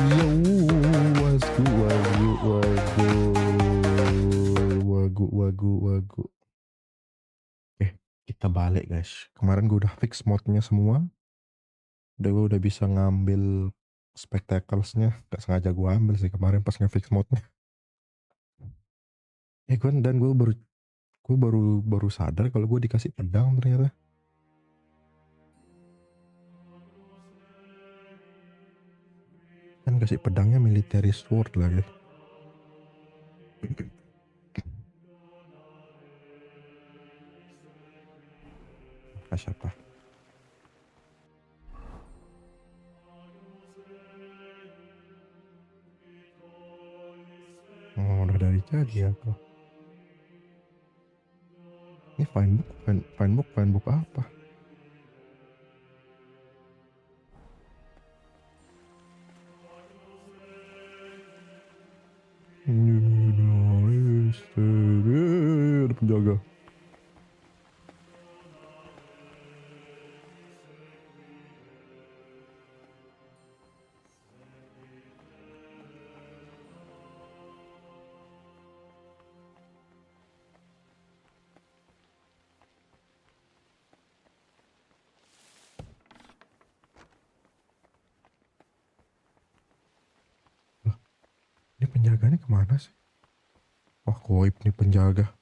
Yo, wagu. Oke, kita balik guys. Kemarin gue udah fix modnya semua. Gue udah bisa ngambil spectacles-nya. Gak sengaja gue ambil sih kemarin pas nge-fix modnya. Gue baru sadar kalau gue dikasih pedang ternyata. Kan kasih pedangnya military sword lagi. Siapa? Oh, udah dari jadi apa? Ini fine book apa? Ada penjaga. Ini penjaganya kemana sih? Wah, koip nih penjaga.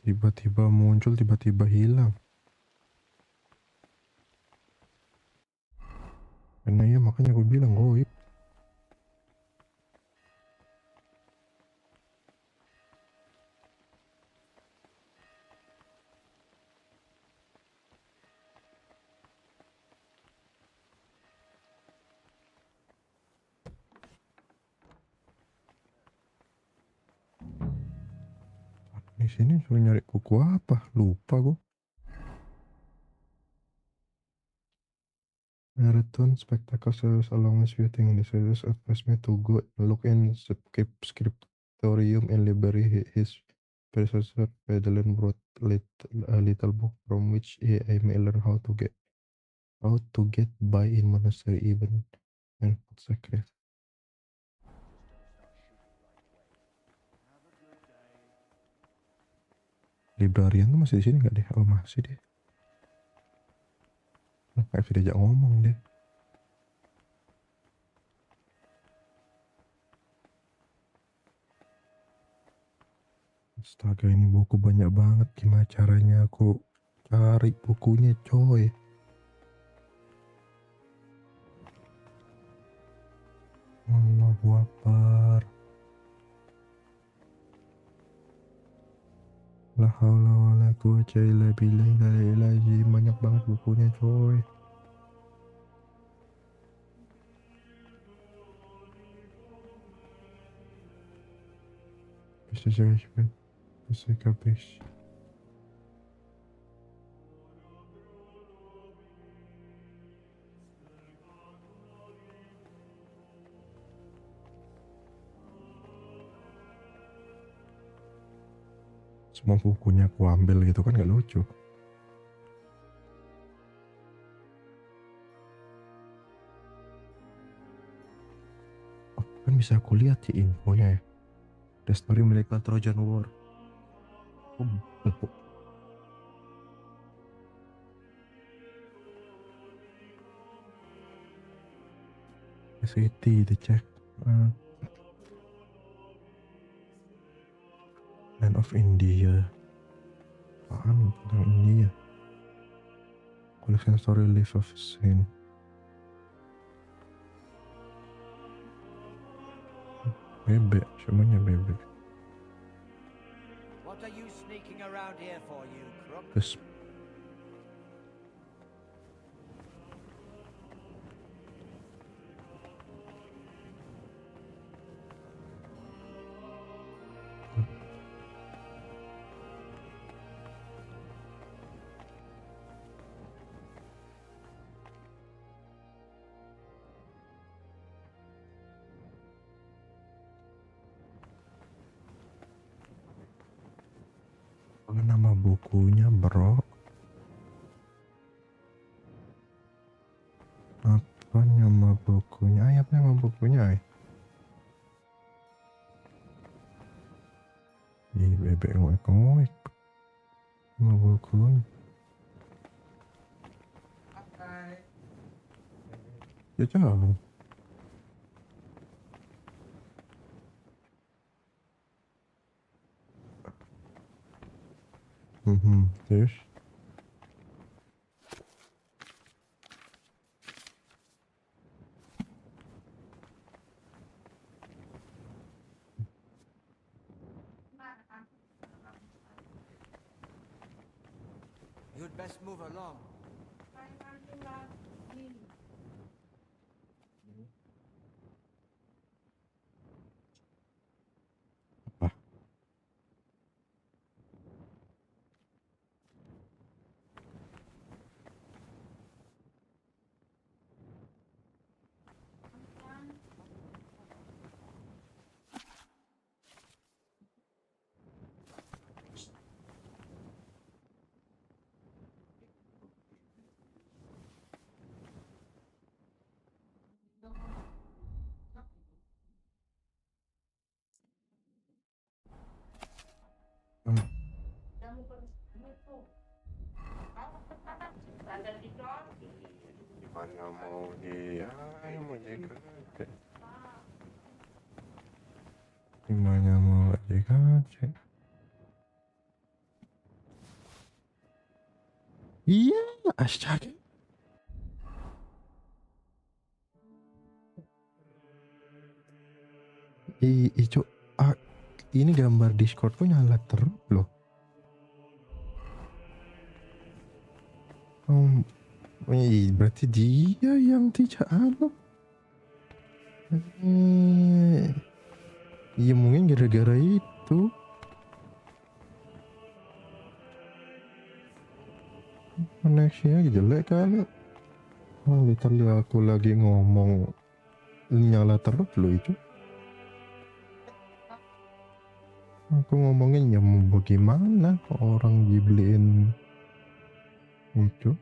Tiba-tiba muncul, tiba-tiba hilang. Karena iya makanya gue bilang koip. Di sini suruh nyari buku apa? Lupa gue. Marathon spectacle series along with viewing the series advised me to go look in scriptorium and library. His predecessor Pedalin wrote a little book from which I may learn how to get by in monastery even and food sacred. Librarian tuh masih di sini nggak deh? Oh masih deh. Kayak bisa diajak ngomong deh. Astaga, ini buku banyak banget. Gimana caranya aku cari bukunya coy? Allahu Akbar. La haula wala quwwata illa billahi. Banyak banget bukunya coy. Bisa habis. Semua bukunya aku ambil gitu kan gak lucu. Oh, kan bisa aku lihat sih infonya ya. The story Military Trojan War. Oh, SWT dicek. Land of India. Apaan tentang India? Collection Story Life of Saint. Bebek, semuanya bebek. What are you sneaking around here for, you crook? Terus apa nama bukunya bro? bebek ngoek-ngoek. Mau kulon. Ya jauh. Terus. You'd best move along. Apa? Gimana mau mau JKT? Gimana mau JKT? Iya, astaga. Cuk, ini gambar Discord kok nyala terus loh. Berarti dia yang tidak anu. Iya mungkin gara-gara itu. Koneksinya jelek kali. Literally aku lagi ngomong nyala terus loh itu. Aku ngomongin ya mau bagaimana orang dibeliin itu.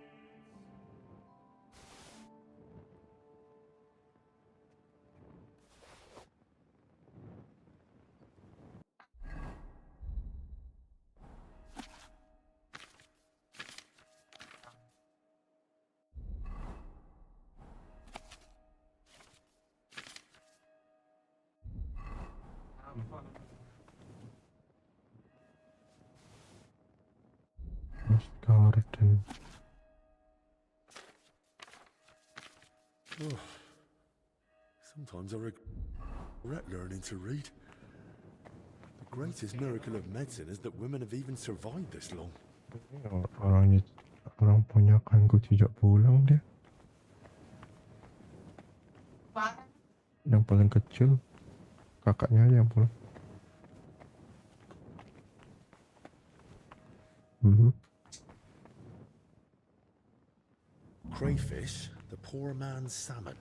Garden. Oh, sometimes I regret learning to read. The greatest miracle of medicine is that women have even survived this long. Orang punya kanku tidak pulang dia. Yang paling kecil kakaknya aja yang pulang. Crayfish, the poor man's salmon.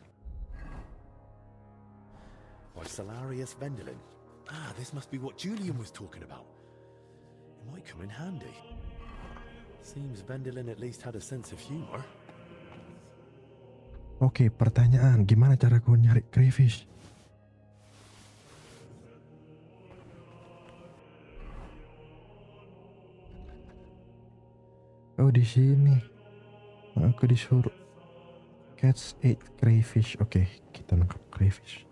By Salarius Vendelin. Ah, this must be what Julian was talking about. It might come in handy. Seems Vendelin at least had a sense of humor. Oke, pertanyaan, gimana cara kau nyari crayfish? Oh, di sini. Aku disuruh catch 8 crayfish. Oke, kita nangkap crayfish.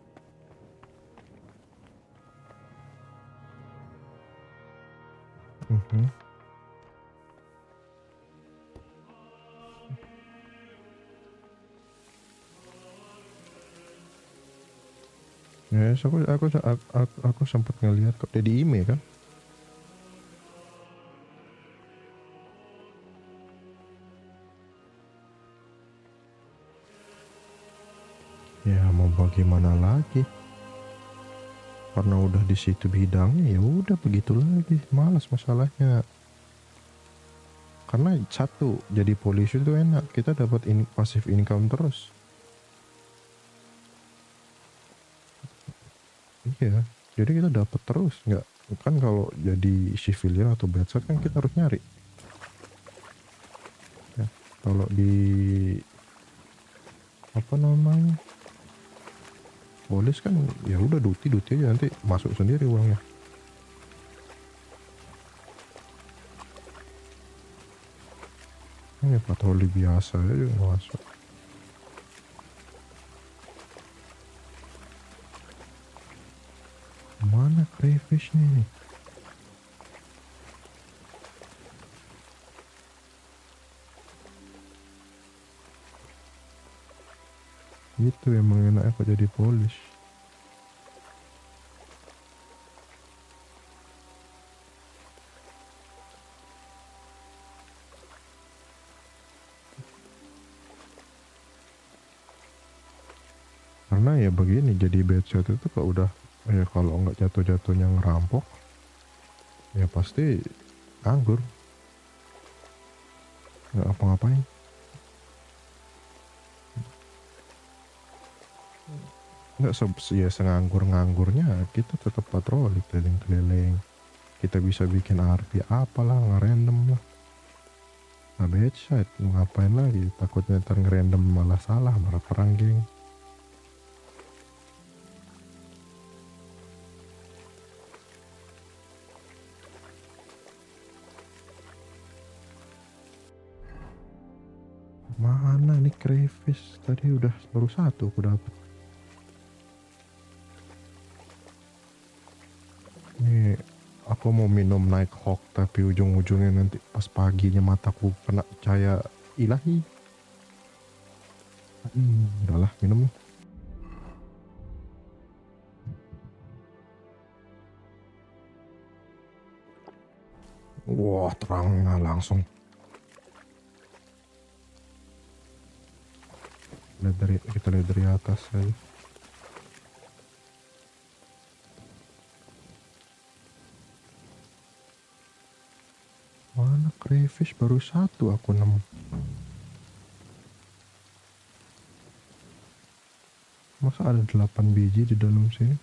Yes, aku sempat ngelihat kok dia di email kan. Ya mau bagaimana lagi? Karena udah di situ bidangnya, ya udah begitu lagi. Malas masalahnya. Karena satu, jadi polisi itu enak. Kita dapat passive income terus. Iya, jadi kita dapat terus. Nggak kan kalau jadi civilian atau bedside kan kita harus nyari. Ya, kalau di apa namanya? Polis kan ya udah duty aja, nanti masuk sendiri uangnya. Ini patroli biasa aja masuk. Mana crayfishnya ini? Gitu emang enaknya kok jadi polish. Karena ya begini, jadi bedside itu kok udah ya kalau nggak jatuh-jatuhnya ngerampok ya pasti nganggur, nggak apa-ngapain. Nggak ya senganggur-nganggurnya kita tetap patroli keliling-keliling, kita bisa bikin RP apalah, ngerandom lah. Nah bedside mau ngapain lagi, takutnya ntar ngerandom malah salah, malah perang geng. Mana nih crayfish, tadi udah baru satu aku dapet. Nih aku mau minum Night Hawk tapi ujung-ujungnya nanti pas paginya mataku kena cahaya ilahi. Udahlah minum lah. Wah terangnya langsung. Kita lihat dari atas aja. Mana crayfish baru satu aku nemu. Masa ada 8 biji di dalam sini?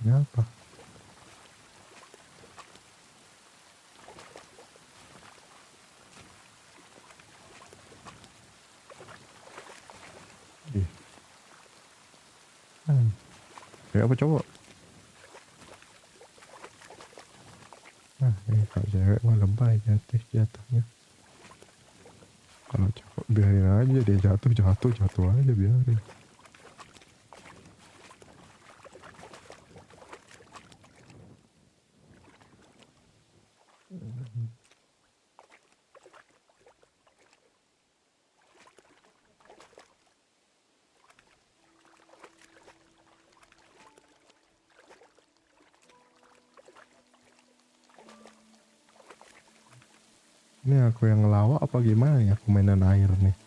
Ini apa? Ih. Kayak apa cowok? Nah ini kalau cewek mah lebay jatuhnya. Kalau cowok biarin aja, dia jatuh aja biarin. Ini aku yang ngelawak apa gimana ya, aku mainan air nih.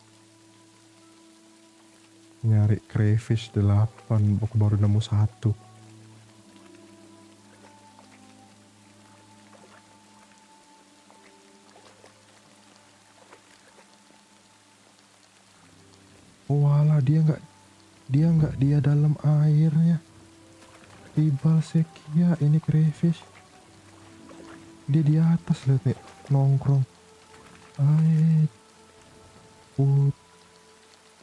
Nyari crayfish 8, aku baru nemu 1. Walah dia dalam airnya. Tibal sekia ini crayfish. Dia di atas, lihat nih, nongkrong. Put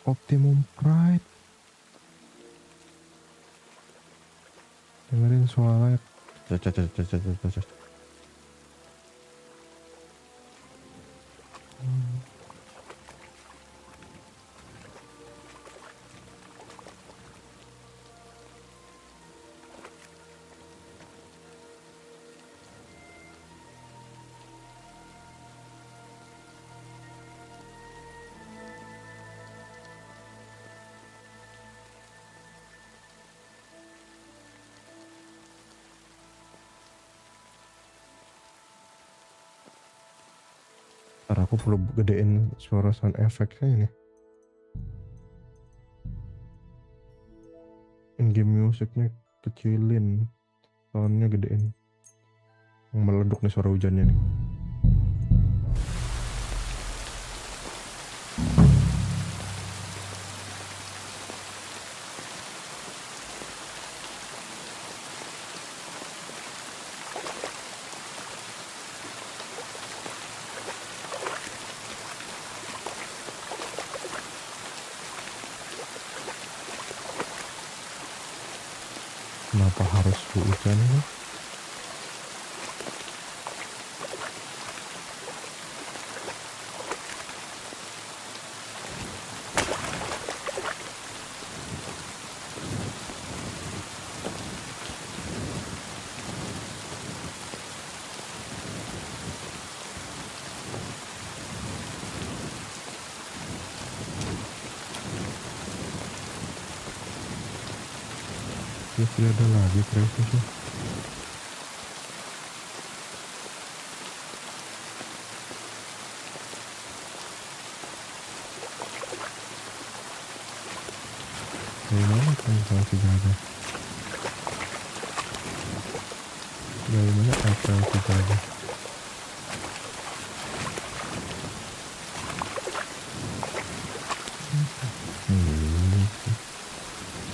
Optimum Pride. Dengerin suara. Ntar aku perlu gedein suara sound effect-nya ini. In-game musicnya kecilin, soundnya gedein. Yang meleduk nih suara hujannya nih. Kenapa harus hujan ini? Ya tidak ada lagi crayfishnya. Dari mana kalau tidak ada? Dari mana kalau tidak ada?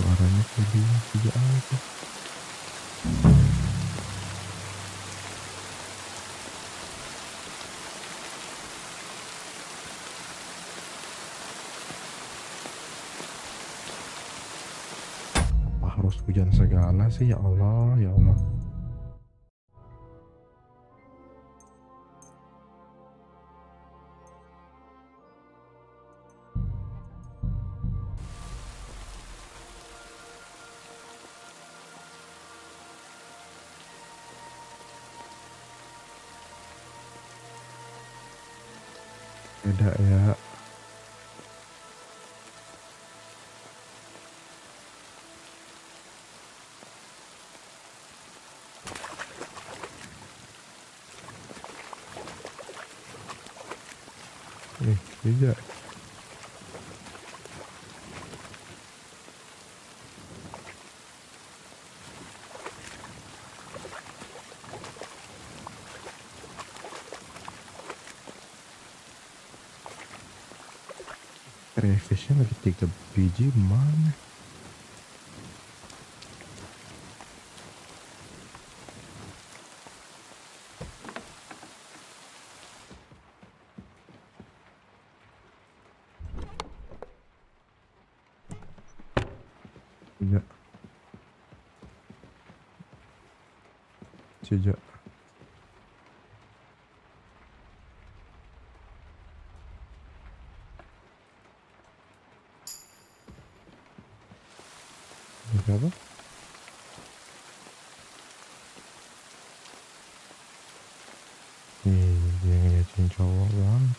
Suaranya tadi tidak ada. Apa harus hujan segala sih, ya Allah, ya Allah. Beda ya. Beda. Crayfishnya lagi 3 biji mana? Tidak. Tidak. Apa? Dia ngeliatin cowok banget.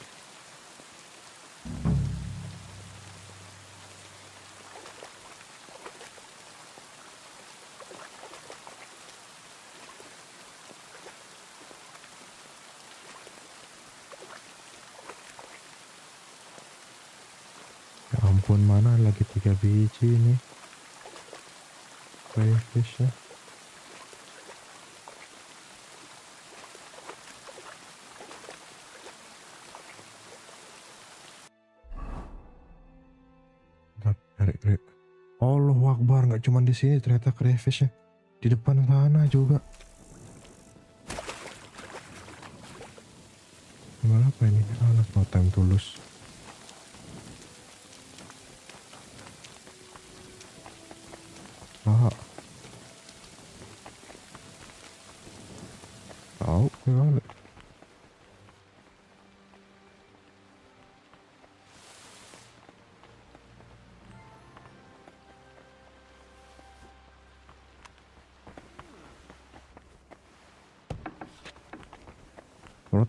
Ya ampun, mana lagi 3 biji nih crayfishnya. Tarik. Allahu Akbar, nggak cuma di sini ternyata crayfishnya, di depan sana juga. Gimana apa ini? Alas, no time to lose. Tahu gimana?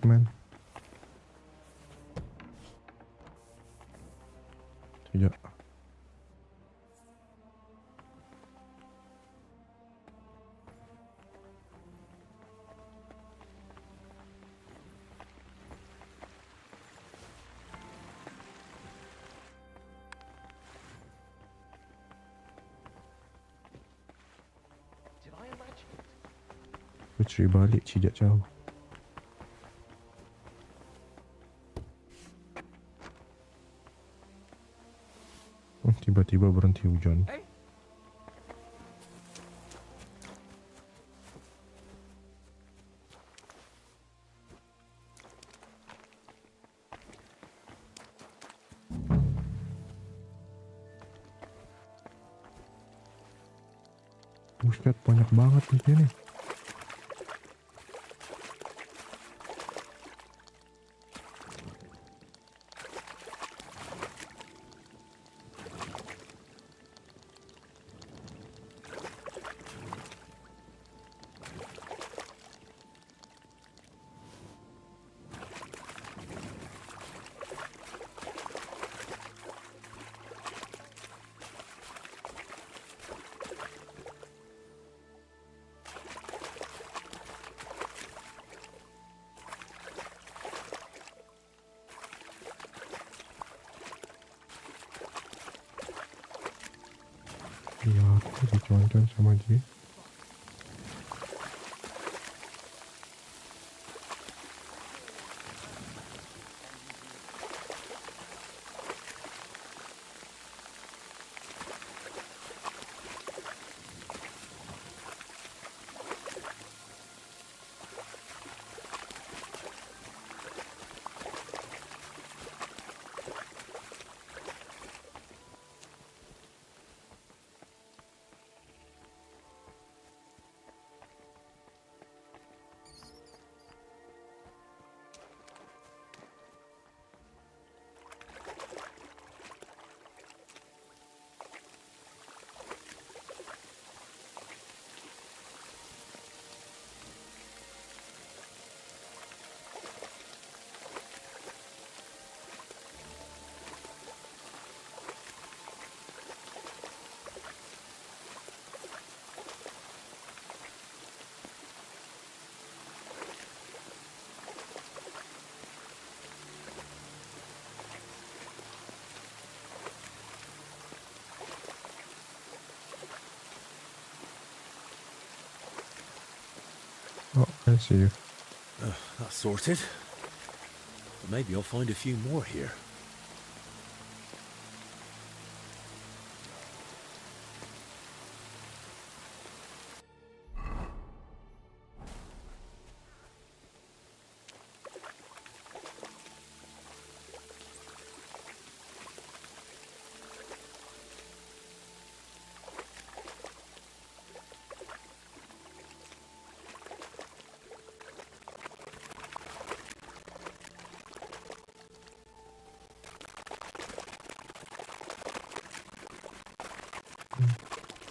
Man. Tidak. Putri balik tidak jauh. Tiba-tiba berhenti hujan. Buset, banyak banget di sini. Iya, aku dicontoh sama dia. Oh, I see you. That's sorted. But maybe I'll find a few more here.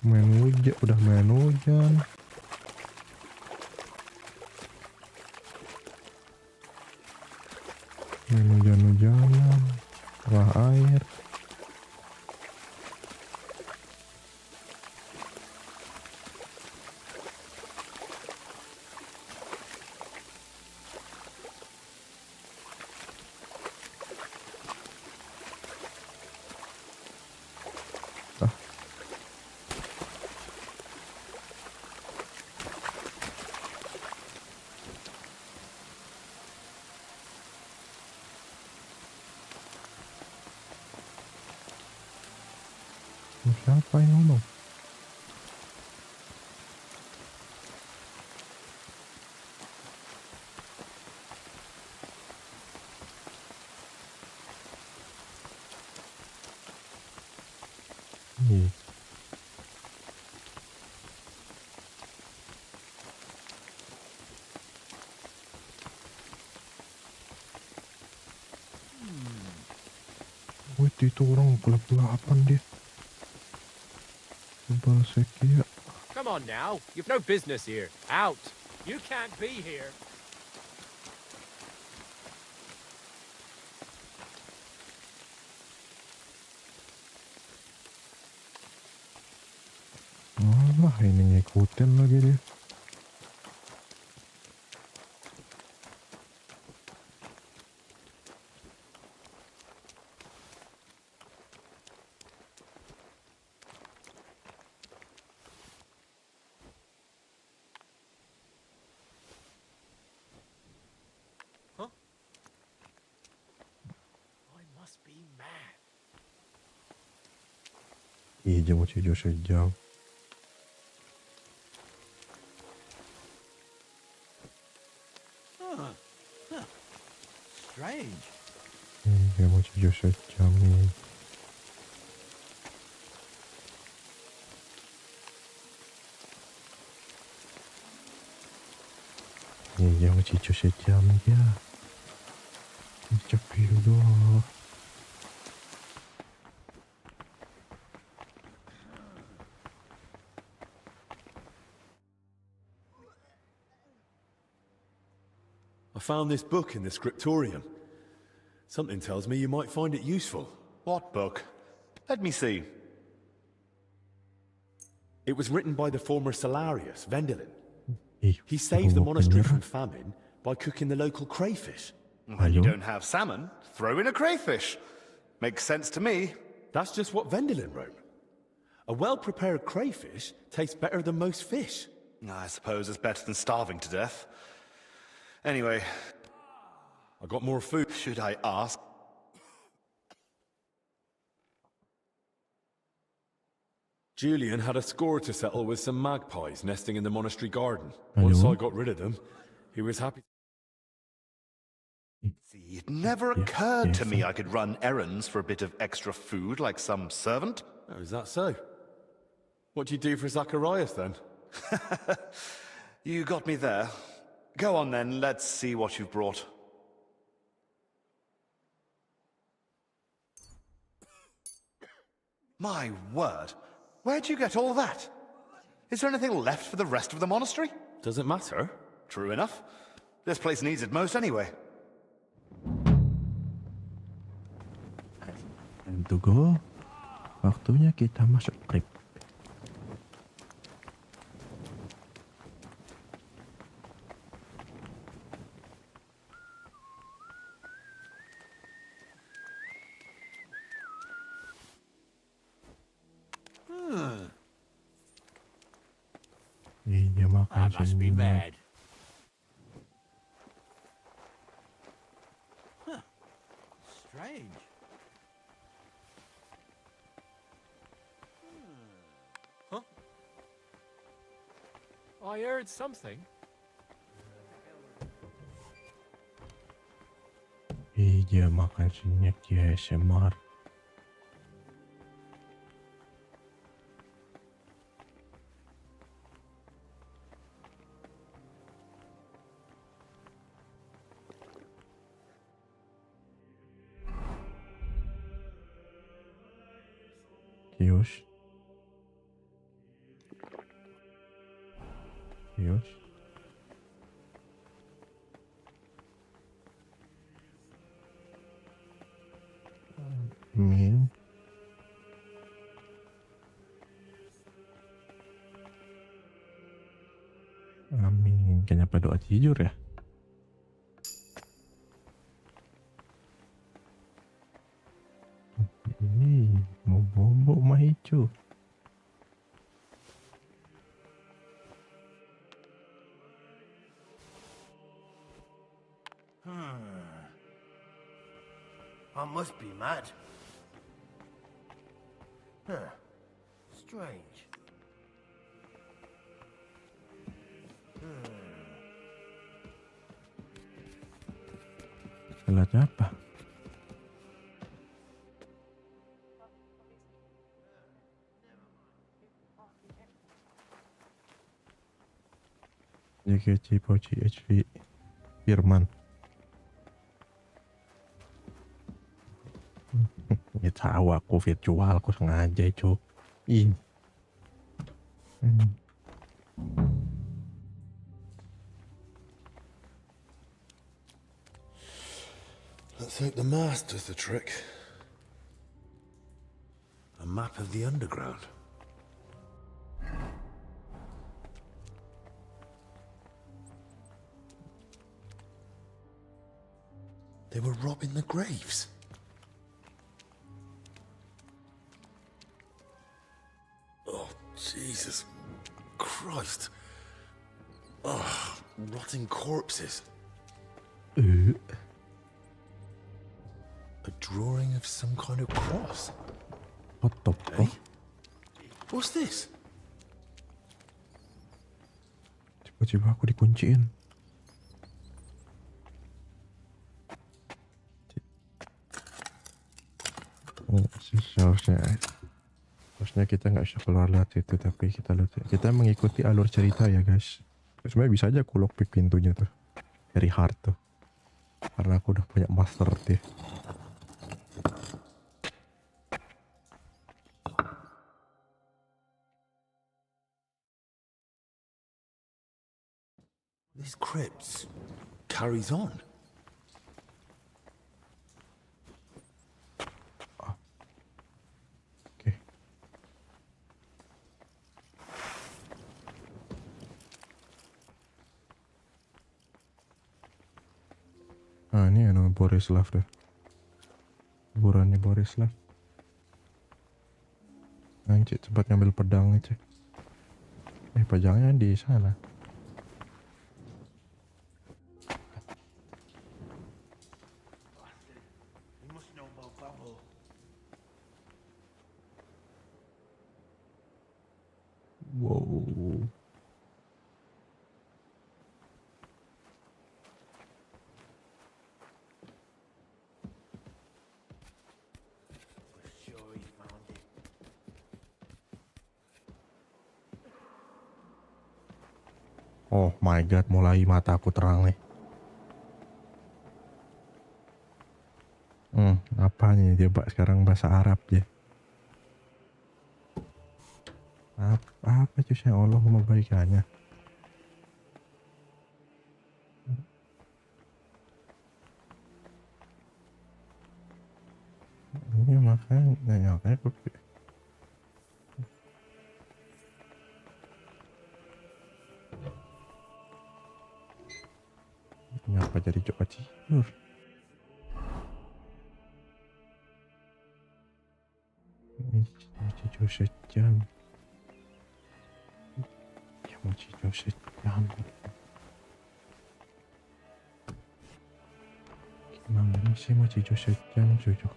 Main hujan, udah main hujan. Main hujan-hujanan, wah air. Siapa yang ngomong? Ih. Wait, itu orang gelap-gelapan dia. Tebal sekia. Come on now, you've no business here. Out. You can't be here. Alah, ini ngikutin lagi dia. Ih, mau hijau sejam. Strange. Dia mau hijau sejam nih. Iya, cicu sejam ya. Cepet dulu. I found this book in the scriptorium. Something tells me you might find it useful. What book? Let me see. It was written by the former Salarius, Vendelin. Ih, He saved the tunggu monastery bener. from famine by cooking the local crayfish. When you Ayo. don't have salmon, throw in a crayfish. Makes sense to me. That's just what Vendelin wrote. A well-prepared crayfish tastes better than most fish. I suppose it's better than starving to death. Anyway, I got more food. should I ask? Julian had a score to settle with some magpies nesting in the monastery garden. Ayo. Once I got rid of them, he was happy. See, it never occurred to me I could run errands for a bit of extra food like some servant. Oh, is that so? What do you do for Zacharias then? You got me there. Go on then, let's see what you've brought. My word, where'd you get all that? Is there anything left for the rest of the monastery? Does it matter? True enough. This place needs it most anyway. Time to go. Waktunya kita masuk trip. Iya, makan I must be senyum. mad. Strange. I heard something. Iya, makan senyum ya ASMR. Kios. Kios. Amin. Amin. Kenapa doa jujur ya? Ini mau bombok mah hijau. I must be mad. Huh. Strange. Salahnya apa? JKC Poci HV Firman. Ya tahu aku virtual, aku sengaja cu. Ih. Let's hope the mask does the trick. A map of the underground. They were robbing the graves. Oh, Jesus Christ. Oh, rotting corpses. A drawing of some kind of cross. What the Hey? fuck? What's this? Tiba-tiba aku dikunciin. Seharusnya kita nggak bisa keluar lewat itu, tapi kita mengikuti alur cerita ya guys. Sebenarnya bisa aja aku lockpick pintunya tuh. Very hard tuh. Karena aku udah punya master dia. This crypt carries on. Oke. Nah ini yang namanya Borislav deh. Kuburannya Borislav. Anjir, sempat ngambil pedangnya cek. Pedangnya di sana. Wow. Oh my god, mulai mataku terang nih. Apa nih coba sekarang bahasa Arab ya. Apa cuy, Allah memberikannya. Ini makanya aku ngapa jadi coba tidur. Ini tidur sejam. Ya mau tidur sejam. Gimana sih mau tidur sejam cucu?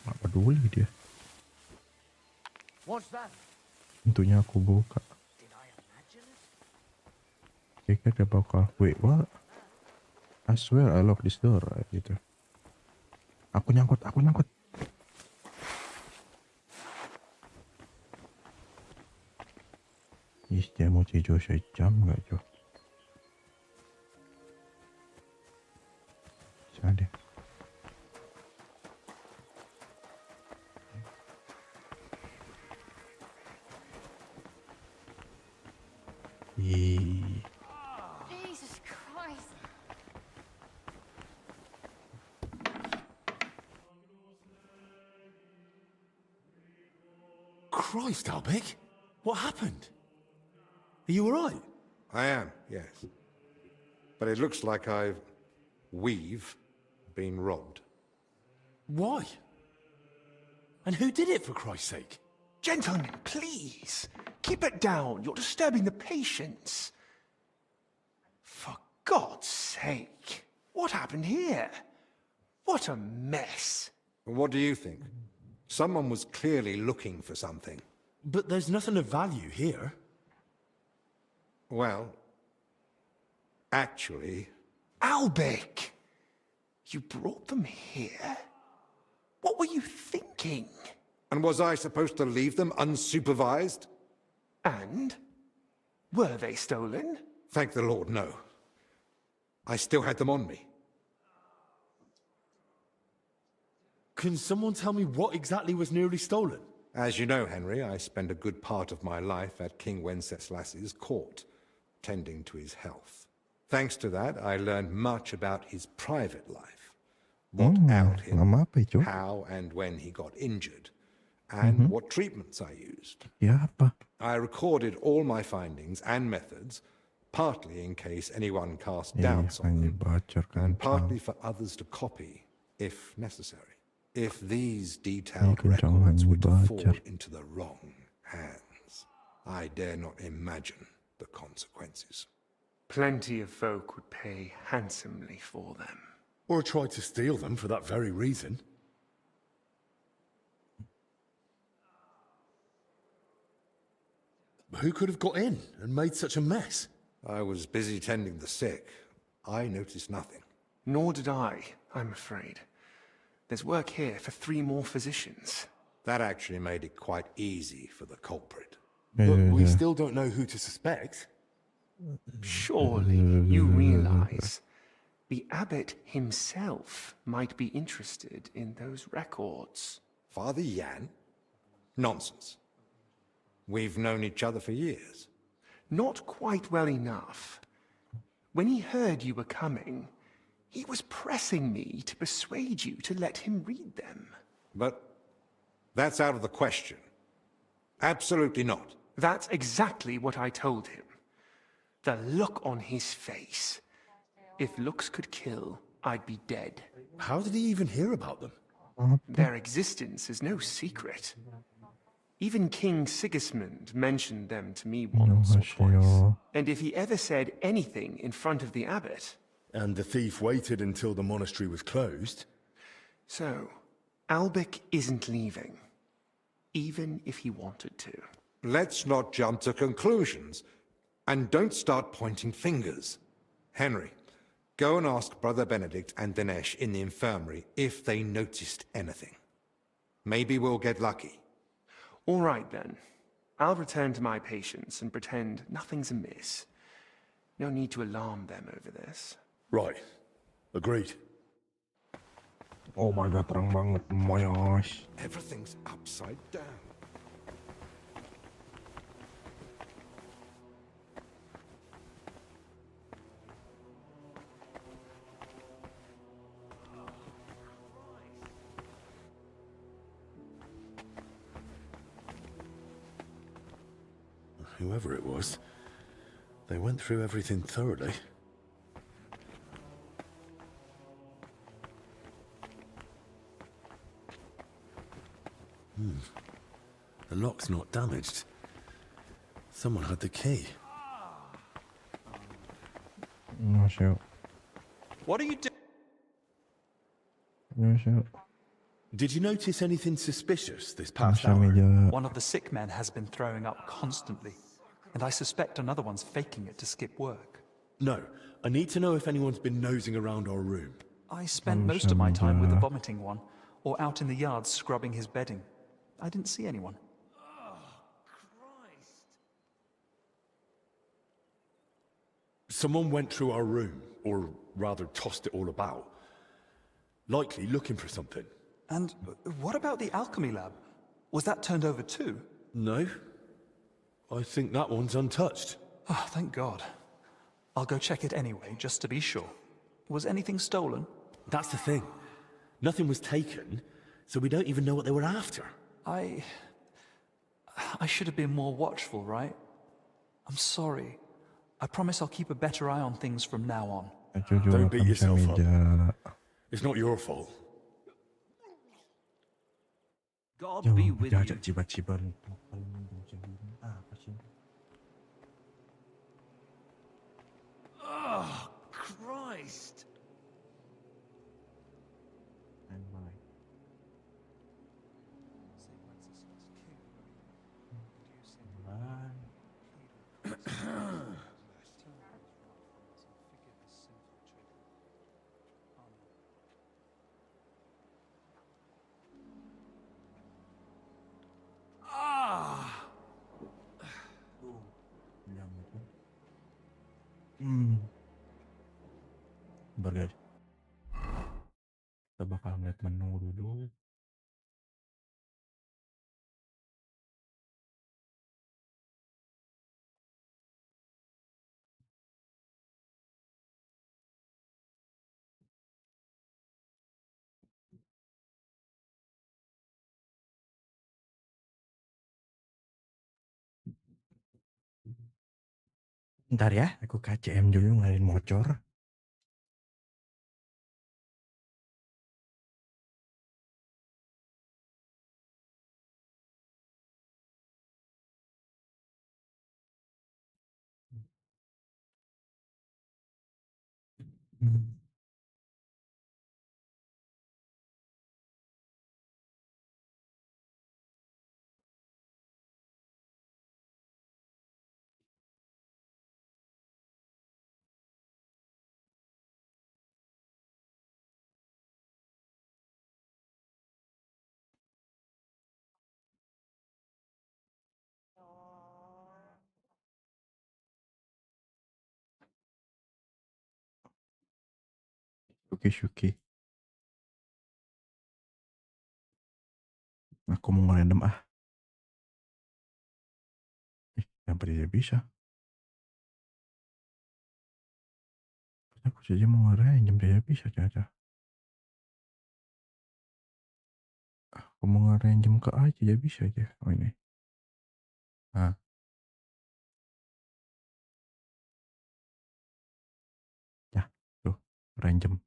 Gak peduli dia. What's that? Tentunya aku buka. Did I imagine it? Kayaknya dia bakal wait what? I swear I lock this door gitu. Aku nyangkut. Ih, dia mau tidur sejam gak cuy? Bisa deh. Jesus Christ. Christ, Albig! What happened? Are you alright? I am, yes. But it looks like we've been robbed. Why? And who did it, for Christ's sake? Gentlemen, please. Keep it down. You're disturbing the patients. For God's sake. What happened here? What a mess. What do you think? Someone was clearly looking for something. But there's nothing of value here. Well, actually, Albig! You brought them here? What were you thinking? and was I supposed to leave them unsupervised? And? Were they stolen? Thank the Lord, no. I still had them on me. Can someone tell me what exactly was nearly stolen? As you know, Henry, I spent a good part of my life at King Wenceslas's court, tending to his health. Thanks to that, I learned much about his private life. What ailed him, how and when he got injured, and what treatments I used. I recorded all my findings and methods, partly in case anyone cast doubts on them, and partly for others to copy, if necessary. If these detailed records were to fall into the wrong hands, I dare not imagine the consequences. Plenty of folk would pay handsomely for them. Or tried to steal them for that very reason. Who could have got in and made such a mess? I was busy tending the sick. I noticed nothing. Nor did I, I'm afraid. There's work here for 3 more physicians. That actually made it quite easy for the culprit. But we still don't know who to suspect. Surely you realize the abbot himself might be interested in those records. Father Yan? Nonsense. We've known each other for years. Not quite well enough. When he heard you were coming, he was pressing me to persuade you to let him read them. But that's out of the question. Absolutely not. That's exactly what I told him. The look on his face. If looks could kill, I'd be dead. How did he even hear about them? Their existence is no secret. Even King Sigismund mentioned them to me once or twice. And if he ever said anything in front of the abbot... And the thief waited until the monastery was closed? So, Albic isn't leaving. Even if he wanted to. Let's not jump to conclusions. And don't start pointing fingers. Henry, go and ask Brother Benedict and Dinesh in the infirmary if they noticed anything. Maybe we'll get lucky. All right, then. I'll return to my patients and pretend nothing's amiss. No need to alarm them over this. Right. Agreed. Oh my god, terang banget, my gosh. Everything's upside down. Whoever it was, they went through everything thoroughly. The lock's not damaged. Someone had the key. No shoot. What are you doing? No shoot. Did you notice anything suspicious this past Masya hour? meja. One of the sick men has been throwing up constantly, and I suspect another one's faking it to skip work. No, I need to know if anyone's been nosing around our room. I spent most of my time with the vomiting one, or out in the yard scrubbing his bedding. I didn't see anyone. Someone went through our room, or rather tossed it all about. Likely looking for something. And what about the alchemy lab? Was that turned over too? No. I think that one's untouched. Oh, thank God. I'll go check it anyway, just to be sure. Was anything stolen? That's the thing. Nothing was taken, so we don't even know what they were after. I should have been more watchful, right? I'm sorry. I promise I'll keep a better eye on things from now on. Don't beat yourself up. It's not your fault. God be with you. Cibat-cibat. Oh, Christ. Bentar guys. Kita bakal ngeliat menu dulu. Bentar ya, aku KCM dulu ngelarin mocor. Shuki. Aku mau ngerandom ah. Kenapa dia bisa? Aku saja mau ngerandom dia bisa caca. Aku mau ngerandom ke aja dia bisa aja. Oh ini. Ah. Ya, tuh, random.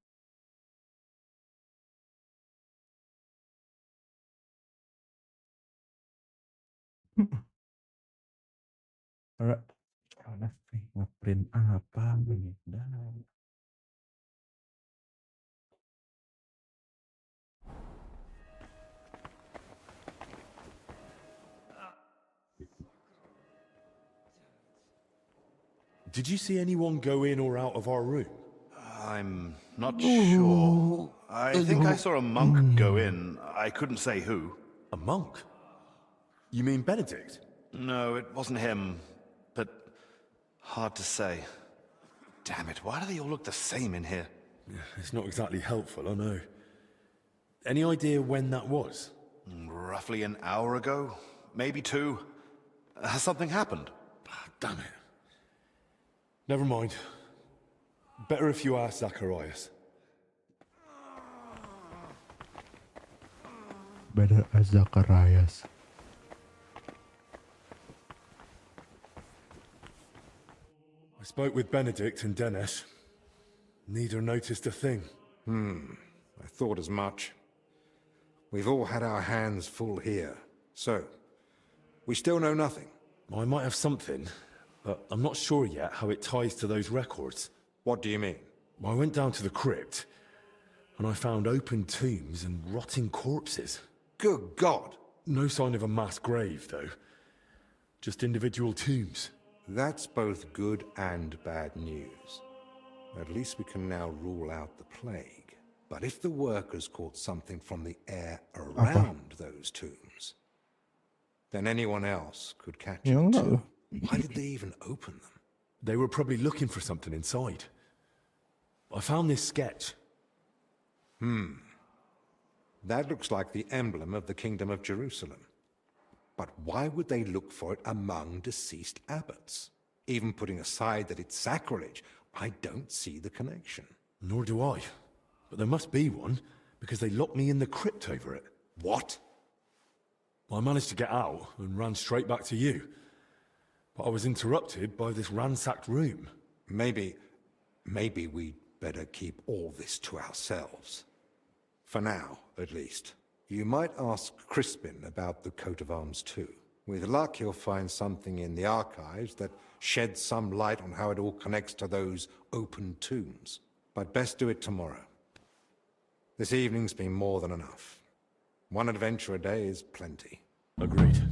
Alright. Mana sih ngeprint apa ini? Dan Did you see anyone go in or out of our room? I'm not sure. I think I saw a monk go in. I couldn't say who. A monk? You mean Benedict? No, it wasn't him. But hard to say. Damn it, why do they all look the same in here? It's not exactly helpful, I know. Any idea when that was? Roughly an hour ago? Maybe 2. Has something happened? Damn it. Never mind. Better if you ask Zacharias. better as Zacharias. I spoke with Benedict and Dennis. Neither noticed a thing. I thought as much. We've all had our hands full here. So, we still know nothing. I might have something, but I'm not sure yet how it ties to those records. What do you mean? I went down to the crypt, and I found open tombs and rotting corpses. Good God! No sign of a mass grave, though. Just individual tombs. That's both good and bad news. At least we can now rule out the plague. But if the workers caught something from the air around those tombs, then anyone else could catch it too. Why did they even open them? They were probably looking for something inside. I found this sketch. That looks like the emblem of the Kingdom of Jerusalem. But why would they look for it among deceased abbots? Even putting aside that it's sacrilege, I don't see the connection. Nor do I. But there must be one, because they locked me in the crypt over it. What? I managed to get out and ran straight back to you. But I was interrupted by this ransacked room. Maybe we'd better keep all this to ourselves. For now, at least. You might ask Crispin about the coat of arms too. With luck, he'll find something in the archives that sheds some light on how it all connects to those open tombs. But best do it tomorrow. This evening's been more than enough. One adventure a day is plenty. Agreed.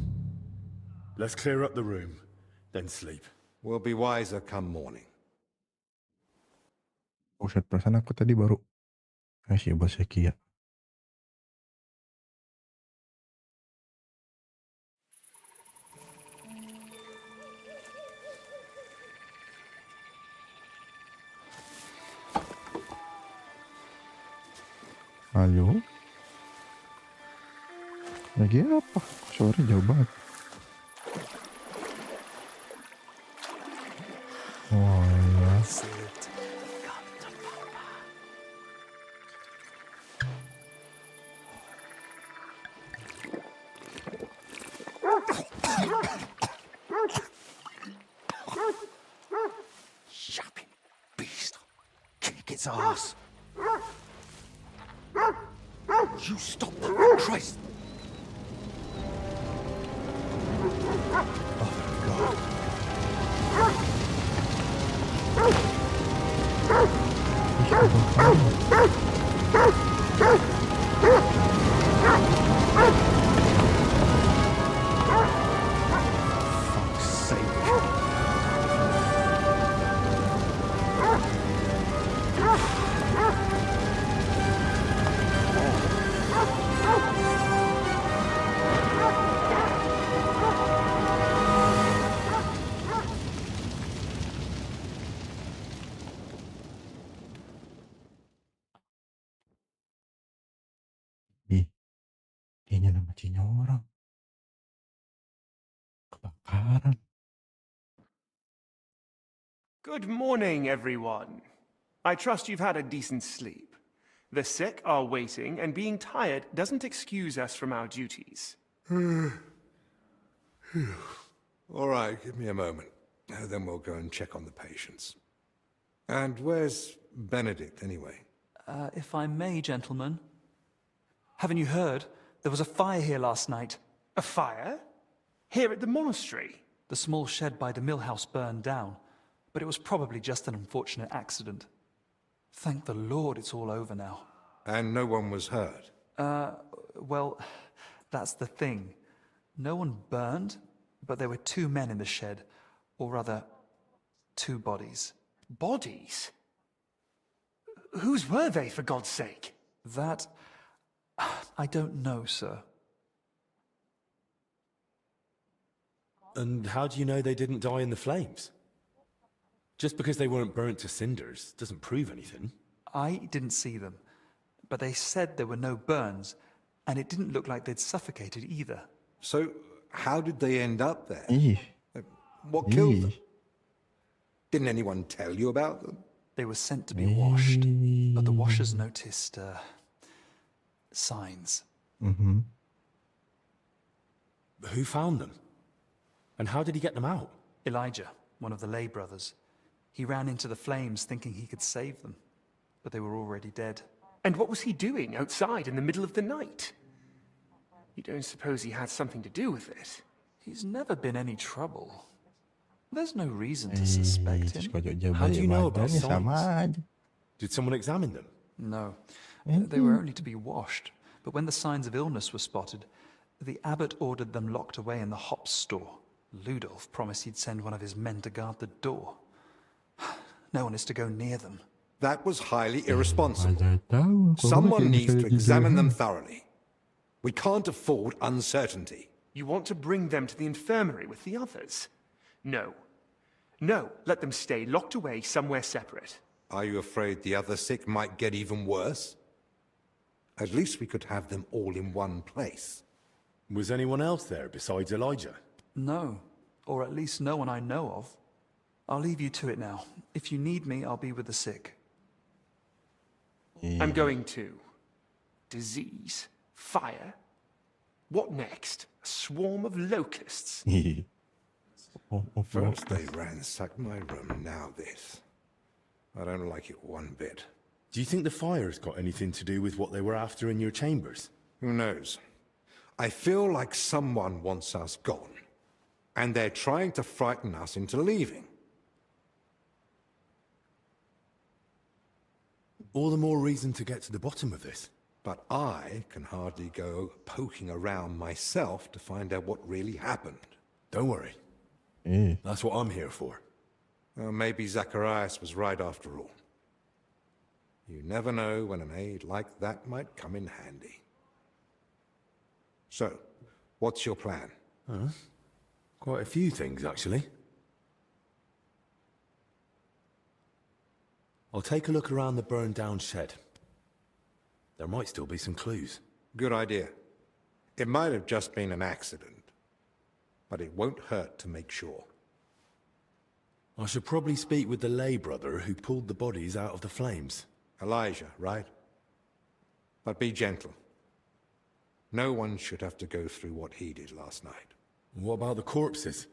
Let's clear up the room, then sleep. We'll be wiser come morning. Buset, perasaan aku tadi baru ngasih bahasa Kia. Halo? Lagi apa? Suara jauh banget. Oh ya. Yapping beast. Kick its ass. You stop that, Christ! Fuck's sake. Macinya orang. Kebakaran. Good morning, everyone. I trust you've had a decent sleep. The sick are waiting, and being tired doesn't excuse us from our duties. All right, give me a moment. Then we'll go and check on the patients. And where's Benedict, anyway? If I may, gentlemen. Haven't you heard? There was a fire here last night. A fire? Here at the monastery? The small shed by the mill house burned down, but it was probably just an unfortunate accident. Thank the Lord it's all over now. And no one was hurt? Well, that's the thing. No one burned, but there were 2 men in the shed. Or rather, 2 bodies. Bodies? Whose were they, for God's sake? That... I don't know, sir. And how do you know they didn't die in the flames? Just because they weren't burnt to cinders doesn't prove anything. I didn't see them, but they said there were no burns, and it didn't look like they'd suffocated either. So, how did they end up there? Ih. What killed Ih. them? Didn't anyone tell you about them? They were sent to be washed, but the washers noticed, signs. Mm-hmm. Who found them? And how did he get them out? Elijah, one of the lay brothers. He ran into the flames thinking he could save them, but they were already dead. And what was he doing outside in the middle of the night? You don't suppose he had something to do with it? He's never been any trouble. There's no reason to suspect him. How do you know about badannya signs? sama aja. Did someone examine them? No, they were only to be washed, but when the signs of illness were spotted, the abbot ordered them locked away in the hops store. Ludolf promised he'd send one of his men to guard the door. No one is to go near them. That was highly irresponsible. Ada tahu. Kok Someone masih needs bisa to tidur? examine them thoroughly. We can't afford uncertainty. You want to bring them to the infirmary with the others? No. No, let them stay locked away somewhere separate. Are you afraid the other sick might get even worse? At least we could have them all in one place. Was anyone else there besides Elijah? No, or at least no one I know of. I'll leave you to it now. If you need me, I'll be with the sick. I'm going to. Disease? Fire? What next? A swarm of locusts? First they ransacked my room, now this. I don't like it one bit. Do you think the fire's got anything to do with what they were after in your chambers? Who knows? I feel like someone wants us gone, and they're trying to frighten us into leaving. All the more reason to get to the bottom of this. But I can hardly go poking around myself to find out what really happened. Don't worry. Eh. That's what I'm here for. Well, maybe Zacharias was right after all. You never know when an aid like that might come in handy. So, what's your plan? Quite a few things, actually. I'll take a look around the burned-down shed. There might still be some clues. Good idea. It might have just been an accident, but it won't hurt to make sure. I should probably speak with the lay brother who pulled the bodies out of the flames. Elijah, right? But be gentle. No one should have to go through what he did last night. What about the corpses?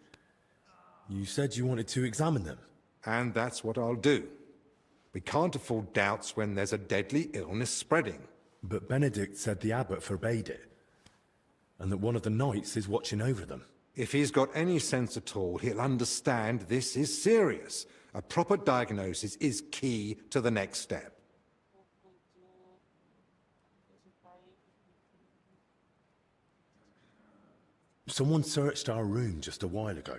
You said you wanted to examine them. And that's what I'll do. We can't afford doubts when there's a deadly illness spreading. But Benedict said the abbot forbade it, and that one of the knights is watching over them. If he's got any sense at all, he'll understand this is serious. A proper diagnosis is key to the next step. Someone searched our room just a while ago.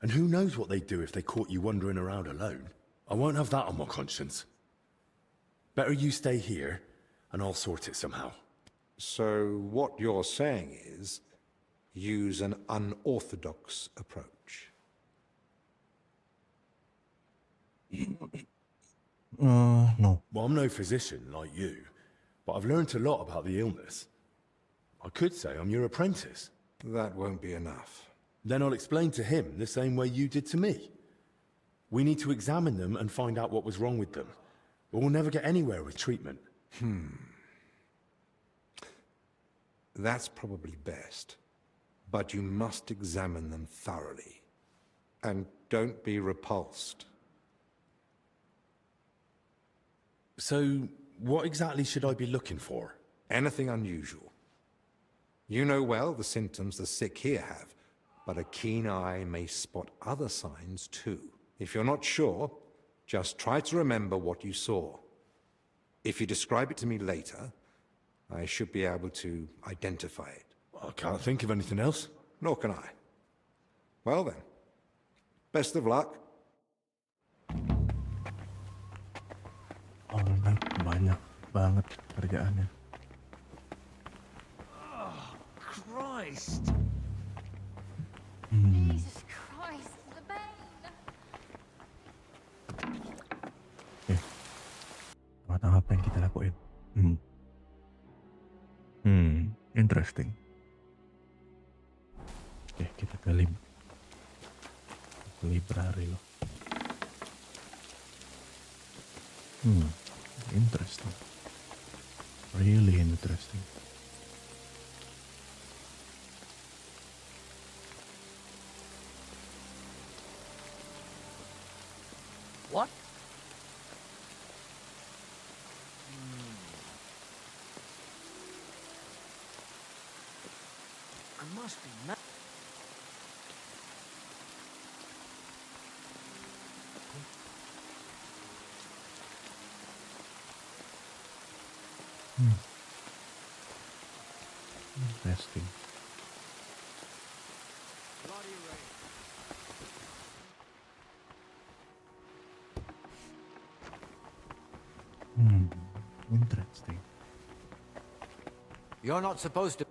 And who knows what they'd do if they caught you wandering around alone. I won't have that on my conscience. Better you stay here, and I'll sort it somehow. So what you're saying is, use an unorthodox approach. No. Well, I'm no physician like you, but I've learned a lot about the illness. I could say I'm your apprentice. That won't be enough. Then I'll explain to him the same way you did to me. We need to examine them and find out what was wrong with them, or we'll never get anywhere with treatment. That's probably best. But you must examine them thoroughly. And don't be repulsed. So, what exactly should I be looking for? Anything unusual. You know well the symptoms the sick here have, but a keen eye may spot other signs too. If you're not sure, just try to remember what you saw. If you describe it to me later, I should be able to identify it. I can't think of anything else. Nor can I. Well then, best of luck. Oh, banyak banget kerjaannya. Christ! Jesus Christ, the pain. Oke. Tahu apa yang kita lakuin? Interesting. Oke, kita ke library loh. Interesting. Really interesting. What? I must be mad. Interesting. Interesting. You're not supposed to.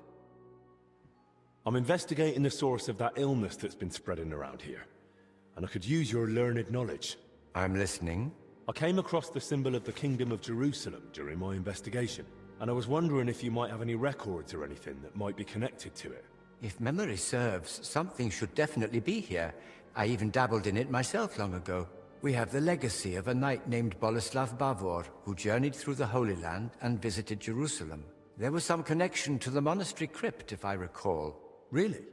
I'm investigating the source of that illness that's been spreading around here. And I could use your learned knowledge. I'm listening. I came across the symbol of the Kingdom of Jerusalem during my investigation. And I was wondering if you might have any records or anything that might be connected to it. If memory serves, something should definitely be here. I even dabbled in it myself long ago. We have the legacy of a knight named Boleslav Bavor, who journeyed through the Holy Land and visited Jerusalem. There was some connection to the monastery crypt, if I recall. Really?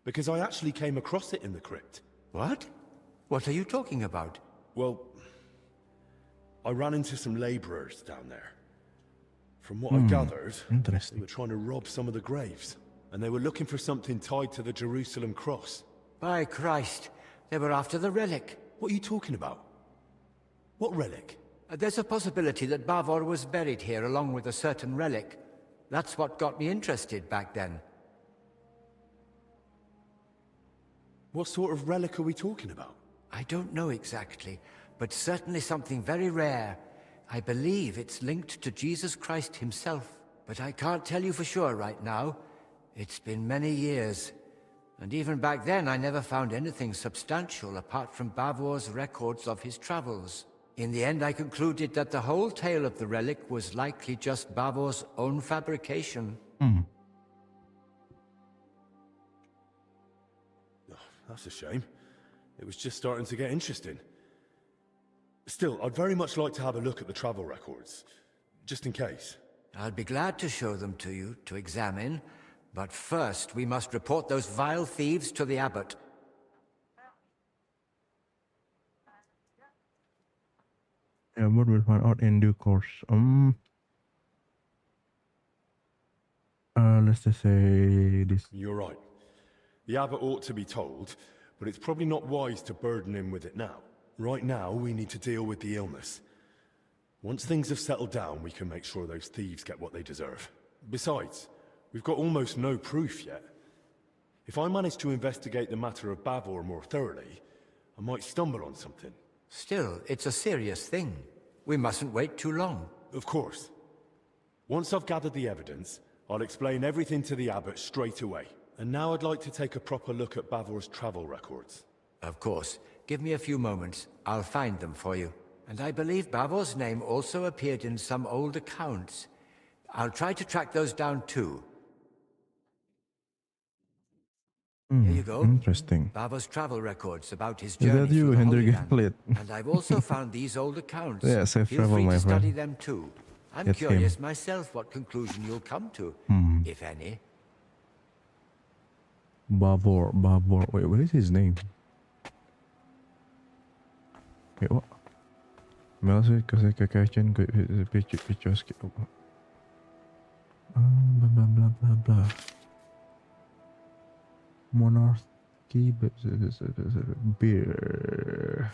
Because I actually came across it in the crypt. What? What are you talking about? Well, I ran into some laborers down there. From what I gathered, they Interesting. were trying to rob some of the graves. And they were looking for something tied to the Jerusalem cross. By Christ, they were after the relic. What are you talking about? What relic? There's a possibility that Bavor was buried here along with a certain relic. That's what got me interested back then. What sort of relic are we talking about? I don't know exactly, but certainly something very rare. I believe it's linked to Jesus Christ himself, but I can't tell you for sure right now. It's been many years, and even back then I never found anything substantial apart from Bavor's records of his travels. In the end I concluded that the whole tale of the relic was likely just Bavor's own fabrication. Oh, that's a shame. It was just starting to get interesting. Still, I'd very much like to have a look at the travel records, just in case. I'll be glad to show them to you, to examine, but first we must report those vile thieves to the abbot. Yeah, but we'll find out in due course. Let's just say this. You're right. The abbot ought to be told, but it's probably not wise to burden him with it now. Right now, we need to deal with the illness. Once things have settled down, we can make sure those thieves get what they deserve. Besides, we've got almost no proof yet. If I manage to investigate the matter of Bavor more thoroughly, I might stumble on something. Still, it's a serious thing. We mustn't wait too long. Of course. Once I've gathered the evidence, I'll explain everything to the abbot straight away. And now I'd like to take a proper look at Bavor's travel records. Of course. Give me a few moments. I'll find them for you. And I believe Bavor's name also appeared in some old accounts. I'll try to track those down too. Here you go. Interesting. Babo's travel records about his Is journey that you, through the Hendrik Holy Land. Split? And I've also found these old accounts. Yeah, safe Feel travel, free my to study friend. them too. I'm It's curious him. myself what conclusion you'll come to, if any. Babor. Wait, what is his name? Wait, what? Mel's question pictures. Blah blah blah blah. Monarchy beer.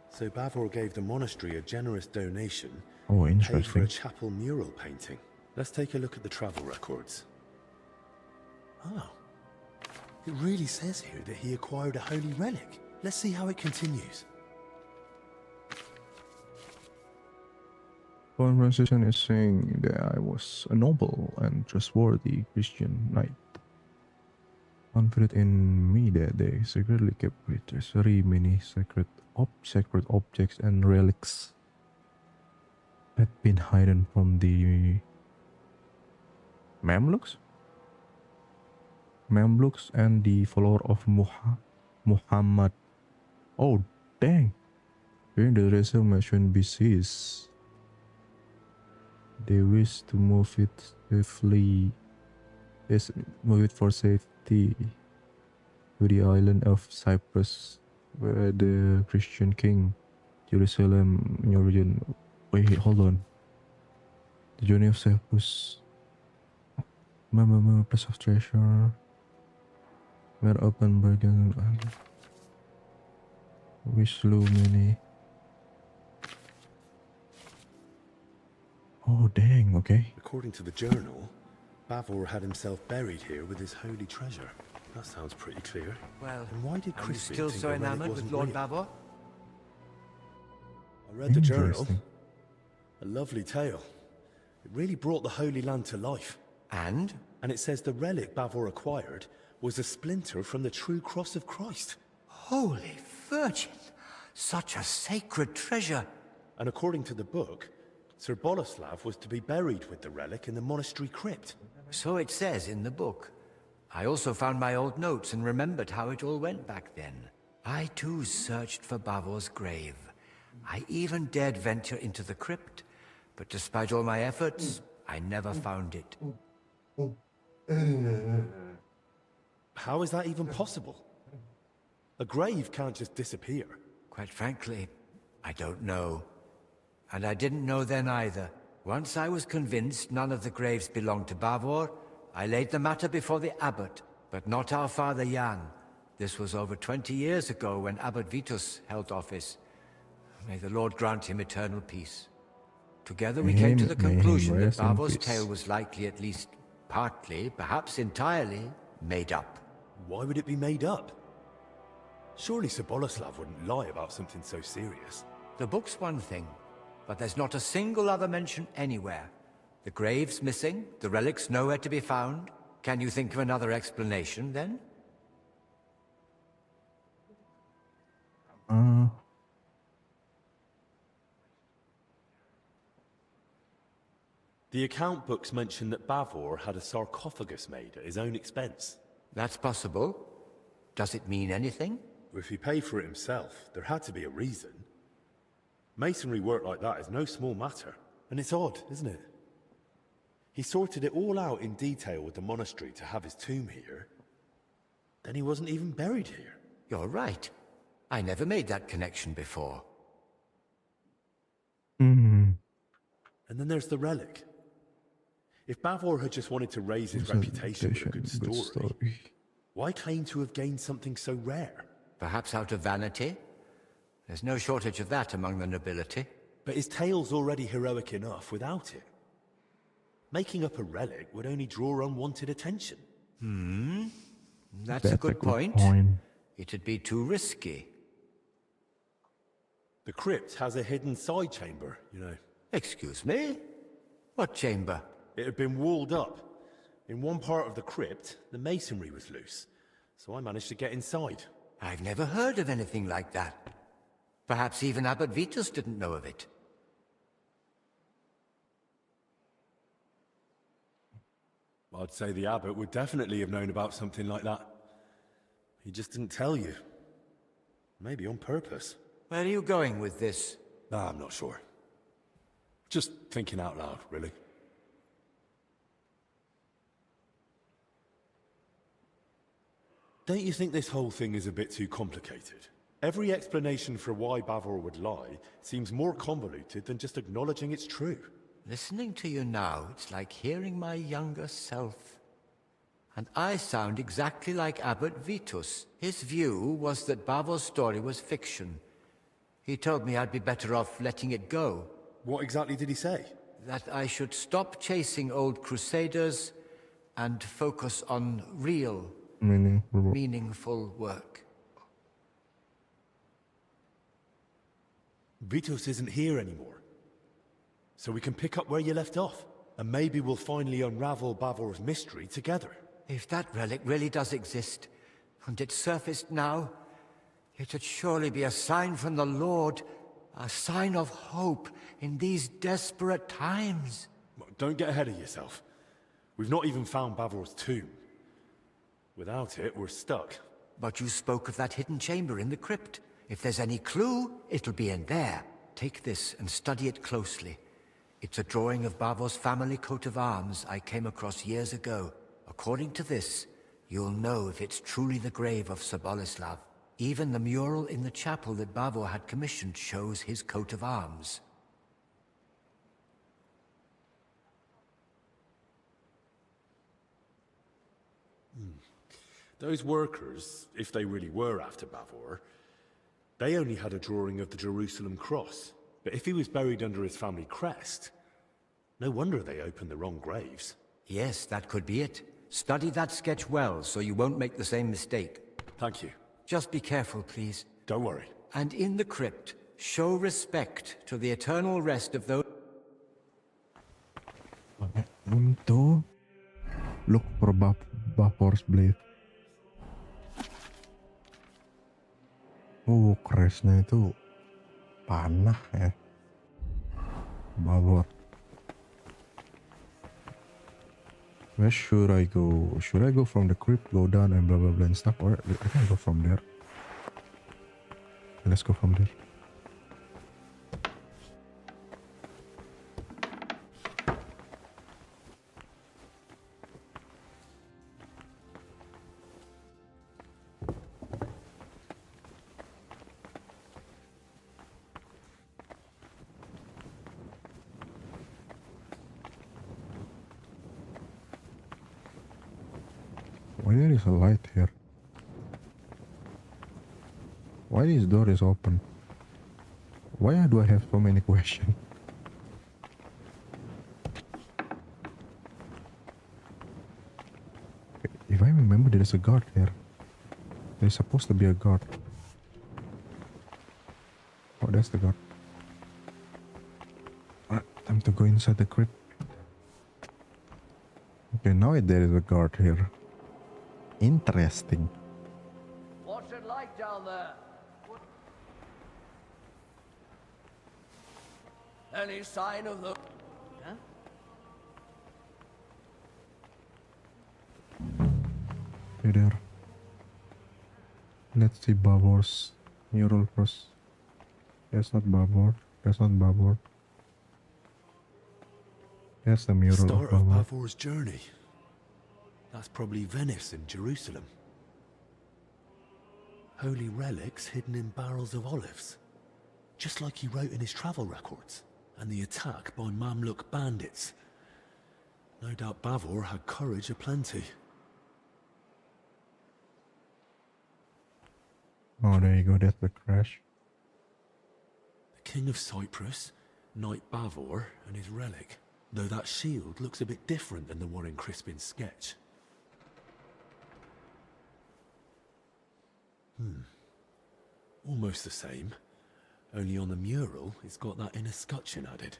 So Bavor gave the monastery a generous donation, Oh, paid for a interesting. chapel mural painting. Let's take a look at the travel records. Oh, it really says here that he acquired a holy relic. Let's see how it continues. Conversation is saying that I was a noble and trustworthy Christian knight. Confident in me that they secretly kept with treasury many sacred objects and relics had been hidden from the Mamluks and the follower of Muhammad. Oh, dang. During the Reformation BCs, they wish to move it for safety to the island of Cyprus, where the Christian king Jerusalem in origin. Wait, hold on. The journey of Cyprus. Place of treasure. Where open bargain. We slew many. Oh, dang, okay. According to the journal, Bavor had himself buried here with his holy treasure. That sounds pretty clear. Well, And why did are you Crispin still think so the relic enamored with wasn't Lord real? Babor? I read the journal. Interesting. A lovely tale. It really brought the Holy Land to life. And? And it says the relic Bavor acquired was a splinter from the true cross of Christ. Holy Virgin! Such a sacred treasure! And according to the book, Sir Boleslav was to be buried with the relic in the monastery crypt. So it says in the book. I also found my old notes and remembered how it all went back then. I too searched for Bavor's grave. I even dared venture into the crypt, but despite all my efforts, I never found it. How is that even possible? A grave can't just disappear. Quite frankly, I don't know. And I didn't know then either. Once I was convinced none of the graves belonged to Bavor, I laid the matter before the abbot, but not our father Jan. This was over 20 years ago when Abbot Vitus held office. May the Lord grant him eternal peace. Together we came to the conclusion that Bavor's tale was likely at least partly, perhaps entirely, made up. Why would it be made up? Surely Sir Boleslav wouldn't lie about something so serious. The book's one thing, but there's not a single other mention anywhere. The grave's missing, the relic's nowhere to be found. Can you think of another explanation, then? The account books mention that Bavor had a sarcophagus made at his own expense. That's possible. Does it mean anything? If he paid for it himself, there had to be a reason. Masonry work like that is no small matter. And it's odd, isn't it? He sorted it all out in detail with the monastery to have his tomb here. Then he wasn't even buried here. You're right. I never made that connection before. And then there's the relic. If Bavor had just wanted to raise his reputation with a good story, why claim to have gained something so rare? Perhaps out of vanity? There's no shortage of that among the nobility. But his tale's already heroic enough without it. Making up a relic would only draw unwanted attention. That's a good point. It'd be too risky. The crypt has a hidden side chamber, you know. Excuse me? What chamber? It had been walled up. In one part of the crypt, the masonry was loose, so I managed to get inside. I've never heard of anything like that. Perhaps even Abbot Vitus didn't know of it. I'd say the abbot would definitely have known about something like that. He just didn't tell you. Maybe on purpose. Where are you going with this? Nah, I'm not sure. Just thinking out loud, really. Don't you think this whole thing is a bit too complicated? Every explanation for why Bavor would lie seems more convoluted than just acknowledging it's true. Listening to you now, it's like hearing my younger self. And I sound exactly like Abbot Vitus. His view was that Bavor's story was fiction. He told me I'd be better off letting it go. What exactly did he say? That I should stop chasing old crusaders and focus on real, meaningful work. Vitus isn't here anymore. So we can pick up where you left off. And maybe we'll finally unravel Bavor's mystery together. If that relic really does exist, and it's surfaced now, it should surely be a sign from the Lord, a sign of hope in these desperate times. Don't get ahead of yourself. We've not even found Bavor's tomb. Without it, we're stuck. But you spoke of that hidden chamber in the crypt. If there's any clue, it'll be in there. Take this and study it closely. It's a drawing of Bavor's family coat of arms I came across years ago. According to this, you'll know if it's truly the grave of Sir Boleslav. Even the mural in the chapel that Bavor had commissioned shows his coat of arms. Those workers, if they really were after Bavor, they only had a drawing of the Jerusalem cross. But if he was buried under his family crest, no wonder they opened the wrong graves. Yes, that could be it. Study that sketch well, so you won't make the same mistake. Thank you. Just be careful, please. Don't worry. And in the crypt, show respect to the eternal rest of those... Untuk look for Bavor's blade. Oh, crashnya itu panah ya. Bavor. Where should I go? Should I go from the crypt, go down and blah blah blah and stuff? Or I can go from there. Let's go from there. Why there is a light here? Why this door is open? Why do I have so many questions? If I remember, there is a guard here. There's supposed to be a guard. Oh, that's the guard. Alright, time to go inside the crypt. Okay, now there is a guard here. Interesting. What's it like down there? Any sign of the... Huh? Hey there. Let's see Bavor's mural first. That's not Bavor. That's not Bavor. That's the mural Start of of Bavor. Bavor's journey. That's probably Venice and Jerusalem. Holy relics hidden in barrels of olives. Just like he wrote in his travel records. And the attack by Mamluk bandits. No doubt Bavor had courage aplenty. Oh, there you go. That's the crash. The King of Cyprus, Knight Bavor, and his relic. Though that shield looks a bit different than the one in Crispin's sketch. Almost the same. Only on the mural, it's got that inner scutcheon added.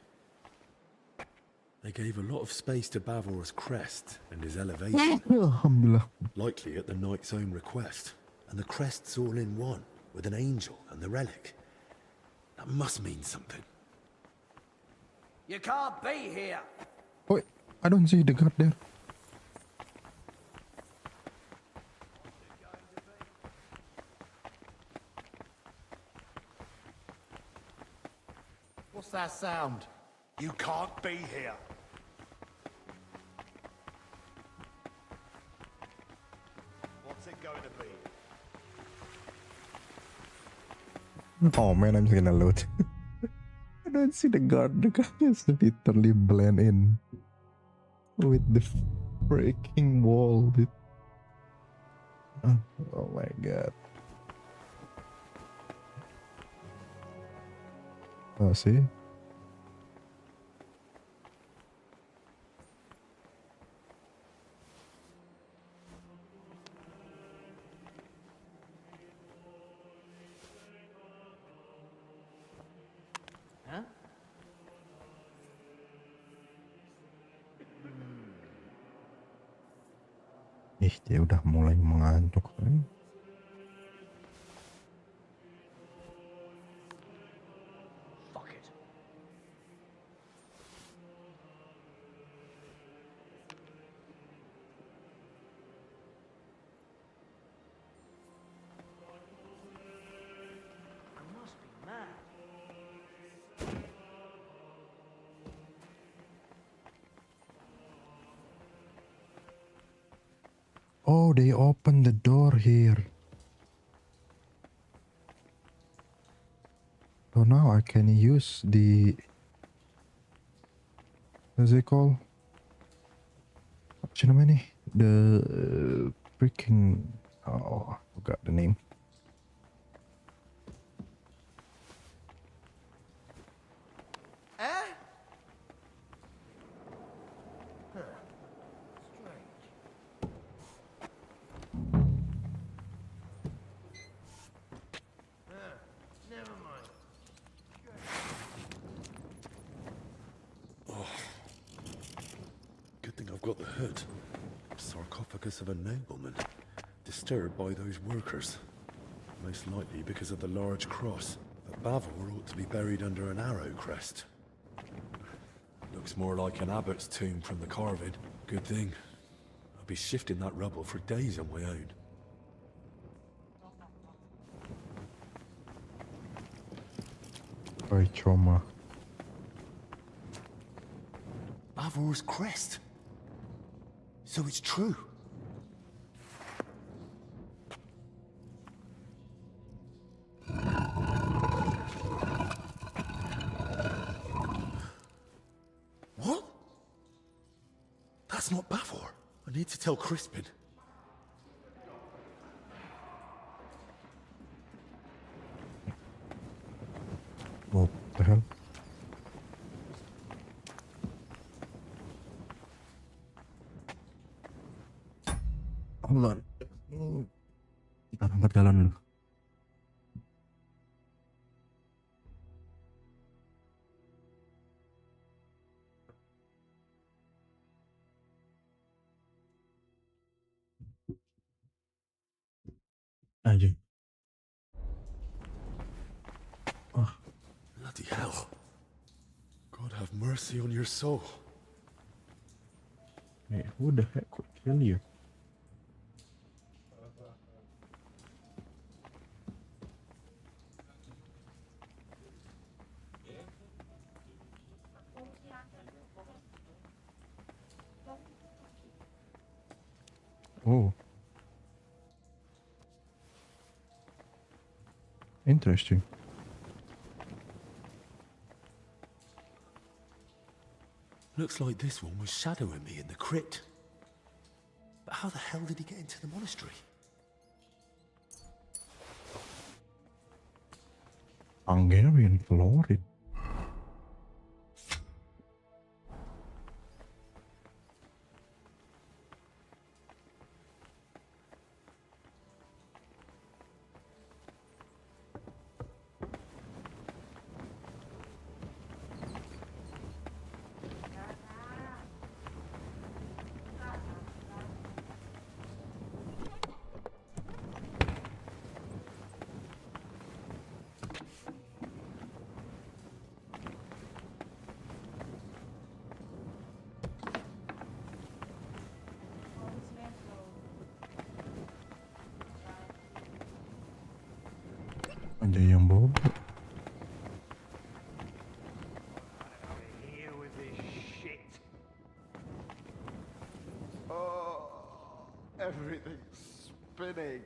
They gave a lot of space to Bavor's crest and his elevation. Alhamdulillah. Likely at the knight's own request. And the crest's all in one, with an angel and the relic. That must mean something. You can't be here. Wait, I don't see the guard there. What's that sound? You can't be here. What's it going to be? Oh man, I'm just gonna load. I don't see the guard. The guy is literally blend in with the freaking wall, dude. Oh my god. Oh, see? Huh? Dia udah mulai mengantuk kan? Fuck it. I must be mad. Oh, they opened the door here. So now I can use the... What's it called? Apa sih namanya nih? The freaking... Oh, I forgot the name. Good thing I've got the hood. Sarcophagus of a nobleman, disturbed by those workers. Most likely because of the large cross. But Bavor ought to be buried under an arrow crest. Looks more like an abbot's tomb from the carving. Good thing. I'll be shifting that rubble for days on my own. Very trauma. Bavor's crest. So it's true. What? That's not Bavor. I need to tell Crispin. What the hell? Hold on. Kita angkat jalan dulu. Aja. Oh. Bloody hell. God have mercy on your soul. Hey, who the heck would kill you? Oh. Interesting. Looks like this one was shadowing me in the crypt. But how the hell did he get into the monastery? Hungarian Florid. Ada yang bobo. Everything's spinning.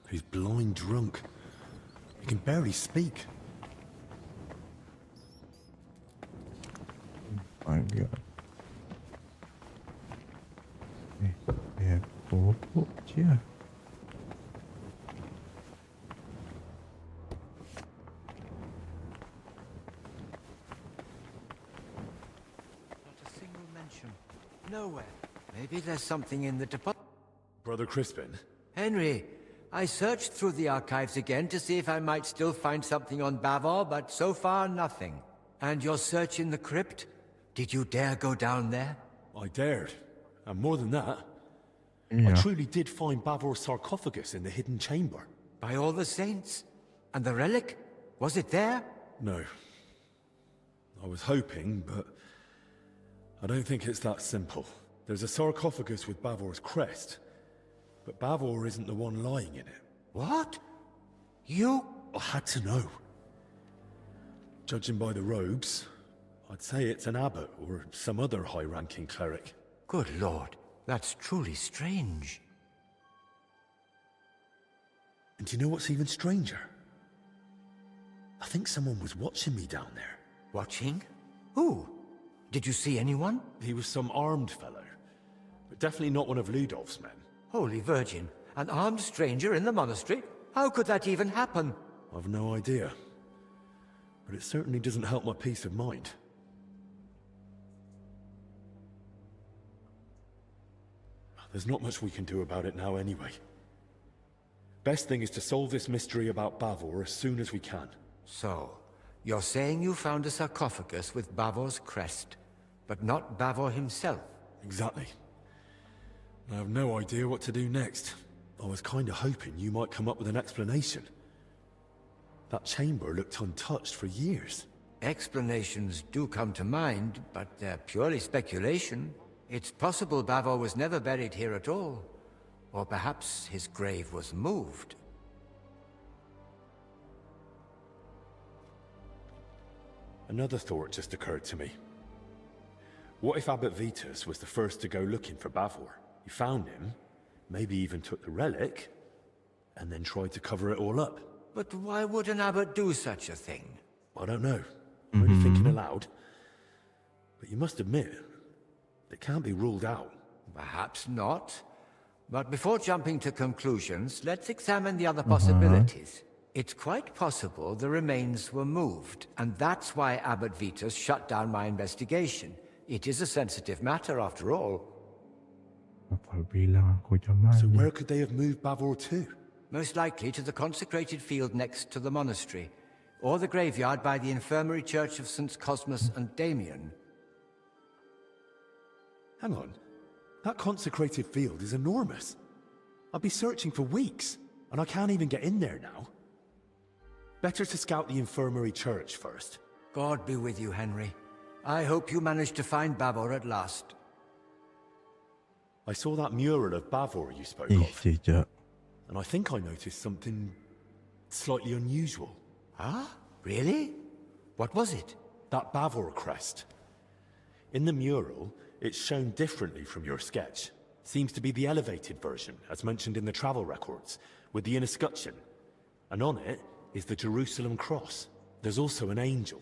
He's blind drunk. He can barely speak. My god. Bobo aja. Not a single mention. Nowhere. Maybe there's something in the department. Brother Crispin? Henry, I searched through the archives again to see if I might still find something on Bavor, but so far nothing. And your search in the crypt? Did you dare go down there? I dared. And more than that, I Yeah. truly did find Bavor's sarcophagus in the hidden chamber. By all the saints. And the relic? Was it there? No. I was hoping, but I don't think it's that simple. There's a sarcophagus with Bavor's crest, but Bavor isn't the one lying in it. What? You? I had to know. Judging by the robes, I'd say it's an abbot or some other high-ranking cleric. Good lord, that's truly strange. And do you know what's even stranger? I think someone was watching me down there. Watching? Who? Did you see anyone? He was some armed fellow, but definitely not one of Ludolf's men. Holy Virgin, an armed stranger in the monastery? How could that even happen? I've no idea. But it certainly doesn't help my peace of mind. There's not much we can do about it now anyway. Best thing is to solve this mystery about Bavor as soon as we can. So, you're saying you found a sarcophagus with Bavor's crest, but not Bavor himself? Exactly. I have no idea what to do next. I was kinda hoping you might come up with an explanation. That chamber looked untouched for years. Explanations do come to mind, but they're purely speculation. It's possible Bavor was never buried here at all. Or perhaps his grave was moved. Another thought just occurred to me. What if Abbot Vitus was the first to go looking for Bavor? He found him, maybe even took the relic, and then tried to cover it all up. But why would an abbot do such a thing? I don't know. I'm only thinking aloud. But you must admit, it can't be ruled out. Perhaps not. But before jumping to conclusions, let's examine the other possibilities. It's quite possible the remains were moved, and that's why Abbot Vitus shut down my investigation. It is a sensitive matter, after all. Apa bilang aku jangan. So where could they have moved Bavor to? Most likely to the consecrated field next to the monastery, or the graveyard by the infirmary church of St. Cosmas and Damian. Hang on. That consecrated field is enormous. I'll be searching for weeks, and I can't even get in there now. Better to scout the infirmary church first. God be with you, Henry. I hope you managed to find Bavor at last. I saw that mural of Bavor you spoke Ih, of, tidak. and I think I noticed something slightly unusual. Huh? Really? What was it? That Bavor crest. In the mural, it's shown differently from your sketch. Seems to be the elevated version, as mentioned in the travel records, with the inner escutcheon. And on it is the Jerusalem cross. There's also an angel.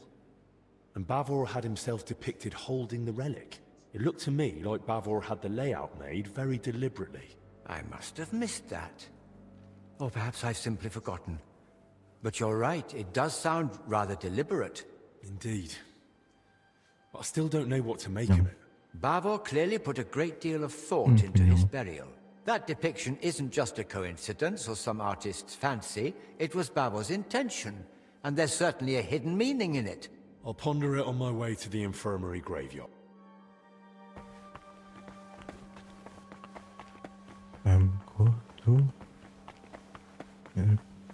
And Bavor had himself depicted holding the relic. It looked to me like Bavor had the layout made very deliberately. I must have missed that. Or perhaps I've simply forgotten. But you're right, it does sound rather deliberate. Indeed. But I still don't know what to make of it. Bavor clearly put a great deal of thought into his burial. That depiction isn't just a coincidence or some artist's fancy. It was Bavor's intention, and there's certainly a hidden meaning in it. I'll ponder it on my way to the infirmary graveyard. Go to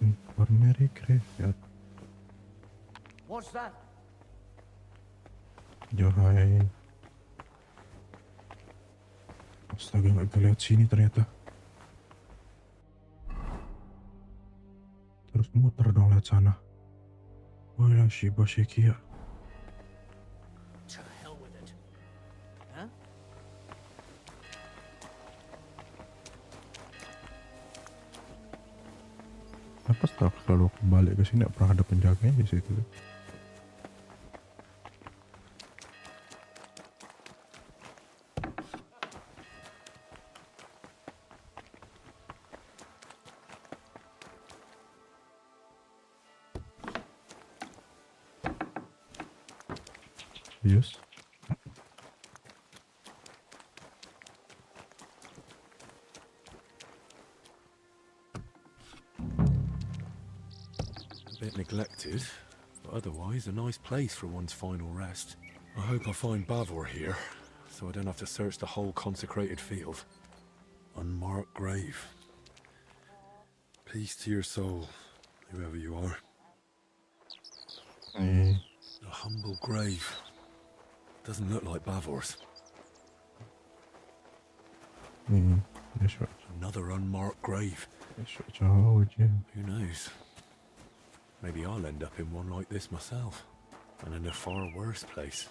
infirmary graveyard. What's that? Johai. Astaga, nggak bisa lihat sini ternyata. Terus muter dong lihat sana. Wah, Shiba Shekia. To hell with it. Huh? Kenapa selalu kembali ke sini? Nggak pernah ada penjaganya di situ. Yes. A bit neglected, but otherwise a nice place for one's final rest. I hope I find Bavor here, so I don't have to search the whole consecrated field. Unmarked grave. Peace to your soul, whoever you are. A humble grave. Doesn't look like Bavor's. Another unmarked grave. Who knows? Maybe I'll end up in one like this myself, and in a far worse place.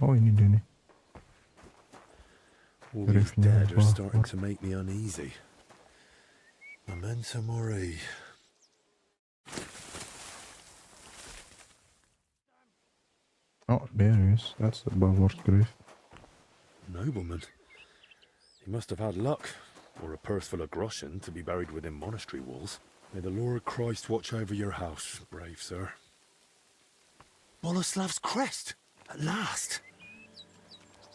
Oh, ini dia nih. All these dead are starting to make me uneasy. Memento mori. Oh, there he is. That's the Bavor's grave. Nobleman. He must have had luck, or a purse full of groschen to be buried within monastery walls. May the Lord Christ watch over your house, brave sir. Boleslav's crest! At last!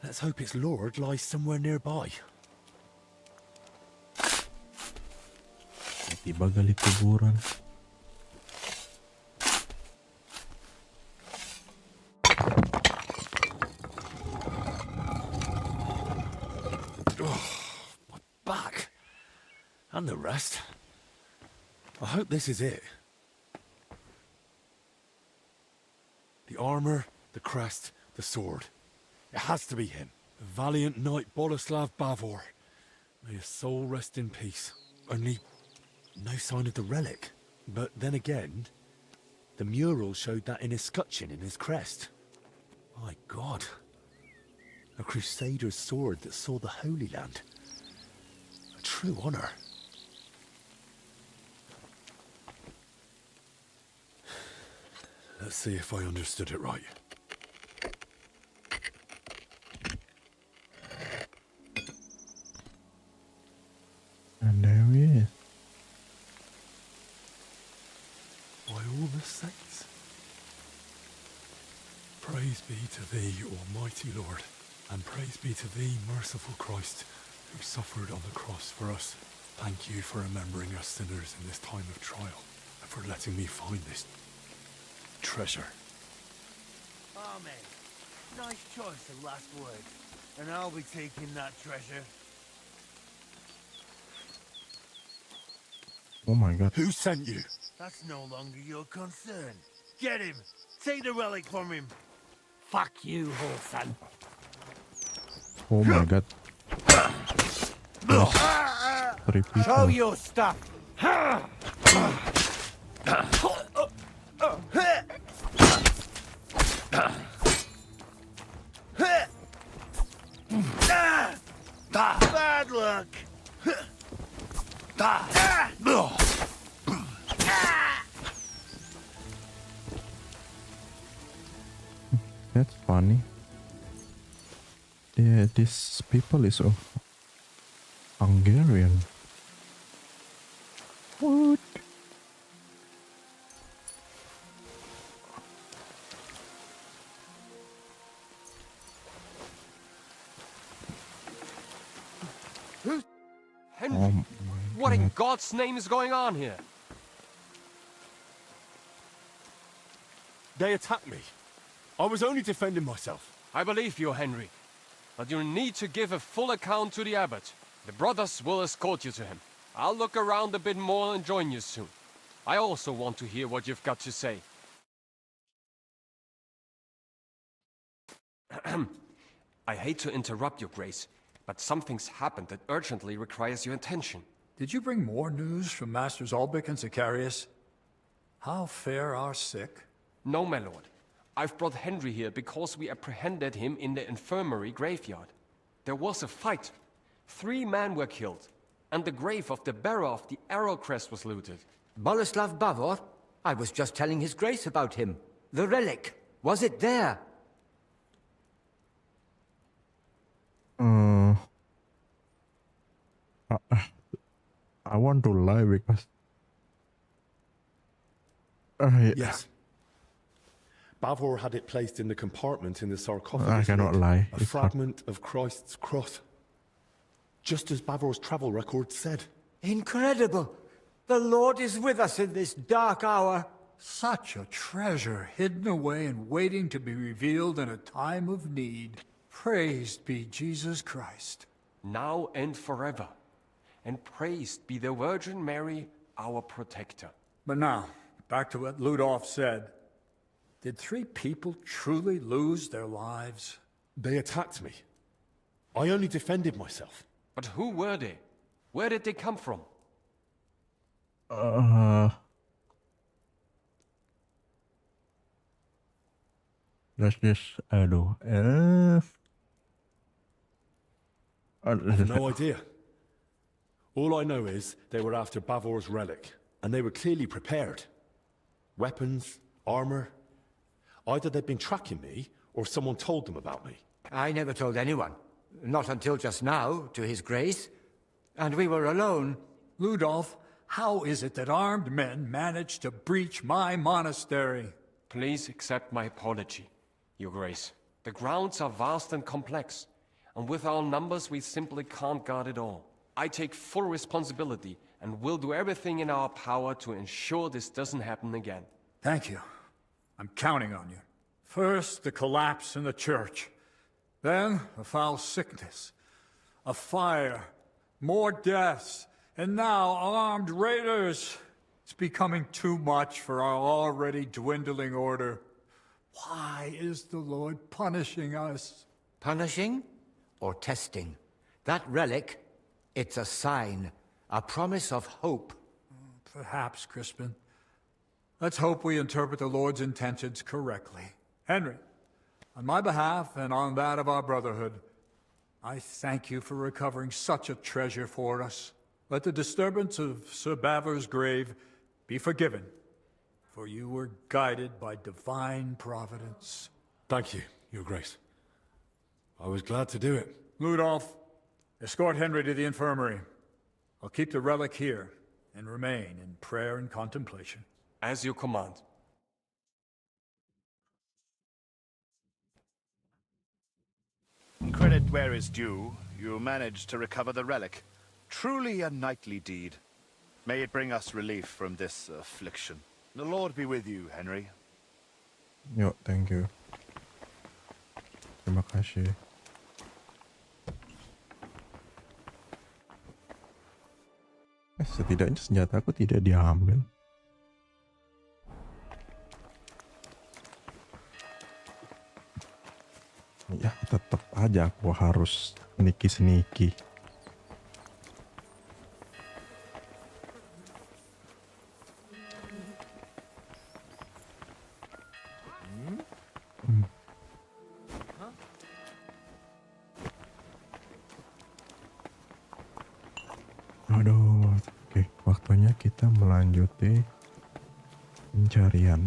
Let's hope its lord lies somewhere nearby. Tiba gali kuburan. My back! And the rest. I hope this is it. The armor, the crest, the sword. It has to be him. The valiant knight Boleslav Bavor. May his soul rest in peace. Only no sign of the relic. But then again, the mural showed that in his scutcheon in his crest. My God. A crusader's sword that saw the Holy Land. A true honor. Let's see if I understood it right. And there he is. By all the saints. Praise be to thee, Almighty Lord, and praise be to thee, merciful Christ, who suffered on the cross for us. Thank you for remembering us sinners in this time of trial, and for letting me find this treasure. Amen. Nice choice of last words, and I'll be taking that treasure. Oh my God. Who sent you? That's no longer your concern. Get him! Take the relic from him! Fuck you, Holson. Oh my God. Three people. Show your stuff! Bad luck! That's funny. Yeah, this people is of Hungarian. What? Henry, what in God's name is going on here? They attacked me. I was only defending myself. I believe you, Henry. But you need to give a full account to the abbot. The brothers will escort you to him. I'll look around a bit more and join you soon. I also want to hear what you've got to say. I hate to interrupt your grace, but something's happened that urgently requires your attention. Did you bring more news from Masters Albic and Zacharias? How fare our sick? No, my lord. I've brought Henry here because we apprehended him in the infirmary graveyard. There was a fight. 3 men were killed, and the grave of the bearer of the arrow crest was looted. Boleslav Bavor? I was just telling His Grace about him. The relic. Was it there? I want to lie because Yes. Bavor had it placed in the compartment in the sarcophagus. I cannot lid, lie. A fragment of Christ's cross. Just as Bavor's travel record said. Incredible! The Lord is with us in this dark hour. Such a treasure hidden away and waiting to be revealed in a time of need. Praised be Jesus Christ. Now and forever. And praised be the Virgin Mary, our protector. But now, back to what Ludolf said. Did 3 people truly lose their lives? They attacked me. I only defended myself. But who were they? Where did they come from? Let's just I've no idea. All I know is they were after Bavor's relic, and they were clearly prepared. Weapons, armor. Either they'd been tracking me, or someone told them about me. I never told anyone. Not until just now, to His Grace. And we were alone. Ludolf, how is it that armed men managed to breach my monastery? Please accept my apology, Your Grace. The grounds are vast and complex, and with our numbers we simply can't guard it all. I take full responsibility and will do everything in our power to ensure this doesn't happen again. Thank you. I'm counting on you. First, the collapse in the church. Then, a foul sickness. A fire. More deaths. And now, armed raiders. It's becoming too much for our already dwindling order. Why is the Lord punishing us? Punishing or testing? That relic, it's a sign. A promise of hope. Perhaps, Crispin. Let's hope we interpret the Lord's intentions correctly. Henry, on my behalf and on that of our Brotherhood, I thank you for recovering such a treasure for us. Let the disturbance of Sir Bavor's grave be forgiven, for you were guided by divine providence. Thank you, Your Grace. I was glad to do it. Ludolf, escort Henry to the infirmary. I'll keep the relic here and remain in prayer and contemplation. As you command. Credit where is due, you managed to recover the relic. Truly a knightly deed. May it bring us relief from this affliction. The Lord be with you, Henry. Yo, thank you. Terima kasih. Setidaknya senjata aku tidak diambil. Ya, tetap aja aku harus sneaky. Aduh, oke, waktunya kita melanjuti pencarian.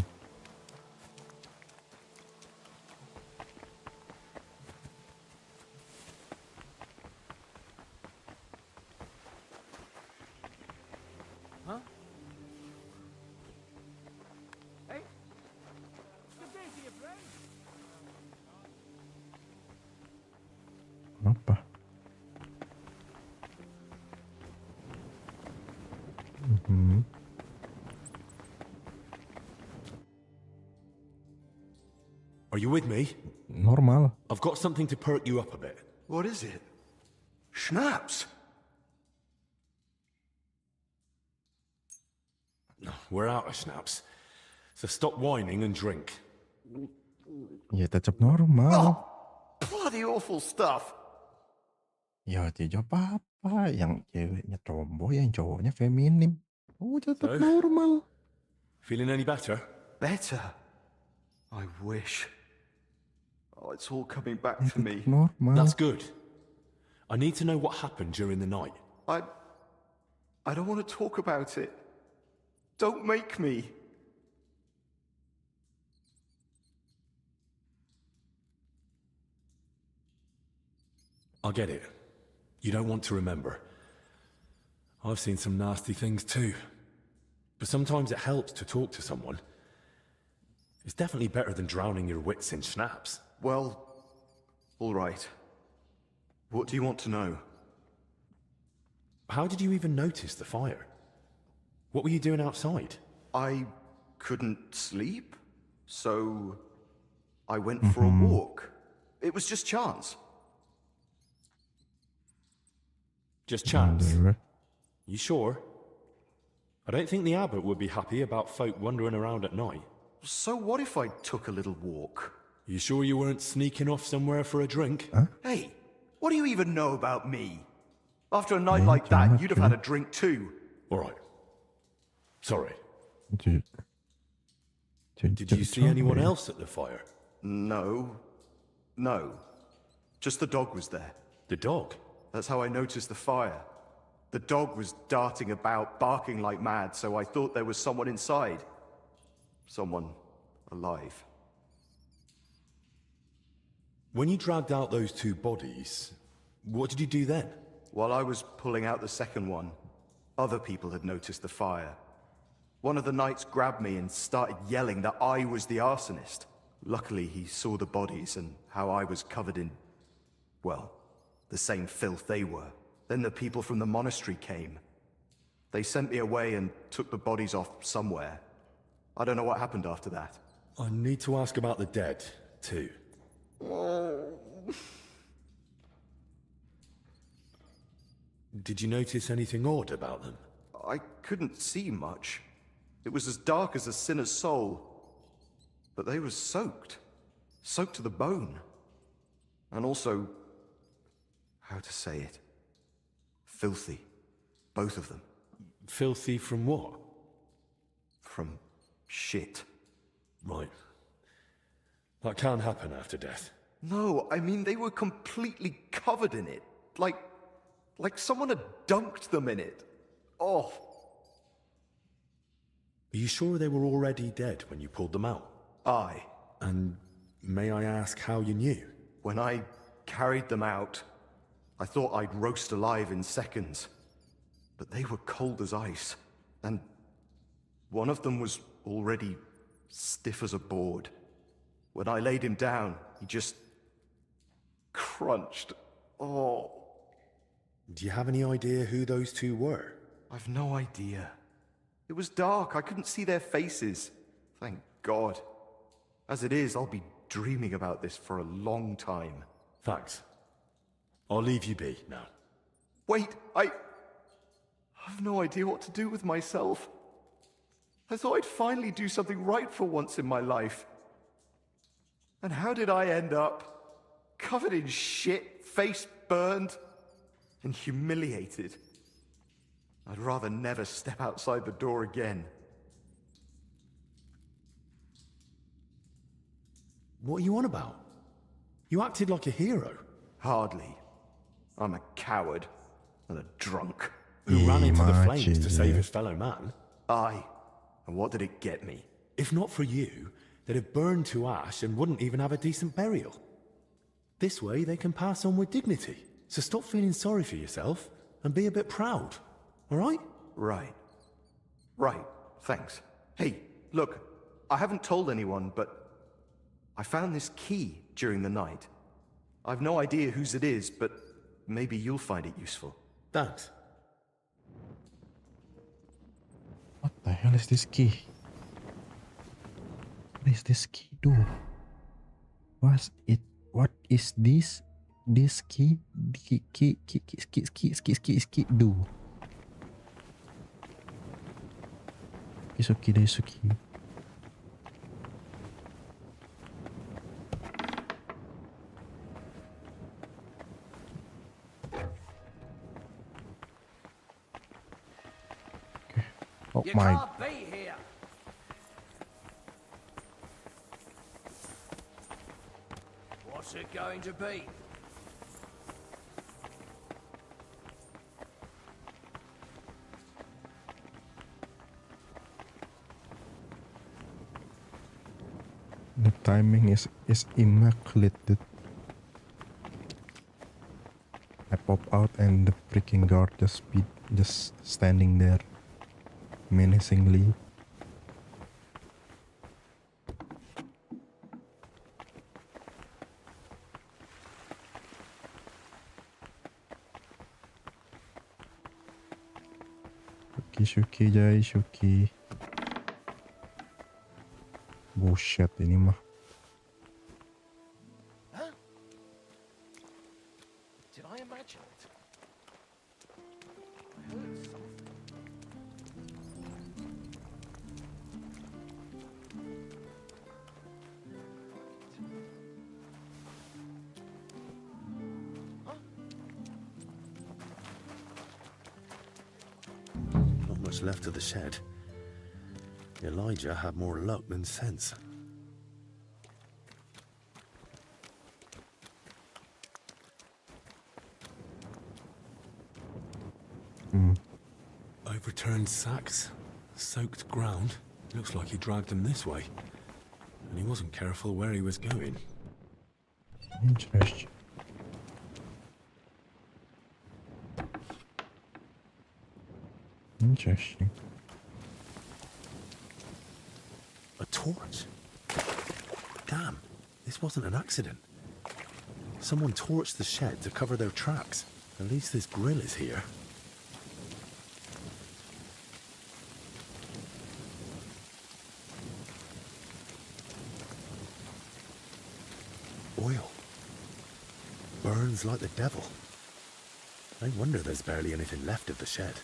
Apa? Are you with me? Normal. I've got something to perk you up a bit. What is it? Schnapps? No, we're out of schnapps. So stop whining and drink. Ya tetap normal. Bloody awful stuff. Ya tidak apa-apa. Yang ceweknya tomboy, yang cowoknya feminim. Oh, tetap normal. Feeling any better? Better? I wish. Oh, it's all coming back to me. Normal. That's good. I need to know what happened during the night. I don't want to talk about it. Don't make me. I get it. You don't want to remember. I've seen some nasty things too. But sometimes it helps to talk to someone. It's definitely better than drowning your wits in schnapps. Well, all right. What do you want to know? How did you even notice the fire? What were you doing outside? I couldn't sleep, so I went for a walk. It was just chance. Just chance? You sure? I don't think the abbot would be happy about folk wandering around at night. So what if I took a little walk? You sure you weren't sneaking off somewhere for a drink? Hey, what do you even know about me? After a night like that, you'd have had a drink too. All right. Sorry. Did Did you see anyone else at the fire? No. Just the dog was there. The dog? That's how I noticed the fire. The dog was darting about, barking like mad, so I thought there was someone inside. Someone alive. When you dragged out those two bodies, what did you do then? While I was pulling out the second one, other people had noticed the fire. One of the knights grabbed me and started yelling that I was the arsonist. Luckily, he saw the bodies and how I was covered in, well, the same filth they were. Then the people from the monastery came. They sent me away and took the bodies off somewhere. I don't know what happened after that. I need to ask about the dead, too. Did you notice anything odd about them? I couldn't see much. It was as dark as a sinner's soul. But they were soaked. Soaked to the bone. And also, how to say it? Filthy. Both of them. Filthy from what? From shit. Right. That can happen after death. No, I mean they were completely covered in it. Like someone had dunked them in it. Oh. Are you sure they were already dead when you pulled them out? Aye. And may I ask how you knew? When I carried them out, I thought I'd roast alive in seconds. But they were cold as ice. And one of them was already stiff as a board. When I laid him down, he just crunched. Oh. Do you have any idea who those two were? I've no idea. It was dark. I couldn't see their faces. Thank God. As it is, I'll be dreaming about this for a long time. Thanks. I'll leave you be now. Wait, I have no idea what to do with myself. I thought I'd finally do something right for once in my life. And how did I end up? Covered in shit, face burned, and humiliated. I'd rather never step outside the door again. What are you on about? You acted like a hero. Hardly. I'm a coward and a drunk. Who ran into the flames to save his fellow man. Aye. And what did it get me? If not for you, they'd have burned to ash and wouldn't even have a decent burial. This way they can pass on with dignity. So stop feeling sorry for yourself and be a bit proud. All right? Right. Thanks. Hey, look, I haven't told anyone, but I found this key during the night. I've no idea whose it is, but maybe you'll find it useful. Thanks. What the hell is this key? What is this key do? What is this? This key do? It's okay, it's okay. Okay. Oh You my. can't be here. What's it going to be? The timing is immaculate, dude. I pop out and the freaking guard just standing there menacingly. Shuki jai Shuki. Bullshit ini mah. Huh? Did I imagine it? I heard something. Not much left of the shed. Elijah had more luck than sense. Overturned sacks, soaked ground. Looks like he dragged them this way. And he wasn't careful where he was going. Interesting. Interesting. A torch? Damn, this wasn't an accident. Someone torched the shed to cover their tracks. At least this grill is here. Oil. Burns like the devil. No wonder there's barely anything left of the shed.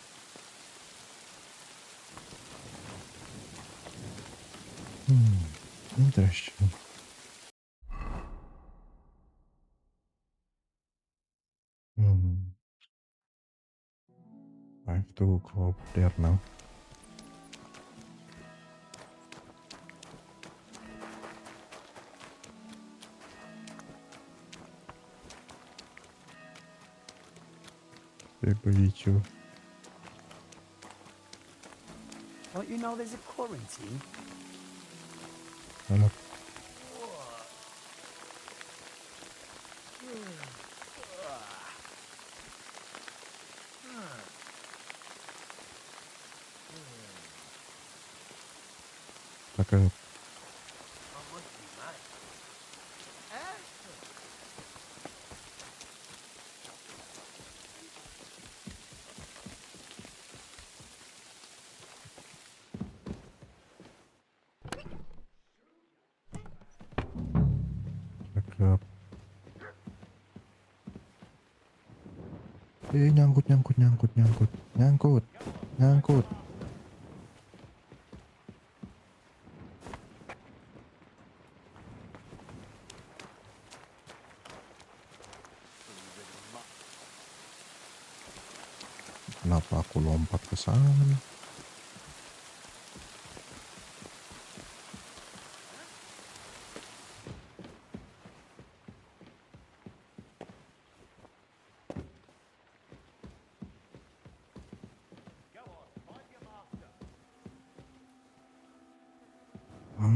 Interesting. I have to go up there now. Begitu. Don't you know there's a quarantine? Harap. Cakep. Cakep. Nyangkut. Kenapa aku lompat ke sana?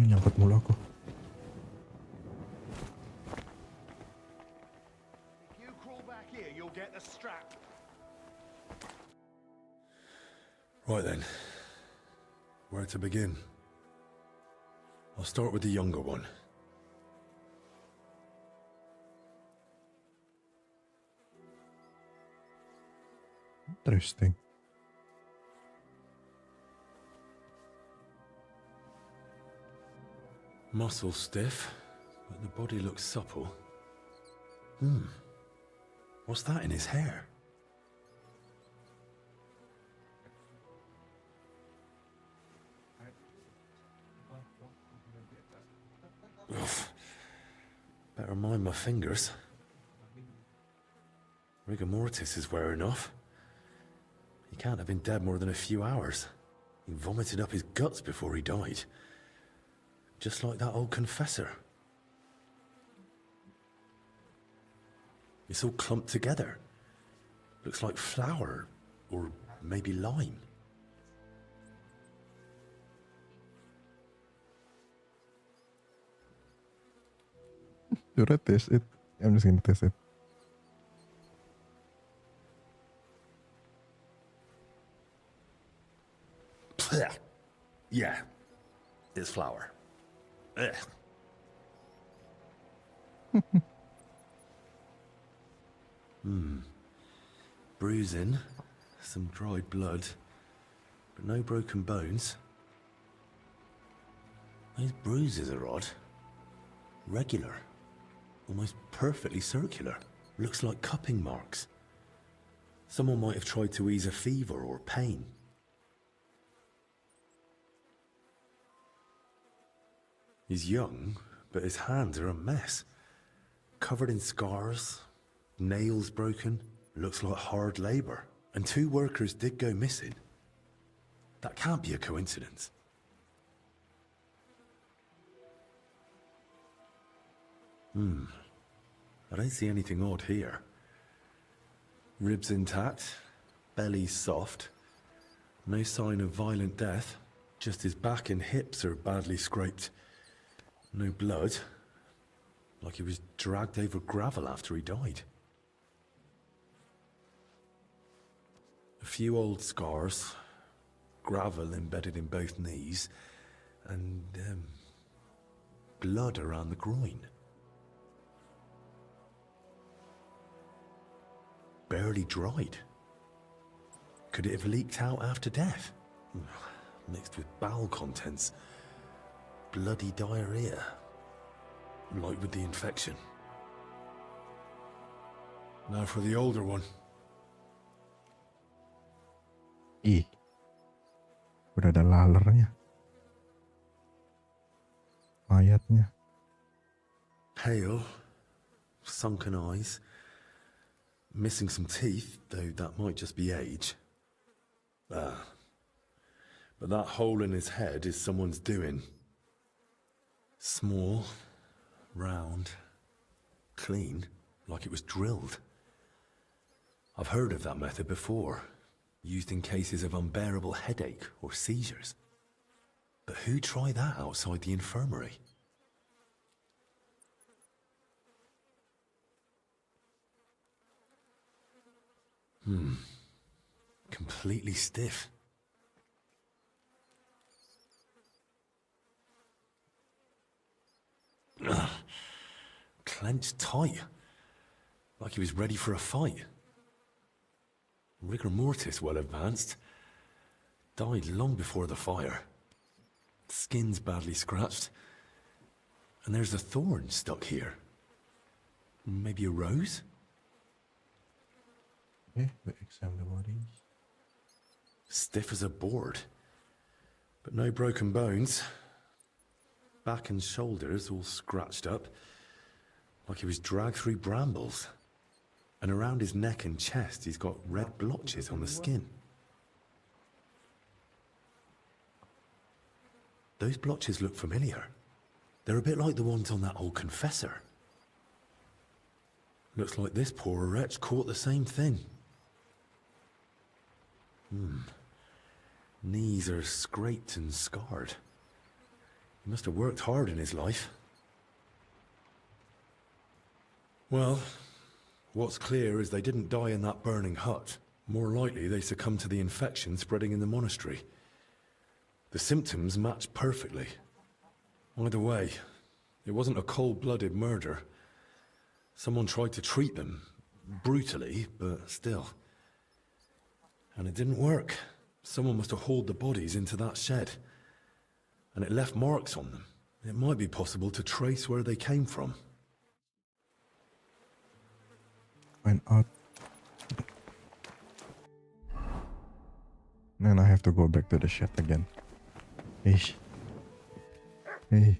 Nyangkut mulu aku. If you crawl back here, you'll get the strap. Right then. Where to begin? I'll start with the younger one. Interesting. Muscle stiff, but the body looks supple. What's that in his hair? Oof. Better mind my fingers. Rigor mortis is wearing off. He can't have been dead more than a few hours. He vomited up his guts before he died. Just like that old confessor. It's all clumped together. Looks like flour, or maybe lime. Should I test it? I'm just gonna test it. Yeah, it's flour. Ugh. Bruising, some dried blood, but no broken bones. Those bruises are odd. Regular. Almost perfectly circular. Looks like cupping marks. Someone might have tried to ease a fever or pain. He's young, but his hands are a mess. Covered in scars, nails broken, looks like hard labor. And 2 workers did go missing. That can't be a coincidence. I don't see anything odd here. Ribs intact, belly soft. No sign of violent death. Just his back and hips are badly scraped. No blood. Like he was dragged over gravel after he died. A few old scars. Gravel embedded in both knees. And, blood around the groin. Barely dried. Could it have leaked out after death? Mixed with bowel contents. Bloody diarrhea. Like with the infection. Now for the older one. Udah ada lalernya. Mayatnya. Pale. Sunken eyes. Missing some teeth, though that might just be age. But that hole in his head is someone's doing. Small, round, clean, like it was drilled. I've heard of that method before, used in cases of unbearable headache or seizures. But who'd try that outside the infirmary? Completely stiff. Clenched tight. Like he was ready for a fight. Rigor mortis well advanced. Died long before the fire. Skin's badly scratched. And there's a thorn stuck here. Maybe a rose? Okay, we examine the body. Stiff as a board. But no broken bones. Back and shoulders all scratched up. Like he was dragged through brambles. And around his neck and chest he's got red blotches on the skin. Those blotches look familiar. They're a bit like the ones on that old confessor. Looks like this poor wretch caught the same thing. Knees are scraped and scarred. He must have worked hard in his life. Well, what's clear is they didn't die in that burning hut. More likely they succumbed to the infection spreading in the monastery. The symptoms match perfectly. Either way, it wasn't a cold-blooded murder. Someone tried to treat them, brutally, but still. And it didn't work. Someone must have hauled the bodies into that shed. And it left marks on them. It might be possible to trace where they came from. Find out. Then I have to go back to the shed again. Hey. Hey.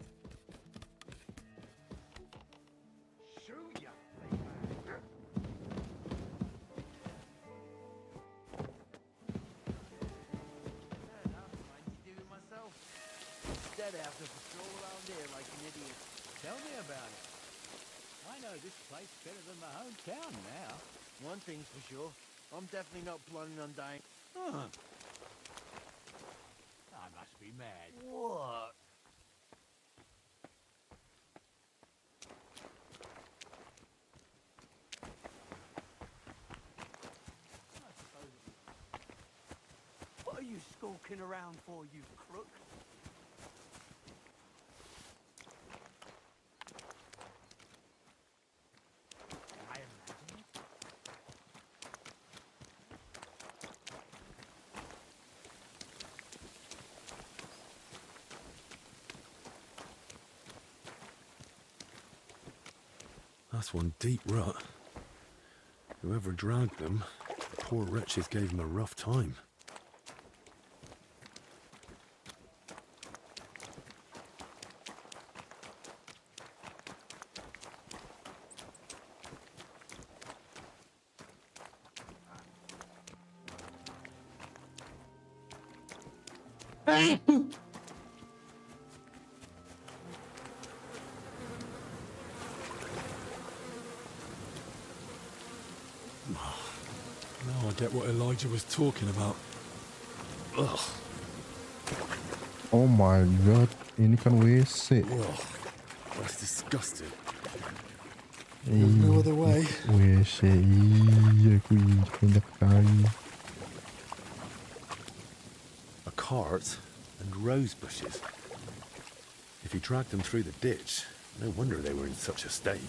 I know this place better than my hometown now. One thing's for sure, I'm definitely not planning on dying. Huh. I must be mad. What? What are you skulking around for, you crook? I imagine it. That's one deep rut. Whoever dragged them, the poor wretches gave him a rough time. Now I get what Elijah was talking about. Ugh. Oh my god, ini kan WC. Ugh. That's disgusting. There's no other way. WC, iya aku banyak kali. A cart and rose bushes. If he dragged them through the ditch, no wonder they were in such a state.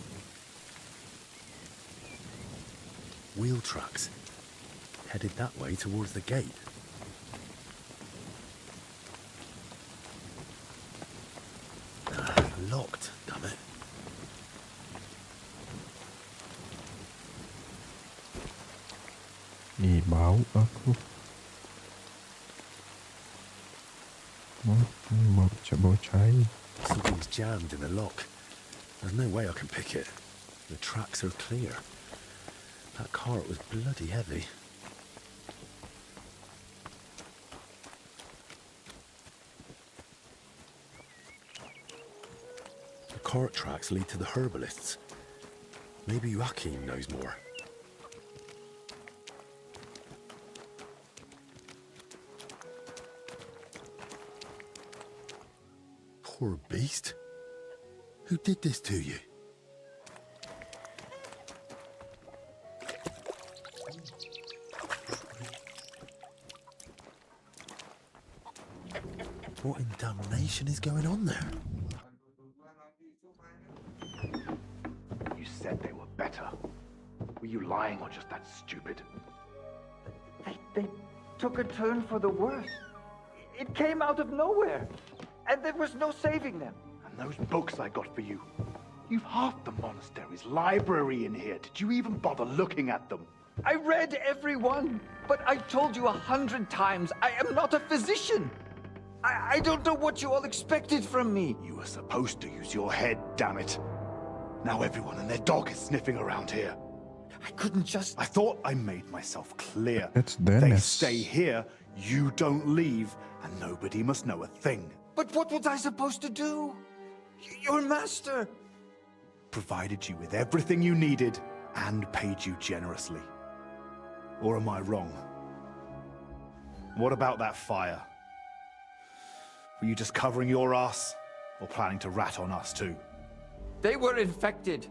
Wheel tracks headed that way towards the gate. Locked, damn it. Ih, bau aku. Bau cair. Something's jammed in the lock. There's no way I can pick it. The tracks are clear. That cart was bloody heavy. The cart tracks lead to the herbalists. Maybe Joachim knows more. Poor beast. Who did this to you? What in damnation is going on there? You said they were better. Were you lying or just that stupid? They took a turn for the worse. It came out of nowhere, and there was no saving them. And those books I got for you. You've half the monastery's library in here. Did you even bother looking at them? I read every one, but I told you 100 times, I am not a physician. I don't know what you all expected from me. You were supposed to use your head, damn it. Now everyone and their dog is sniffing around here. I couldn't just... I thought I made myself clear. That's They Dennis. stay here, you don't leave, and nobody must know a thing. But what was I supposed to do? Your master... Provided you with everything you needed, and paid you generously. Or am I wrong? What about that fire? Were you just covering your ass, or planning to rat on us too? They were infected.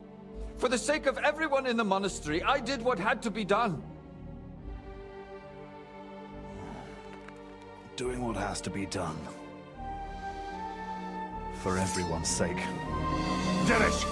For the sake of everyone in the monastery, I did what had to be done. Doing what has to be done. For everyone's sake. Dennis!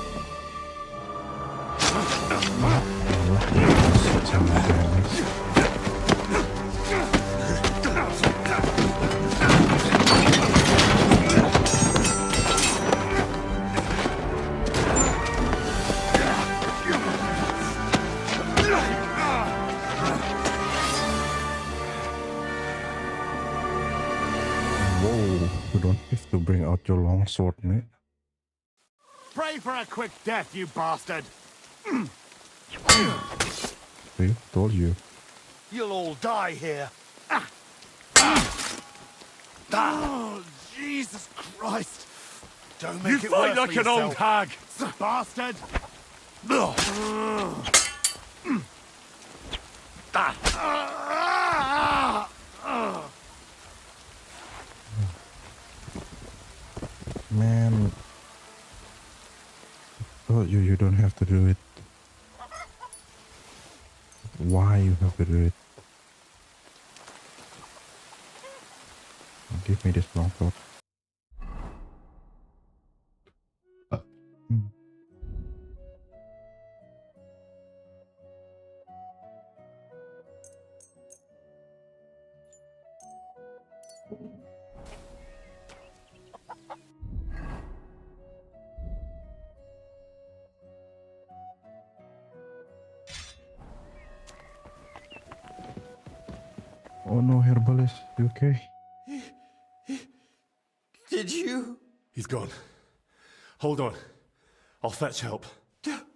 Whoa, you don't have to bring out your long sword, mate. Pray for a quick death, you bastard! See, told you. You'll all die here. Oh, Jesus Christ! Don't make You it fight worse like for an old yourself, hag! bastard! Man. Oh, you don't have to do it. Why you have to do it? Give me this long sword. Oh no, Herbalist, you okay? Did you? He's gone. Hold on. I'll fetch help.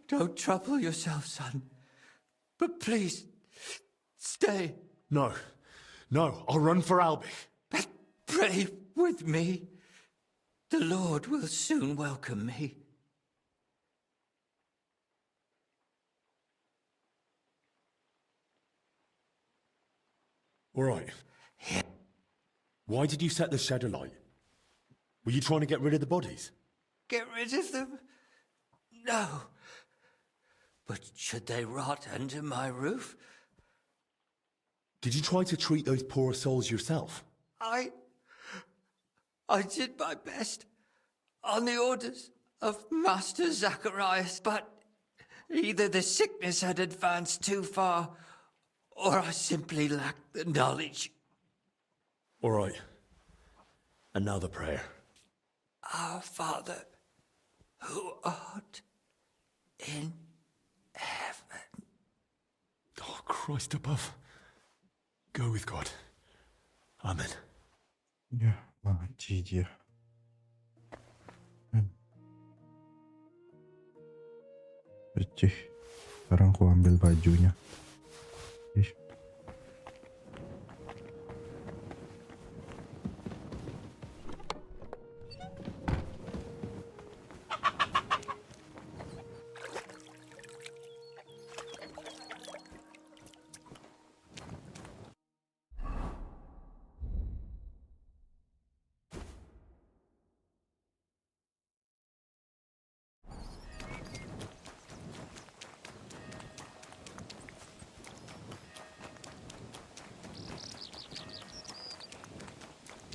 Don't trouble yourself, son. But please, stay. No. No, I'll run for Albie. But pray with me. The Lord will soon welcome me. All right. Why did you set the shed alight? Were you trying to get rid of the bodies? Get rid of them? No. But should they rot under my roof? Did you try to treat those poor souls yourself? I did my best on the orders of Master Zacharias, but either the sickness had advanced too far, or I simply lacked the knowledge. All right. And now the prayer. Our Father, who art in heaven. Oh, Christ above. Go with God. Amen. Ya, makasih dia. Becih. Sekarang aku ambil bajunya. Ih.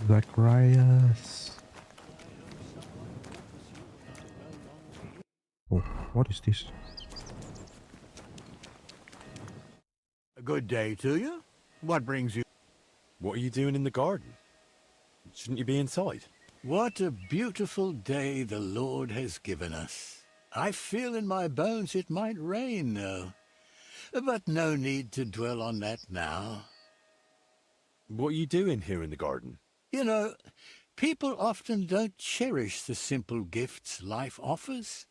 Zacharias. Oh, what is this? A good day to you. What brings you? What are you doing in the garden? Shouldn't you be inside? What a beautiful day the Lord has given us. I feel in my bones it might rain, though. But no need to dwell on that now. What are you doing here in the garden? You know, people often don't cherish the simple gifts life offers.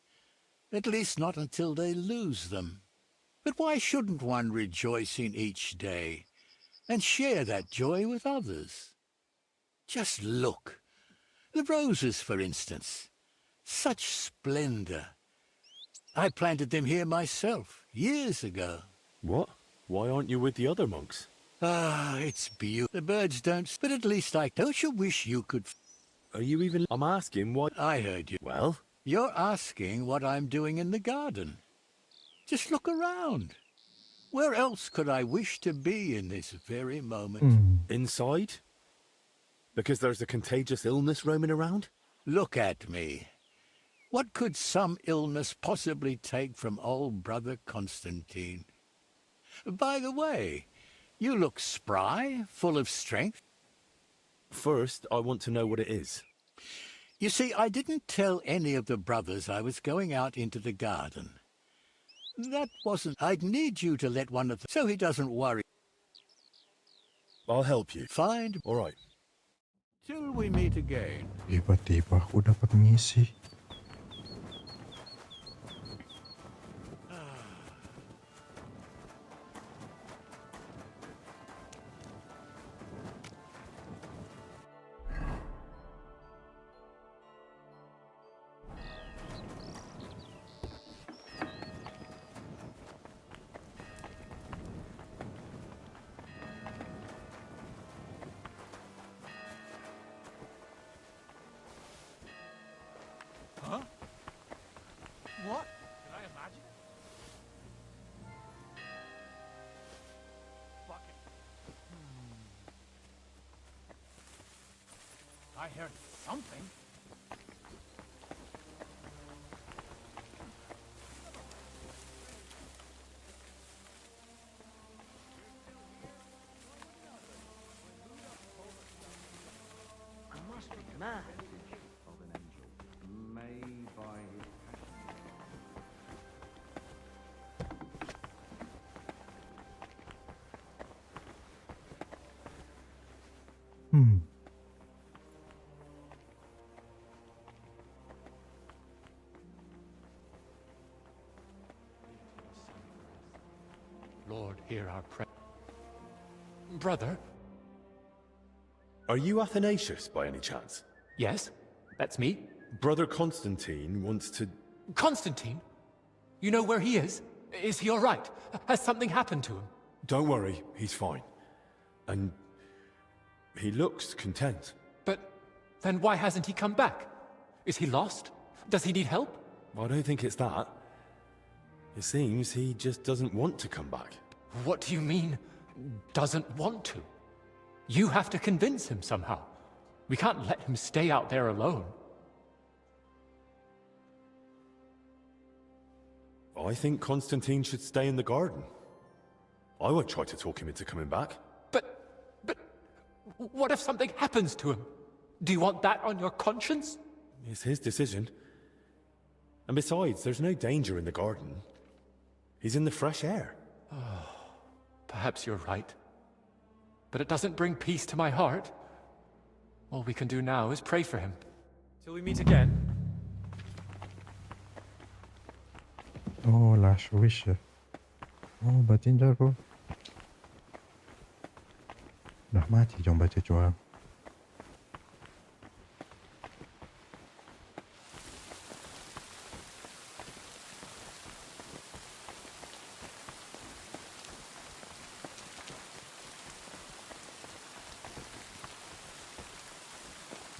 At least not until they lose them. But why shouldn't one rejoice in each day and share that joy with others? Just look. The roses, for instance. Such splendor. I planted them here myself, years ago. What? Why aren't you with the other monks? Ah, it's beautiful. The birds don't, but at least don't you wish you could... Are you even... I'm asking what... I heard you. Well? You're asking what I'm doing in the garden. Just look around. Where else could I wish to be in this very moment? Inside? Because there's a contagious illness roaming around? Look at me. What could some illness possibly take from old Brother Constantine? By the way, you look spry, full of strength. First, I want to know what it is. You see, I didn't tell any of the brothers I was going out into the garden. That wasn't... I'd need you to let one of them... so he doesn't worry. I'll help you. Fine. All right. Till we meet again. Tiba-tiba aku dapat misi. What? Can I imagine it? Fuck it. I heard something. I must be mad. Of an angel, made by his passion. Lord, hear our prayer. Brother? Are you Athanasius by any chance? Yes, that's me. Brother Constantine wants to... Constantine? You know where he is? Is he all right? Has something happened to him? Don't worry, he's fine. And he looks content. But then why hasn't he come back? Is he lost? Does he need help? I don't think it's that. It seems he just doesn't want to come back. What do you mean, doesn't want to? You have to convince him somehow. We can't let him stay out there alone. I think Constantine should stay in the garden. I won't try to talk him into coming back. But what if something happens to him? Do you want that on your conscience? It's his decision. And besides, there's no danger in the garden. He's in the fresh air. Oh, perhaps you're right. But it doesn't bring peace to my heart. All we can do now is pray for him. Till we meet again. Oh, last wish. Oh, batin jago. Dah mati jom baca jual.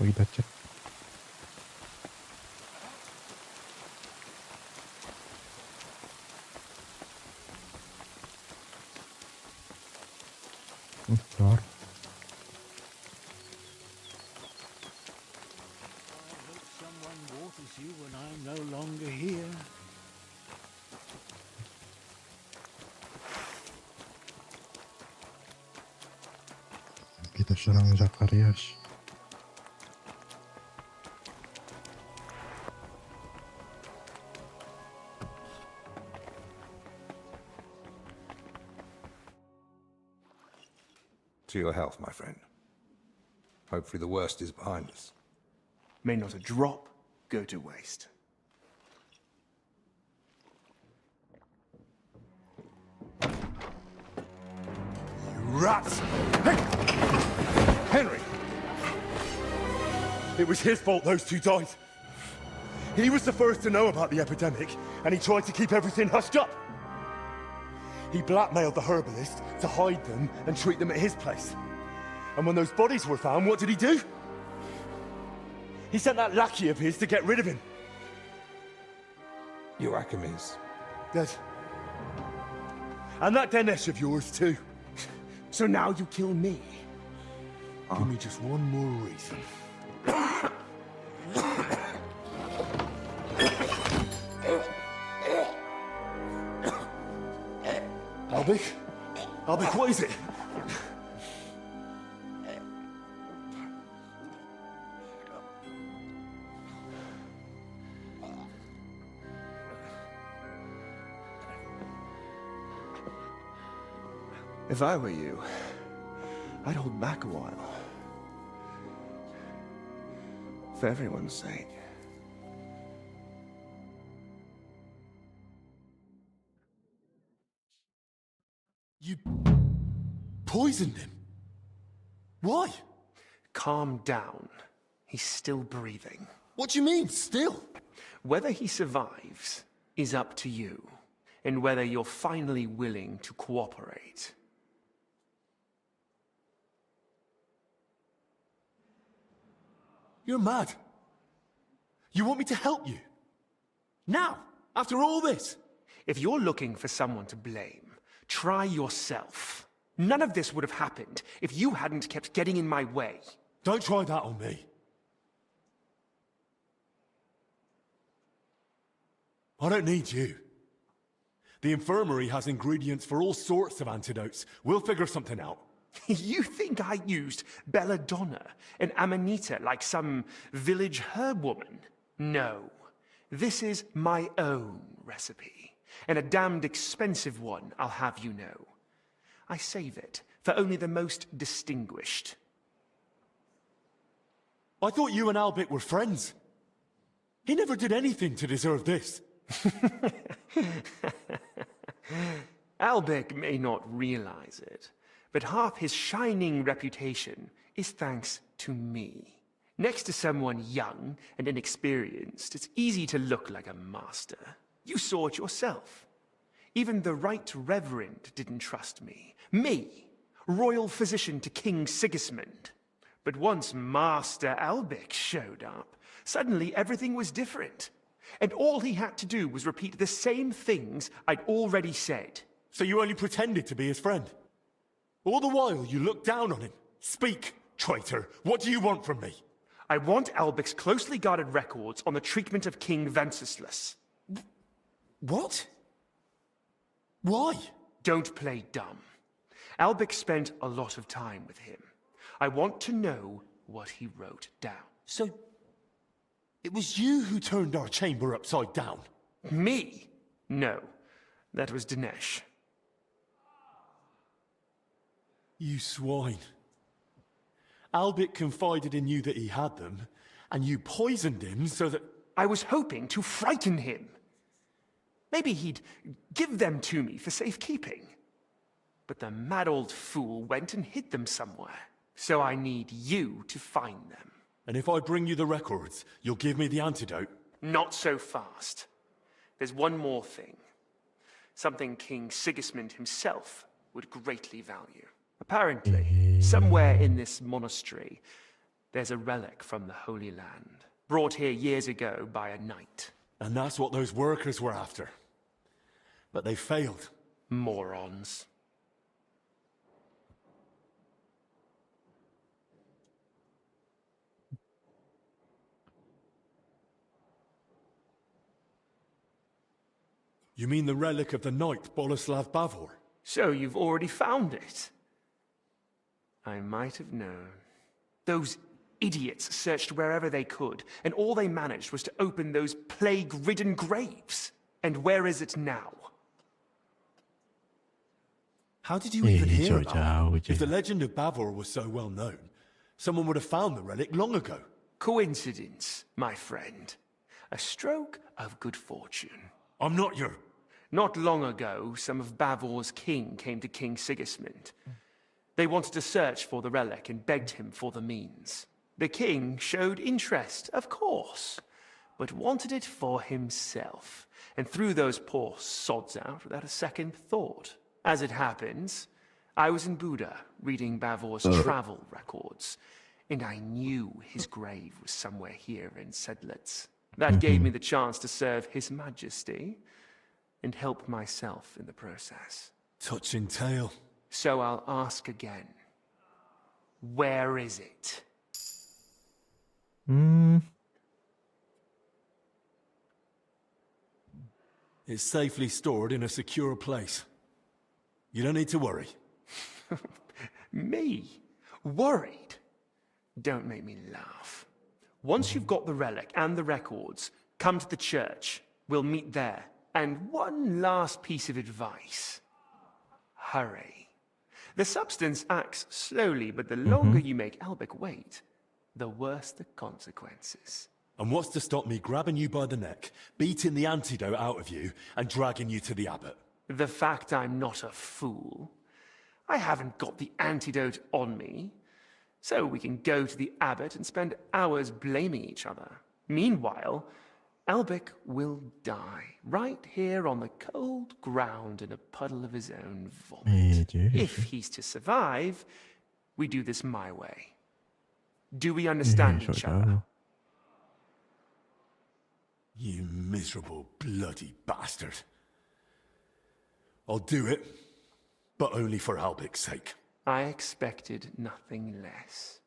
Kita cek. Keluar. Someone waters you when I'm no longer here. Kita serang Zakarias. To your health, my friend. Hopefully the worst is behind us. May not a drop go to waste. You rats! Hey! Henry! It was his fault those two died. He was the first to know about the epidemic, and he tried to keep everything hushed up. He blackmailed the herbalist to hide them and treat them at his place. And when those bodies were found, what did he do? He sent that lackey of his to get rid of him. Joachim's dead. And that Dinesh of yours too. So now you kill me? Give me just one more reason. Albik, what is it? If I were you, I'd hold back a while. For everyone's sake. You poisoned him? Why? Calm down. He's still breathing. What do you mean, still? Whether he survives is up to you, and whether you're finally willing to cooperate. You're mad. You want me to help you? Now? After all this? If you're looking for someone to blame, try yourself. None of this would have happened if you hadn't kept getting in my way. Don't try that on me. I don't need you. The infirmary has ingredients for all sorts of antidotes. We'll figure something out. You think I used belladonna and amanita like some village herb woman? No. This is my own recipe, and a damned expensive one, I'll have you know. I save it for only the most distinguished. I thought you and Albert were friends. He never did anything to deserve this. Albert may not realize it, but half his shining reputation is thanks to me. Next to someone young and inexperienced, it's easy to look like a master. You saw it yourself. Even the Right Reverend didn't trust me. Me, royal physician to King Sigismund. But once Master Albert showed up, suddenly everything was different. And all he had to do was repeat the same things I'd already said. So you only pretended to be his friend? All the while you looked down on him? Speak, traitor. What do you want from me? I want Albert's closely guarded records on the treatment of King Wenceslas. What? Why? Don't play dumb. Albert spent a lot of time with him. I want to know what he wrote down. So, it was you who turned our chamber upside down? Me? No, that was Dinesh. You swine. Albert confided in you that he had them, and you poisoned him so that... I was hoping to frighten him. Maybe he'd give them to me for safekeeping. But the mad old fool went and hid them somewhere. So I need you to find them. And if I bring you the records, you'll give me the antidote? Not so fast. There's one more thing. Something King Sigismund himself would greatly value. Apparently, somewhere in this monastery, there's a relic from the Holy Land, brought here years ago by a knight. And that's what those workers were after. But they failed. Morons. You mean the relic of the knight Boleslav Bavor? So you've already found it? I might have known. Those idiots searched wherever they could, and all they managed was to open those plague-ridden graves. And where is it now? How did you even hear about it? If the legend of Bavor was so well known, someone would have found the relic long ago. Coincidence, my friend. A stroke of good fortune. I'm not your... Not long ago, some of Bavor's king came to King Sigismund. They wanted to search for the relic and begged him for the means. The king showed interest, of course, but wanted it for himself, and threw those poor sods out without a second thought. As it happens, I was in Buda reading Bavor's travel records, and I knew his grave was somewhere here in Sedlitz. That gave me the chance to serve His Majesty and help myself in the process. Touching tale. So I'll ask again. Where is it? It's safely stored in a secure place. You don't need to worry. Me? Worried? Don't make me laugh. Once you've got the relic and the records, come to the church. We'll meet there. And one last piece of advice. Hurry. The substance acts slowly, but the longer you make Albert wait, the worse the consequences. And what's to stop me grabbing you by the neck, beating the antidote out of you, and dragging you to the abbot? The fact I'm not a fool. I haven't got the antidote on me. So we can go to the abbot and spend hours blaming each other. Meanwhile, Albert will die right here on the cold ground in a puddle of his own vomit. If he's to survive, we do this my way. Do we understand each other? You miserable bloody bastard. I'll do it, but only for Albic's sake. I expected nothing less.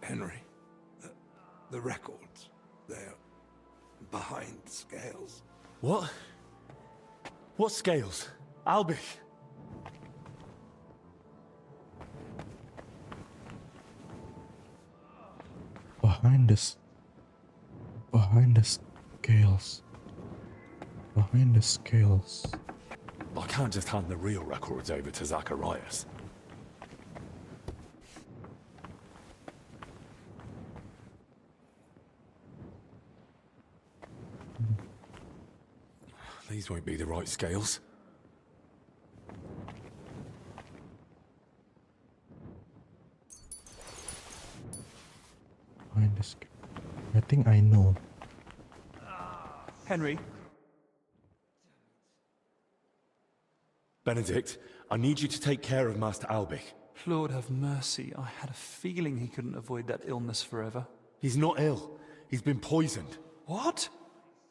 Henry, the records, they're behind the scales. What? What scales? Albic? Behind the scales. Behind the scales. I can't just hand the real records over to Zacharias. These won't be the right scales. Behind the scales. I think I know. Henry, Benedict, I need you to take care of Master Albic. Lord have mercy. I had a feeling he couldn't avoid that illness forever. He's not ill. He's been poisoned. What?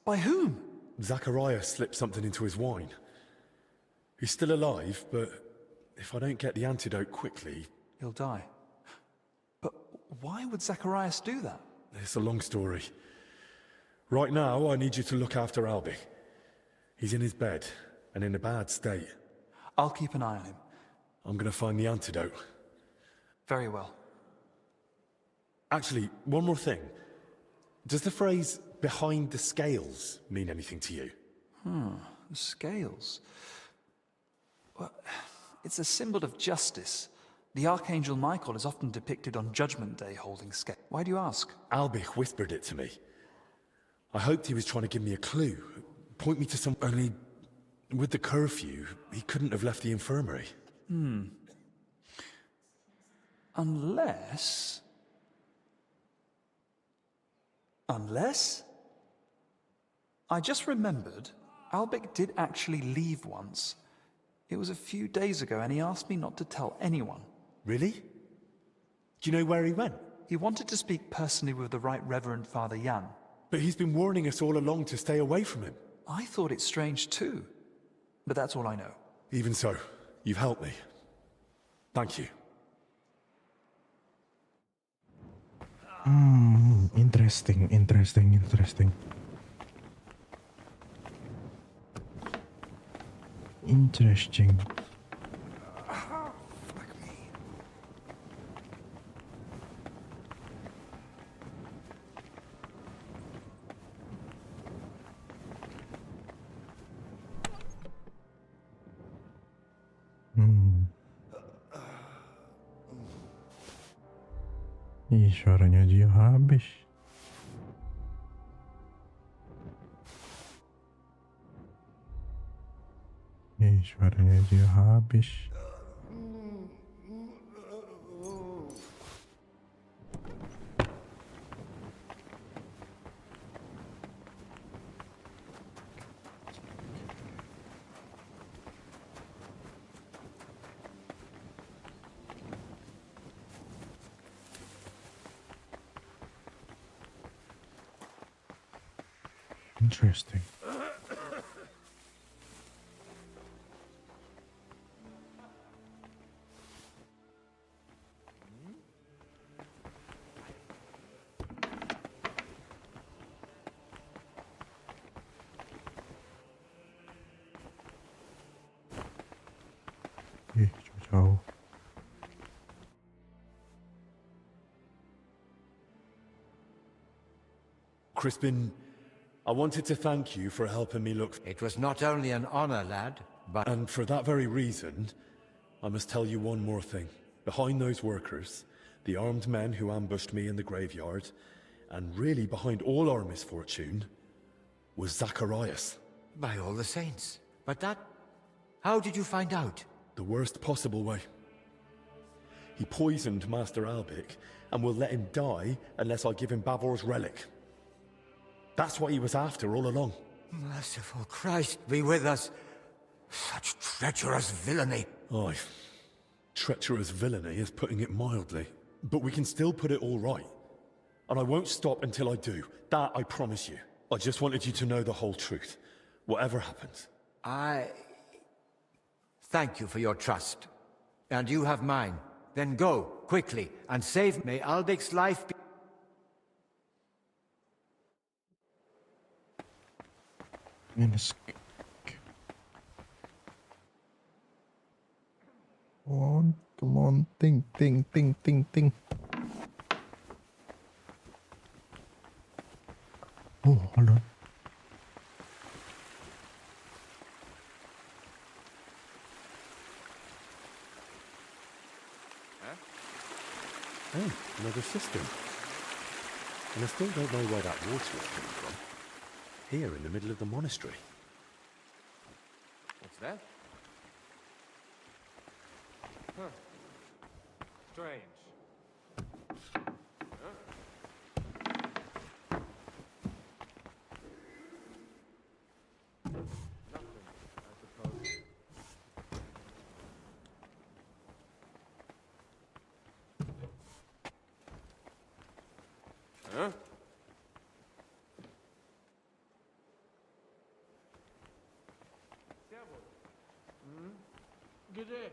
By whom? Zacharias slipped something into his wine. He's still alive, but if I don't get the antidote quickly... He'll die. But why would Zacharias do that? It's a long story. Right now, I need you to look after Albic. He's in his bed, and in a bad state. I'll keep an eye on him. I'm gonna find the antidote. Very well. Actually, one more thing. Does the phrase, behind the scales, mean anything to you? The scales. Well, it's a symbol of justice. The Archangel Michael is often depicted on Judgment Day holding scales. Why do you ask? Albic whispered it to me. I hoped he was trying to give me a clue. Point me to some... Only, with the curfew, he couldn't have left the infirmary. Unless... I just remembered, Albic did actually leave once. It was a few days ago, and he asked me not to tell anyone. Really? Do you know where he went? He wanted to speak personally with the Right Reverend Father Jan. But he's been warning us all along to stay away from him. I thought it strange too. But that's all I know. Even so, you've helped me. Thank you. Interesting. Interesting. Ih, suaranya dia habis. Suaranya dia habis. Interesting. Jauh. Crispin, I wanted to thank you for helping me look... It was not only an honor, lad, but... And for that very reason, I must tell you one more thing. Behind those workers, the armed men who ambushed me in the graveyard, and really behind all our misfortune, was Zacharias. By all the saints. But that... How did you find out? The worst possible way. He poisoned Master Albic and will let him die unless I give him Bavor's relic. That's what he was after all along. Merciful Christ, be with us. Such treacherous villainy. Aye. Treacherous villainy is putting it mildly. But we can still put it all right. And I won't stop until I do. That I promise you. I just wanted you to know the whole truth. Whatever happens. I thank you for your trust. And you have mine. Then go, quickly, and save may Aldic's life be... Come on, ting, ting, ting, ting, ting. Oh, hold on. Oh, another system. And I still don't know where that water is coming from. Here, in the middle of the monastery. What's that? Huh. Strange. Huh? Good day.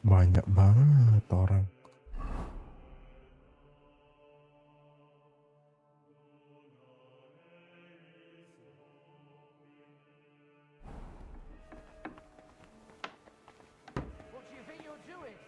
Banyak banget orang. What do you think you're doing?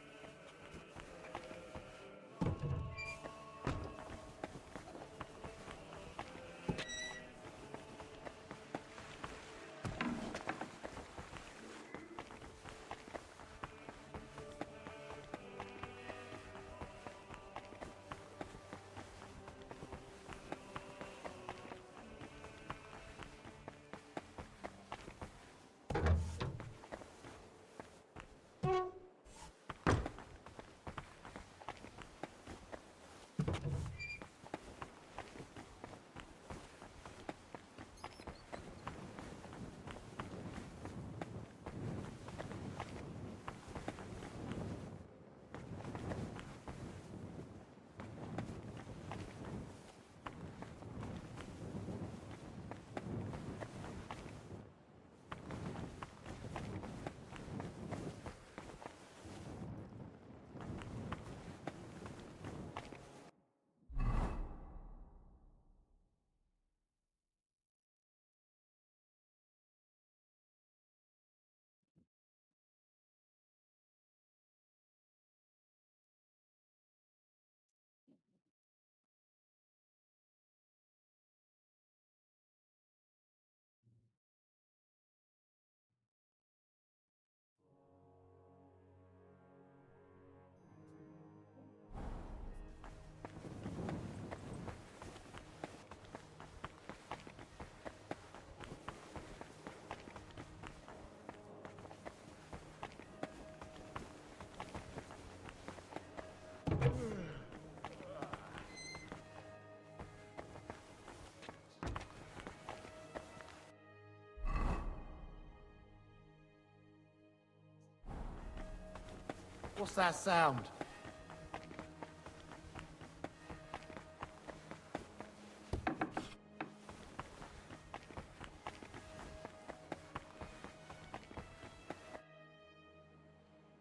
What's that sound?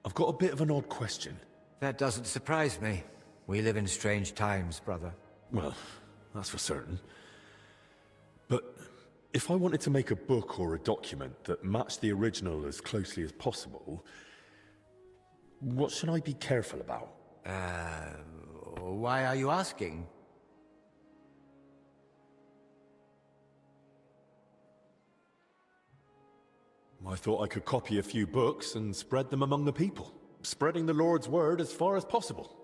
I've got a bit of an odd question. That doesn't surprise me. We live in strange times, brother. Well, that's for certain. But if I wanted to make a book or a document that matched the original as closely as possible, what should I be careful about? Why are you asking? I thought I could copy a few books and spread them among the people, spreading the Lord's word as far as possible.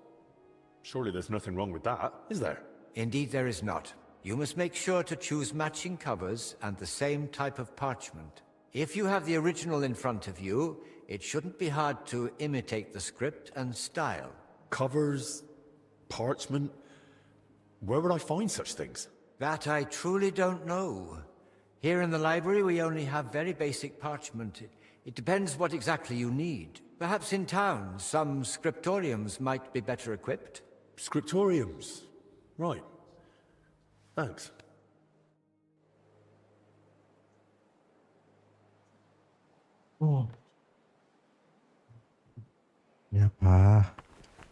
Surely there's nothing wrong with that, is there? Indeed there is not. You must make sure to choose matching covers and the same type of parchment. If you have the original in front of you, it shouldn't be hard to imitate the script and style. Covers? Parchment? Where would I find such things? That I truly don't know. Here in the library we only have very basic parchment. It depends what exactly you need. Perhaps in town, some scriptoriums might be better equipped. Scriptoriums? Right. Thanks. Oh. Ini apa?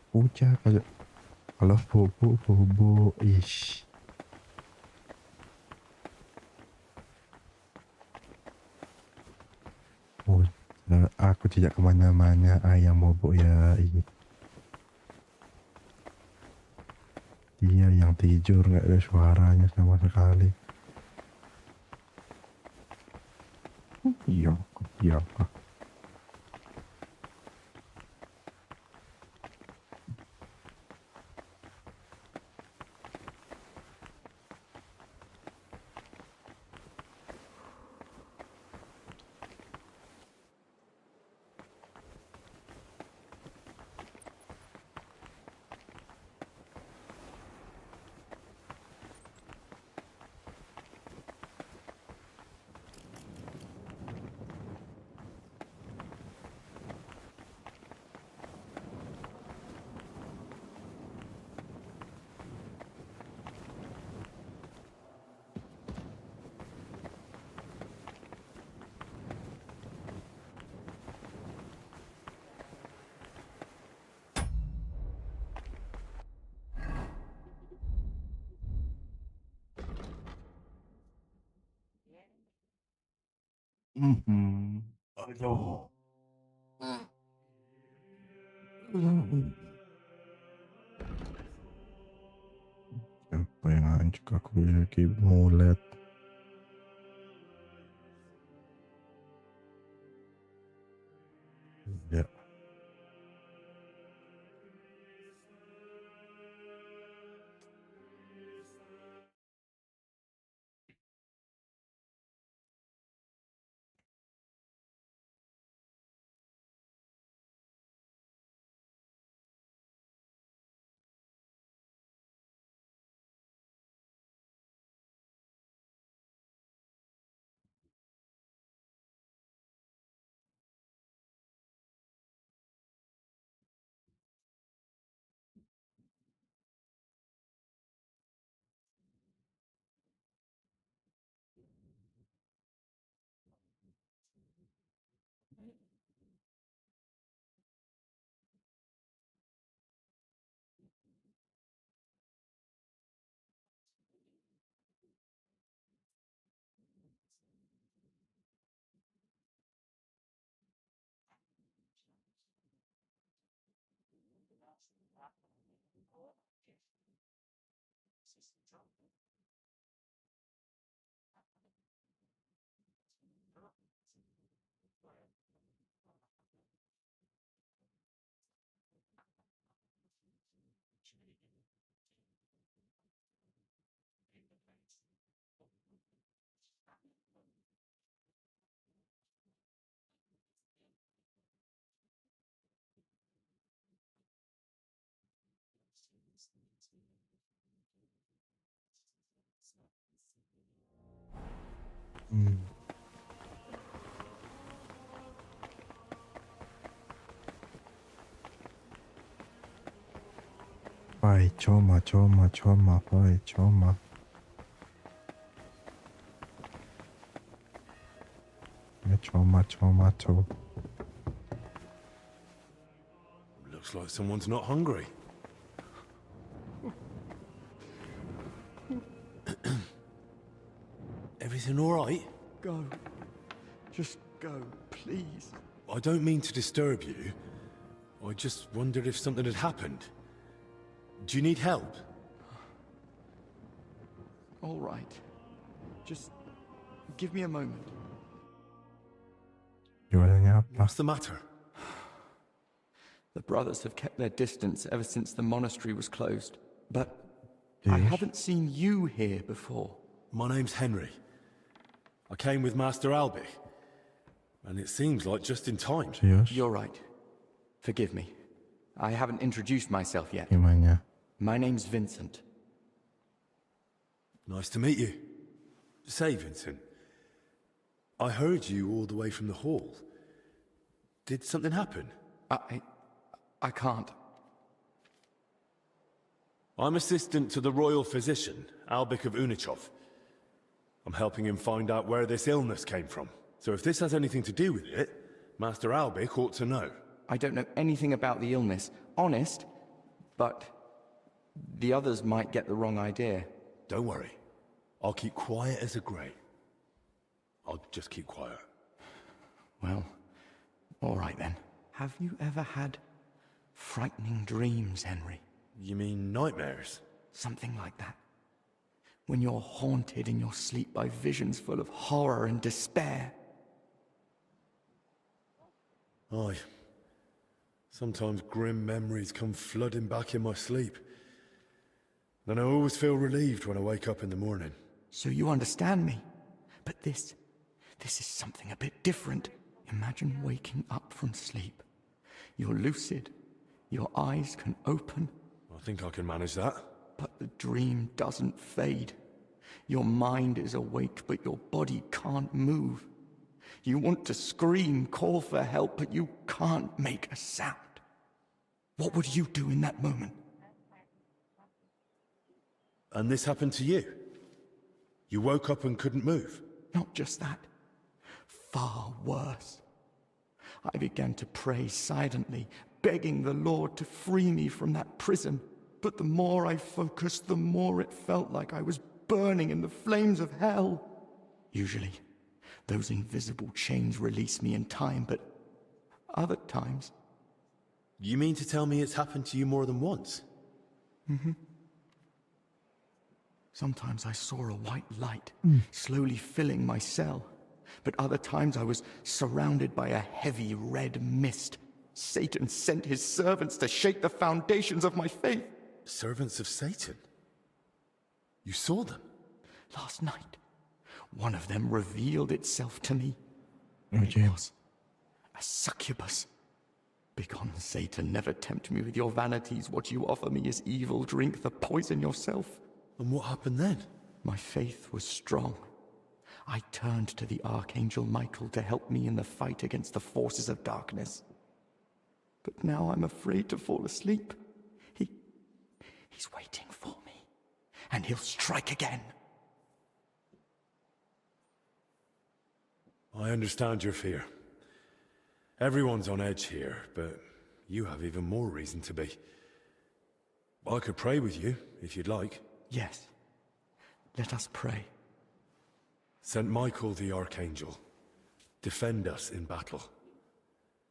Puja kalau bobo, ish. Oh, aku tidak kemana-mana, ayam bobo ya. Dia yang tidur, nggak ada suaranya sama sekali. Iya, iya. Aduh. Siapa yang anjek aku memiliki mulet? Ya. Vai, choma, vai, choma. Choma. Looks like someone's not hungry. Everything all right? Go. Just go, please. I don't mean to disturb you. I just wondered if something had happened. Do you need help? All right. Just give me a moment. What's the matter? The brothers have kept their distance ever since the monastery was closed. But I haven't seen you here before. My name's Henry. I came with Master Albi. And it seems like just in time. You're right. Forgive me. I haven't introduced myself yet. Gimana? My name's Vincent. Nice to meet you. Say, Vincent, I heard you all the way from the hall. Did something happen? I can't. I'm assistant to the royal physician, Albik of Unichov. I'm helping him find out where this illness came from. So if this has anything to do with it, Master Albik ought to know. I don't know anything about the illness, honest, but the others might get the wrong idea. Don't worry. I'll keep quiet as a grave. I'll just keep quiet. Well, all right then. Have you ever had frightening dreams, Henry? You mean nightmares? Something like that. When you're haunted in your sleep by visions full of horror and despair. Aye. Sometimes grim memories come flooding back in my sleep. Then I always feel relieved when I wake up in the morning. So you understand me. But this is something a bit different. Imagine waking up from sleep. You're lucid. Your eyes can open. I think I can manage that. But the dream doesn't fade. Your mind is awake, but your body can't move. You want to scream, call for help, but you can't make a sound. What would you do in that moment? And this happened to you? You woke up and couldn't move? Not just that. Far worse. I began to pray silently, begging the Lord to free me from that prison. But the more I focused, the more it felt like I was burning in the flames of hell. Usually, those invisible chains release me in time, but other times... You mean to tell me it's happened to you more than once? Mm-hmm. Sometimes I saw a white light slowly filling my cell, but other times I was surrounded by a heavy red mist. Satan sent his servants to shake the foundations of my faith. Servants of Satan? You saw them? Last night, one of them revealed itself to me. Oh, it was a succubus. Begone, Satan, never tempt me with your vanities. What you offer me is evil. Drink the poison yourself. And what happened then? My faith was strong. I turned to the Archangel Michael to help me in the fight against the forces of darkness. But now I'm afraid to fall asleep. He's waiting for me, and he'll strike again. I understand your fear. Everyone's on edge here, but you have even more reason to be. I could pray with you, if you'd like. Yes. Let us pray. Saint Michael the Archangel, defend us in battle.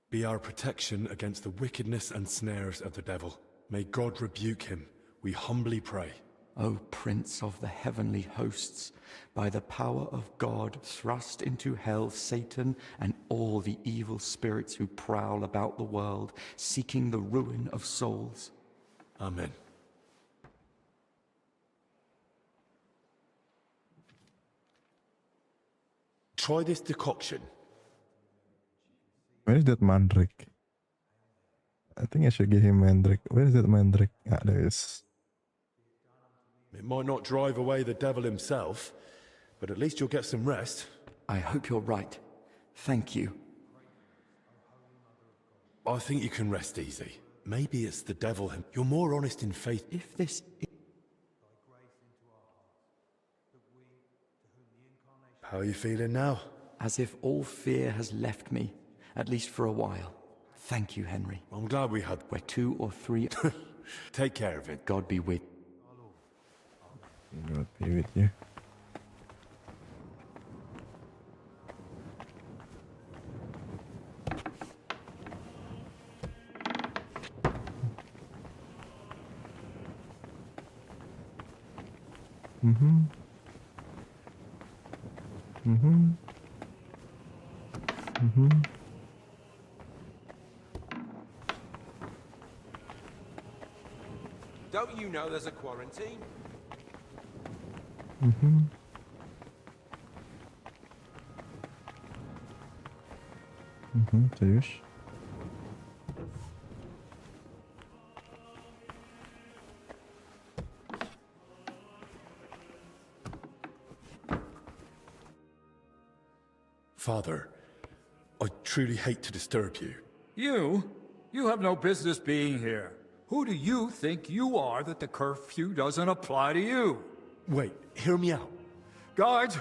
Be our protection against the wickedness and snares of the devil. May God rebuke him, we humbly pray. O Prince of the heavenly hosts, by the power of God, thrust into hell Satan and all the evil spirits who prowl about the world, seeking the ruin of souls. Amen. Try this decoction. Where is that mandrake? I think I should give him mandrake. Where is that mandrake? Ah, there is. It might not drive away the devil himself, but at least you'll get some rest. I hope you're right. Thank you. I think you can rest easy. Maybe it's the devil. You're more honest in faith. If this... How are you feeling now? As if all fear has left me, at least for a while. Thank you, Henry. I'm glad we had... Where 2 or 3... Take care of it. God be with... God be with you. Mm-hmm. Mm-hmm. Mm-hmm. Don't you know there's a quarantine? Serius? Father, I truly hate to disturb you. You? You have no business being here. Who do you think you are that the curfew doesn't apply to you? Wait, hear me out. Guards!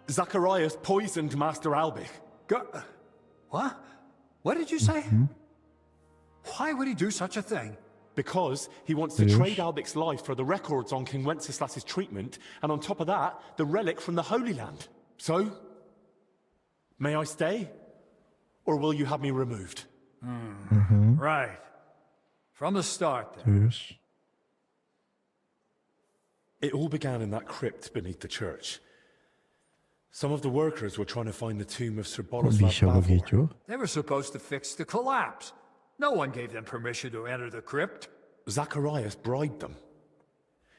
Zacharias poisoned Master Albich. What? What did you say? Why would he do such a thing? Because he wants to trade Albich's life for the records on King Wenceslas's treatment, and on top of that, the relic from the Holy Land. So, may I stay? Or will you have me removed? Right. From the start, then. Serius? It all began in that crypt beneath the church. Some of the workers were trying to find the tomb of Sir Kok Boleslav bisa Bavor. begitu? They were supposed to fix the collapse. No one gave them permission to enter the crypt. Zacharias bribed them.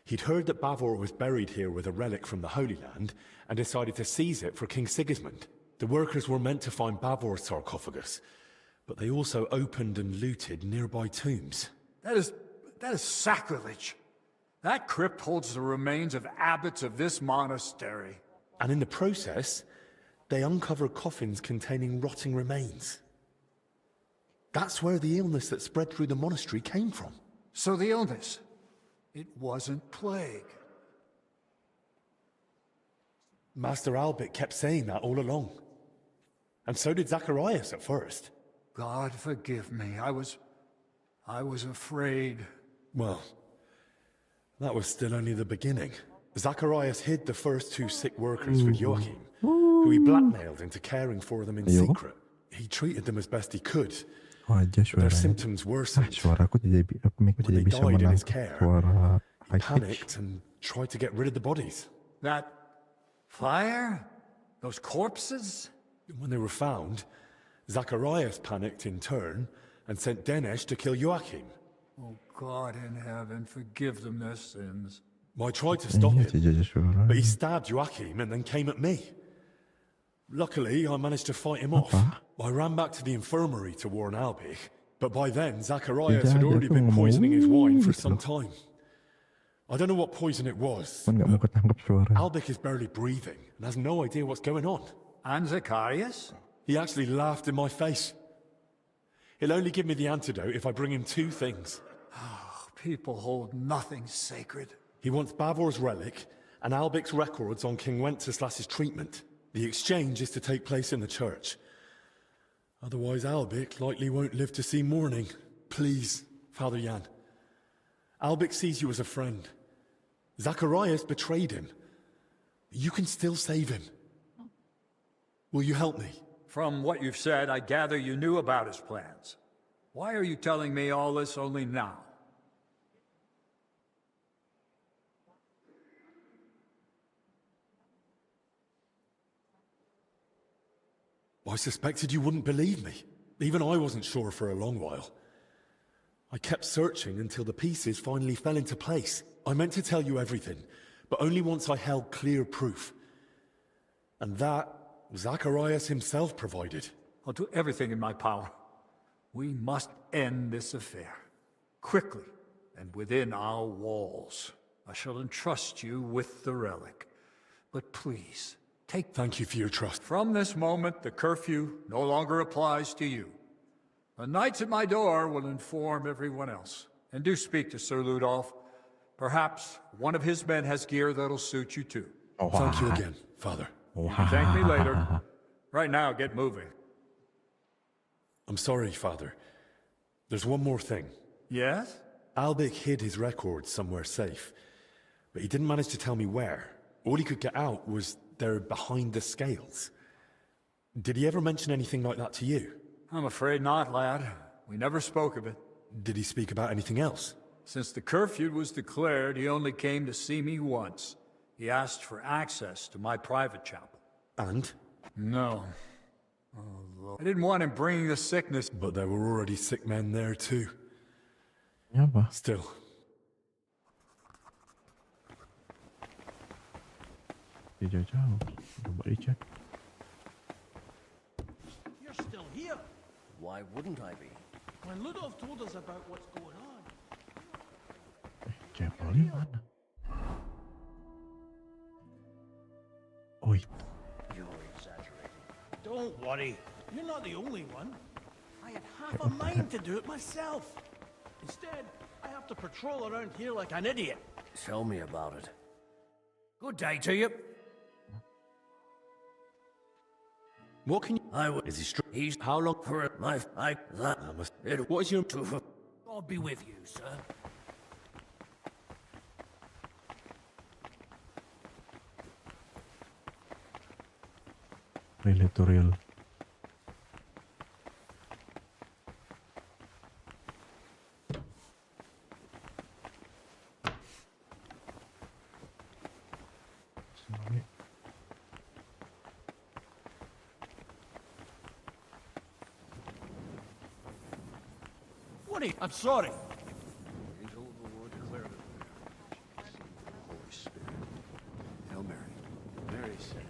He'd heard that Bavor was buried here with a relic from the Holy Land, and decided to seize it for King Sigismund. The workers were meant to find Bavor's sarcophagus, but they also opened and looted nearby tombs. That is sacrilege. That crypt holds the remains of abbots of this monastery. And in the process, they uncover coffins containing rotting remains. That's where the illness that spread through the monastery came from. So the illness, it wasn't plague. Master Albert kept saying that all along. And so did Zacharias at first. God forgive me. I was afraid. Well, that was still only the beginning. Zacharias hid the first two sick workers with Joachim, who he blackmailed into caring for them in secret. He treated them as best he could. But their symptoms worsened. Suaraku When they bisa died in his menangkap care, suara he high pitch. panicked and tried to get rid of the bodies. That fire? Those corpses? When they were found, Zacharias panicked in turn and sent Denesh to kill Joachim. Oh, God in heaven, forgive them their sins. I tried to stop Iya, him, jadi suara. but he stabbed Joachim and then came at me. Luckily, I managed to fight him off. I ran back to the infirmary to warn Albich, but by then, Zacharias had already been poisoning his wine for some time. I don't know what poison it was. Kan nggak mau ketangkap suara. Albich is barely breathing and has no idea what's going on. And Zacharias? He actually laughed in my face. He'll only give me the antidote if I bring him two things. People hold nothing sacred. He wants Bavor's relic and Albich's records on King Wenceslas's treatment. The exchange is to take place in the church. Otherwise, Albich likely won't live to see morning. Please, Father Jan. Albich sees you as a friend. Zacharias betrayed him. You can still save him. Will you help me? From what you've said, I gather you knew about his plans. Why are you telling me all this only now? I suspected you wouldn't believe me. Even I wasn't sure for a long while. I kept searching until the pieces finally fell into place. I meant to tell you everything, but only once I held clear proof. And that Zacharias himself provided. I'll do everything in my power. We must end this affair. Quickly, and within our walls. I shall entrust you with the relic. But please, Thank you for your trust. From this moment, the curfew no longer applies to you. The knights at my door will inform everyone else. And do speak to Sir Ludolf. Perhaps one of his men has gear that'll suit you too. Thank you again, Father. You can thank me later. Right now, get moving. I'm sorry, Father. There's one more thing. Yes? Albich hid his records somewhere safe, but he didn't manage to tell me where. All he could get out was they're behind the scales. Did he ever mention anything like that to you? I'm afraid not, lad. We never spoke of it. Did he speak about anything else? Since the curfew was declared, he only came to see me once. He asked for access to my private chapel. And? No. Oh, Lord. I didn't want him bringing the sickness. But there were already sick men there too. Ya, apa? Still. jauh-jauh. Coba dicek. You're still here. Why wouldn't I be? When Ludolf told us about what's going on. Chapelnya mana? Oh, itu. You're exaggerating. Don't worry. You're not the only one. I had half a mind to do it myself. Instead, I have to patrol around here like an idiot. Tell me about it. Good day to you. What can you... Is he He's how long for it? What is your... I'll be with you, sir. Real to real. What are you? I'm sorry. Angel of the Lord declared it. Holy Spirit. Hail Mary. Mary said.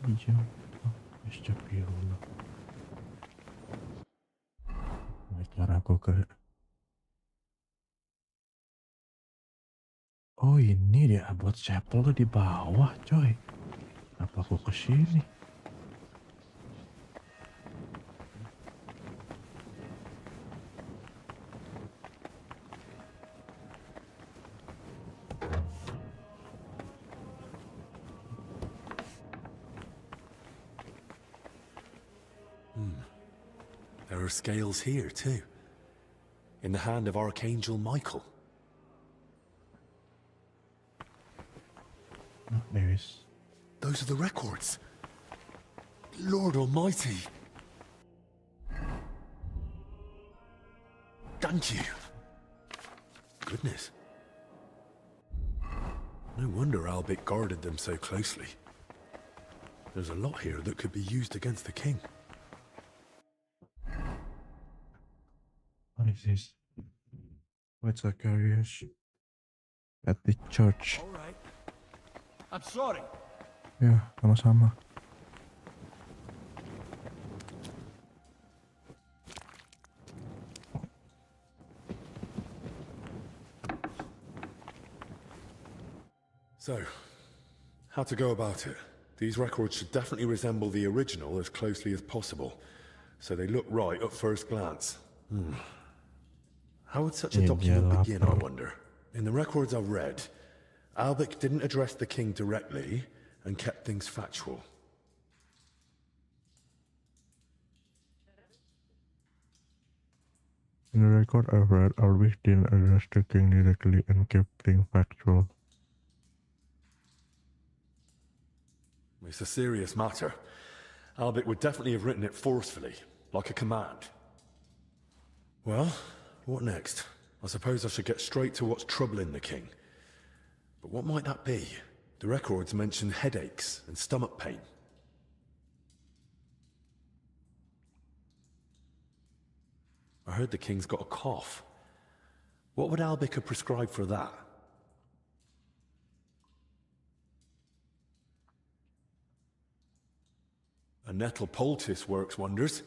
Hijau. Astagfirullah. Cara aku ke... Oh ini dia buat chapel di bawah coy. Kenapa aku kesini? There are scales here, too. In the hand of Archangel Michael. Oh, there is. Those are the records. Lord Almighty. Thank you. Goodness. No wonder Albert guarded them so closely. There's a lot here that could be used against the king. What is this? What's a curious at the church? All right. I'm sorry. Ya, sama-sama. So, how to go about it? These records should definitely resemble the original as closely as possible, so they look right at first glance. How would such a document begin, I wonder? In the records I've read, Albert didn't address the king directly and kept things factual. In the record I've read, Albert didn't address the king directly and kept things factual. It's a serious matter. Albert would definitely have written it forcefully, like a command. Well, what next? I suppose I should get straight to what's troubling the king. But what might that be? The records mention headaches and stomach pain. I heard the king's got a cough. What would Albert have prescribed for that? A nettle poultice works wonders.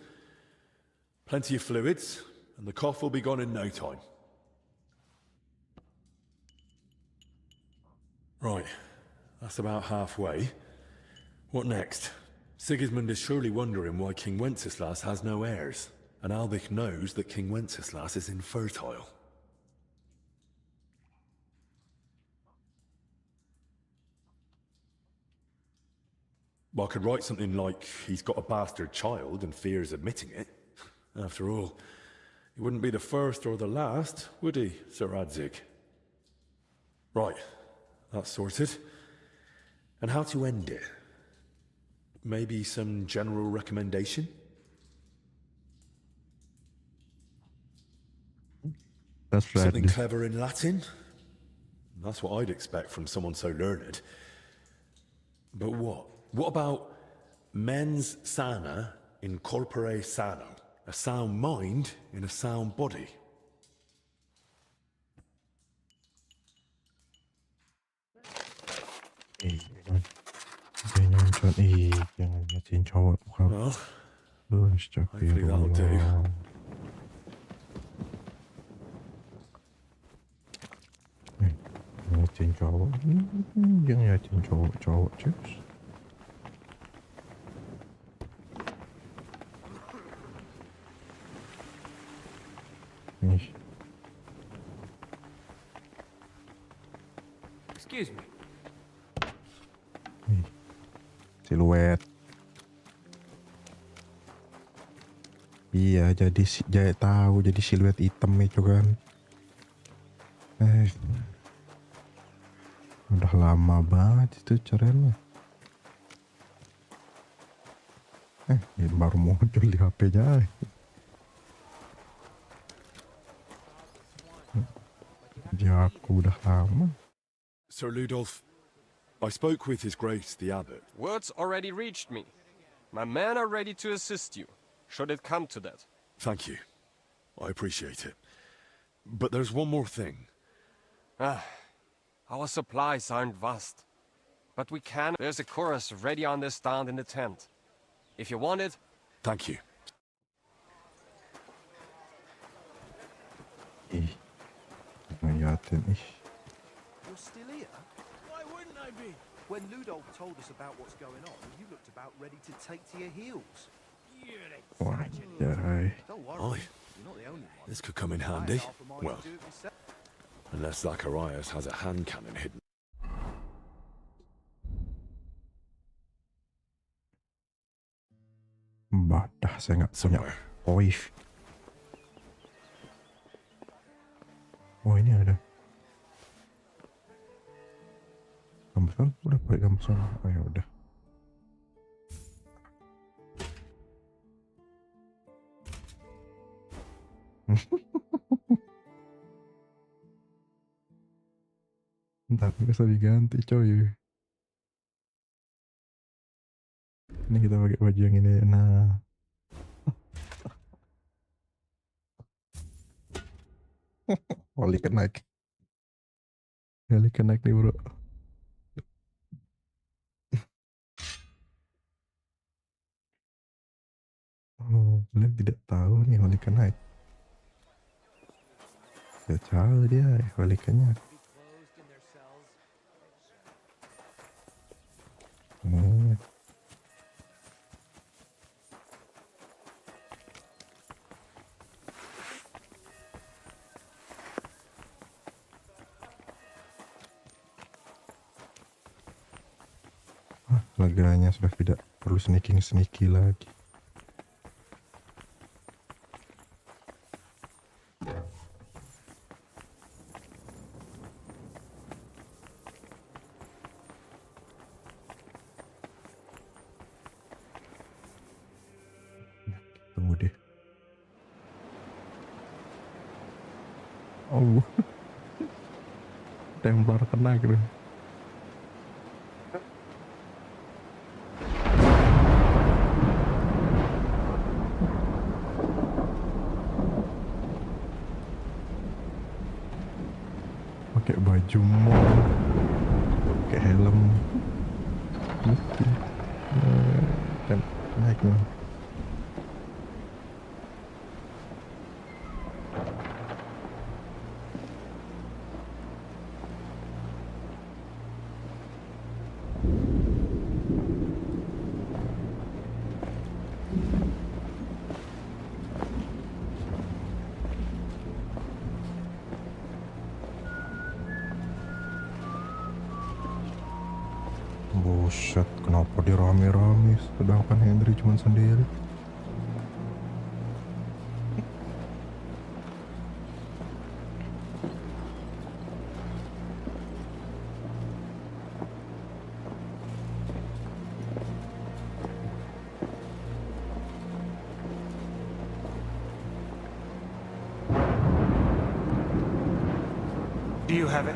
Plenty of fluids, and the cough will be gone in no time. Right, that's about halfway. What next? Sigismund is surely wondering why King Wenceslas has no heirs, and Albert knows that King Wenceslas is infertile. Well, I could write something like, he's got a bastard child and fears admitting it. After all, he wouldn't be the first or the last, would he, Sir Radzig? Right, that's sorted. And how to end it? Maybe some general recommendation? That's right. Something clever in Latin? That's what I'd expect from someone so learned. But what? What about mens sana in corpore sano? A sound mind in a sound body? jangan nyatain cowok bukan. Astagfirullah. Nyatain cowok, jangan nyatain cowok cus. Excuse me. Siluet. Iya, jadi tahu jadi siluet hitam itu kan. Udah lama banget itu caranya. Ini baru muncul di HP-nya. Ya aku udah lama. Sir Ludolf, I spoke with His Grace the Abbot. Words already reached me. My men are ready to assist you, should it come to that. Thank you. I appreciate it. But there's one more thing. Our supplies aren't vast. But we can. There's a chorus ready on the stand in the tent. If you want it... Thank you. You're still here? Why wouldn't I be? When Ludolf told us about what's going on, you looked about ready to take to your heels. Don't worry, you're not the only one. This could come in handy. Well, unless Zacharias has a hand cannon hidden. Badah, saya nggak punya voice. Oh ini ada. Gambar udah pakai gambar. Oh ya udah. Ntar bisa diganti coy. Ini kita pakai baju yang ini. Nah, Oli kenaik. Oli kenaik nih bro. Oh, kalian tidak tahu nih Oli kenaik. Ya tahu dia Oli-nya. Laganya sudah tidak perlu sneaky lagi. Tunggu deh. Oh, tembak kena gitu. Pakai baju mall, pakai helm, dan naik nih. Buset, kenapa dia rame-rame sedangkan Henry cuma sendiri? Do you have it?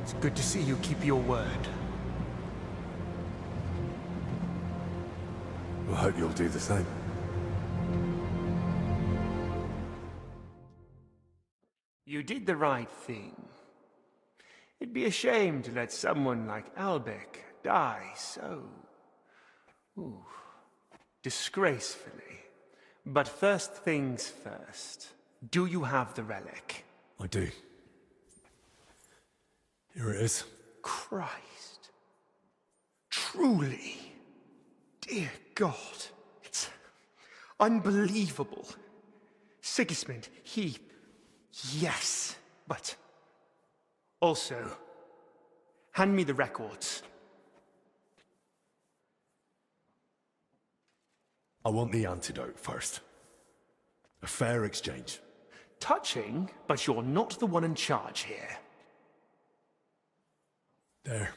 It's good to see you keep your word. hope you'll do the same. You did the right thing. It'd be a shame to let someone like Albec die so... disgracefully. But first things first. Do you have the relic? I do. Here it is. Christ. Truly. Dear God. It's unbelievable. Sigismund, he... Yes, but... Also, hand me the records. I want the antidote first. A fair exchange. Touching, but you're not the one in charge here. There.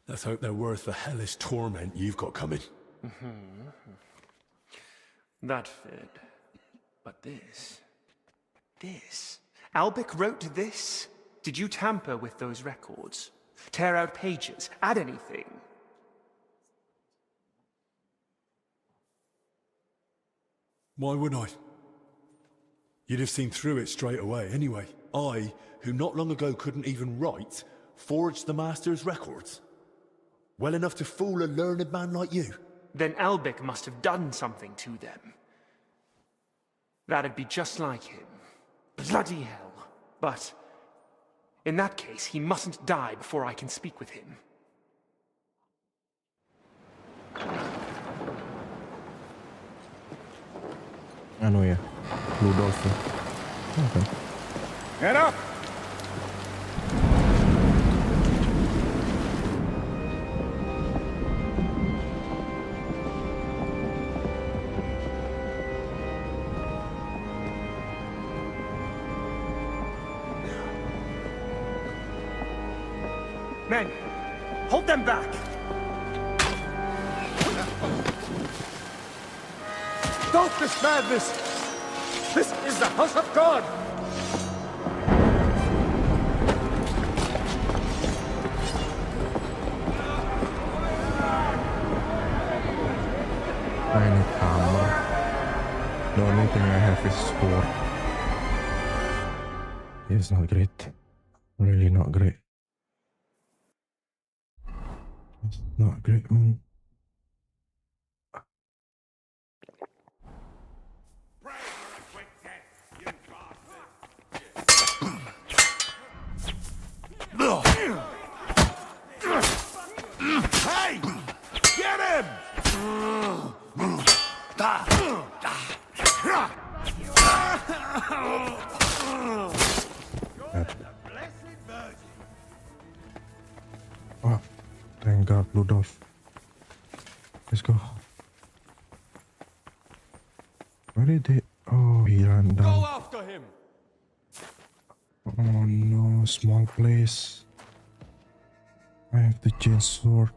Let's hope they're worth the hellish torment you've got coming. That fit. But this... Albec wrote this? Did you tamper with those records? Tear out pages? Add anything? Why would I? You'd have seen through it straight away anyway. I, who not long ago couldn't even write, forged the Master's records. Well enough to fool a learned man like you. Then Albec must have done something to them. That'd be just like him. Bloody hell. But in that case, he mustn't die before I can speak with him. Anu ya, Ludolf. Okay. Get up! Men, hold them back! Stop this madness! This is the house of God! I need armor. The only thing I have is sword. It's not great. Really not great. It's not great, man. Hey! Get him! Oh, thank God, Ludolf. Let's go. Where did they? Oh, he ran down. Go after him! Oh no, small place. I have to change sword.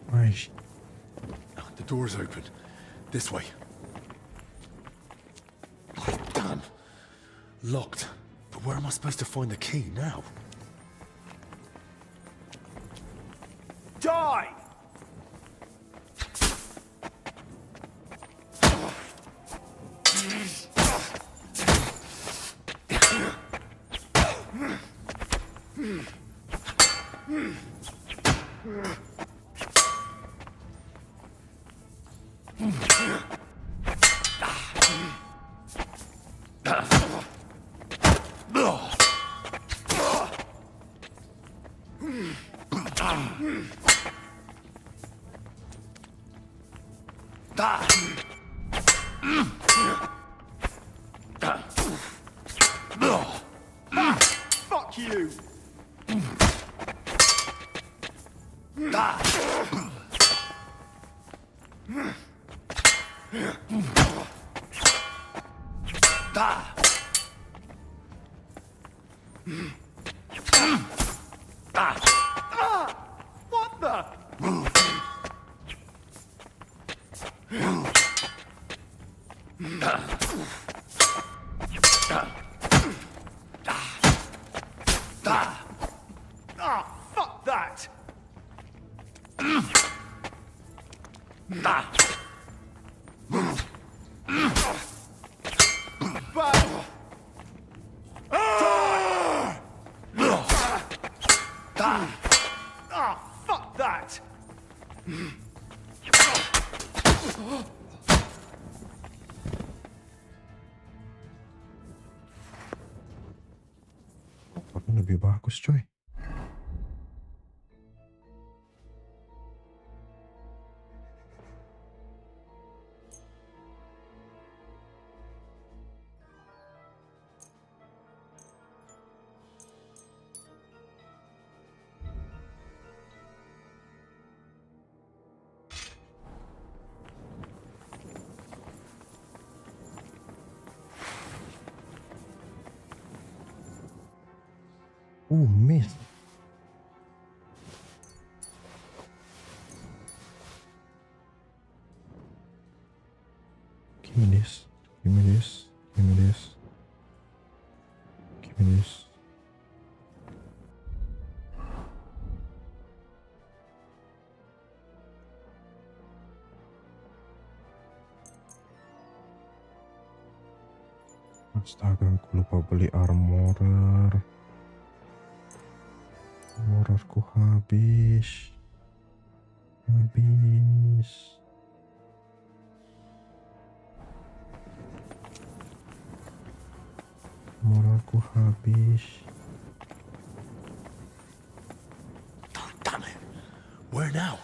Right. The door's open. This way. Oh, damn. Locked. But where am I supposed to find the key now? Die! Fuck you! What the? Fuck that! Motornya lebih bagus coy. Miss. Give me this. Give me this. Give me this. Give me this. Astaga, aku lupa beli armorer. Armorerku habis. Armorerku habis. Oh, damn it. Where now?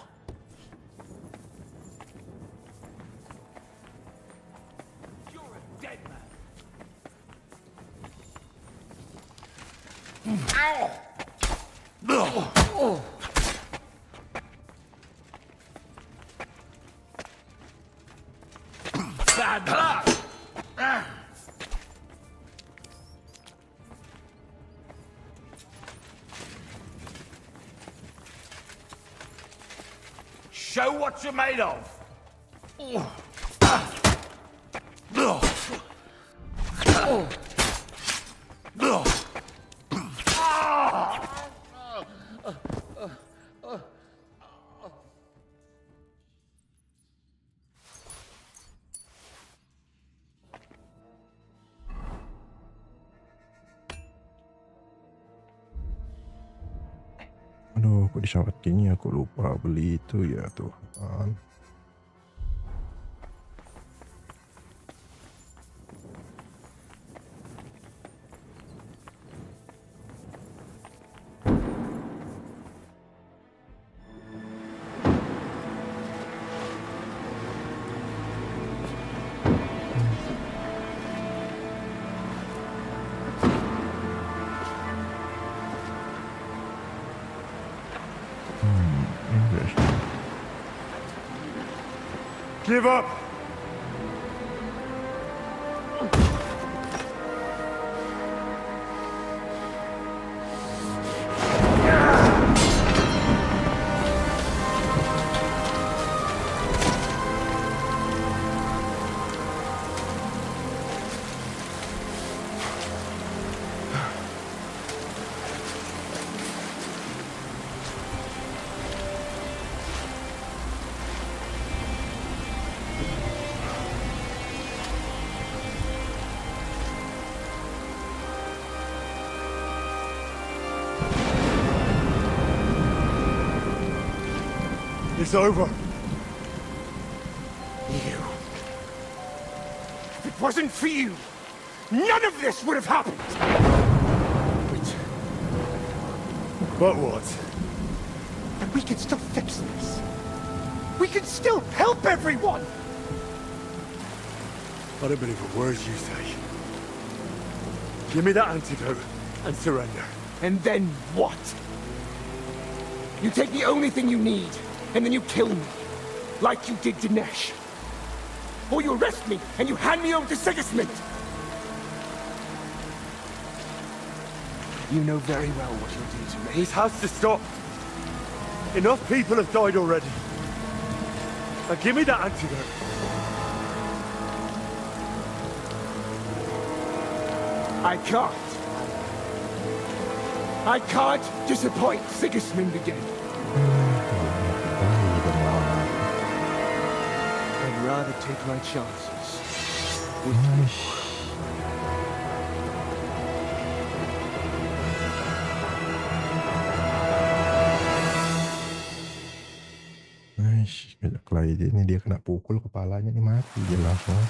You're a dead man. Ow! Bad luck! Show what you're made of! Aduh, kok di short key-nya aku lupa beli itu ya Tuhan. Give up! It's over. You. If it wasn't for you, none of this would have happened! But what? And we can still fix this. We can still help everyone! I don't believe a word you say. Give me that antidote and surrender. And then what? You take the only thing you need, and then you kill me, like you did Dinesh. Or you arrest me, and you hand me over to Sigismund. You know very well what you'll do to me. This has to stop. Enough people have died already. Now give me that antidote. I can't. I can't disappoint Sigismund again. take my chances. Aish, beda lagi ini dia kena pukul kepalanya nih mati dia langsung.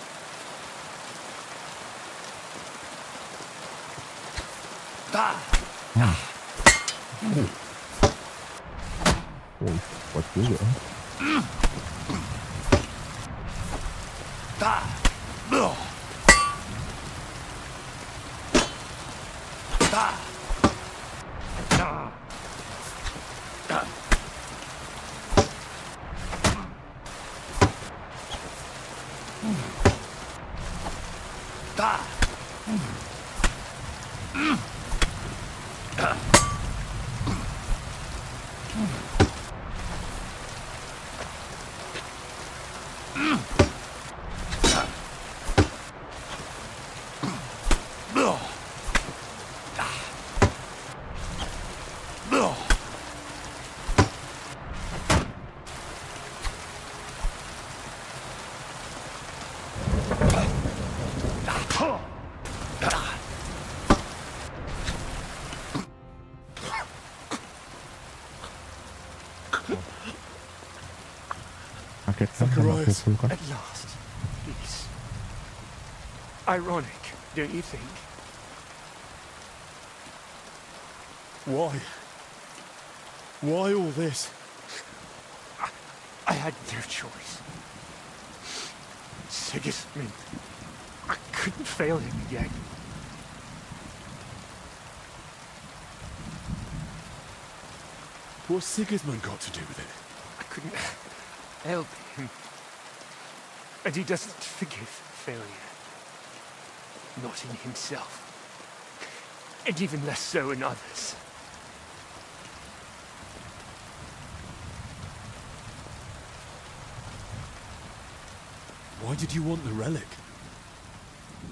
Kuat juga. Zacharias, at last. Peace. Ironic, don't you think? Why? Why all this? I had no choice. Sigismund. I couldn't fail him again. What's Sigismund got to do with it? I couldn't help him. And he doesn't forgive failure. Not in himself. And even less so in others. Why did you want the relic?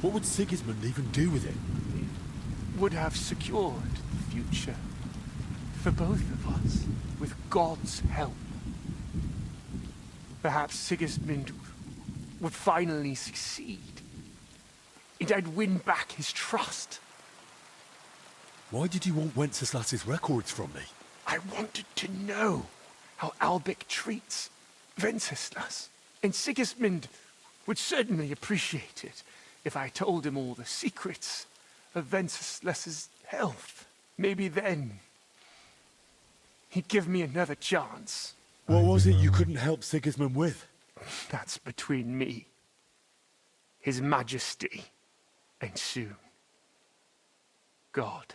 What would Sigismund even do with it? Would have secured the future. For both of us. With God's help. Perhaps Sigismund would finally succeed. And I'd win back his trust. Why did you want Wenceslas's records from me? I wanted to know how Albic treats Wenceslas. And Sigismund would certainly appreciate it if I told him all the secrets of Wenceslas's health. Maybe then he'd give me another chance. What was it you couldn't help Sigismund with? That's between me, His Majesty, and soon, God.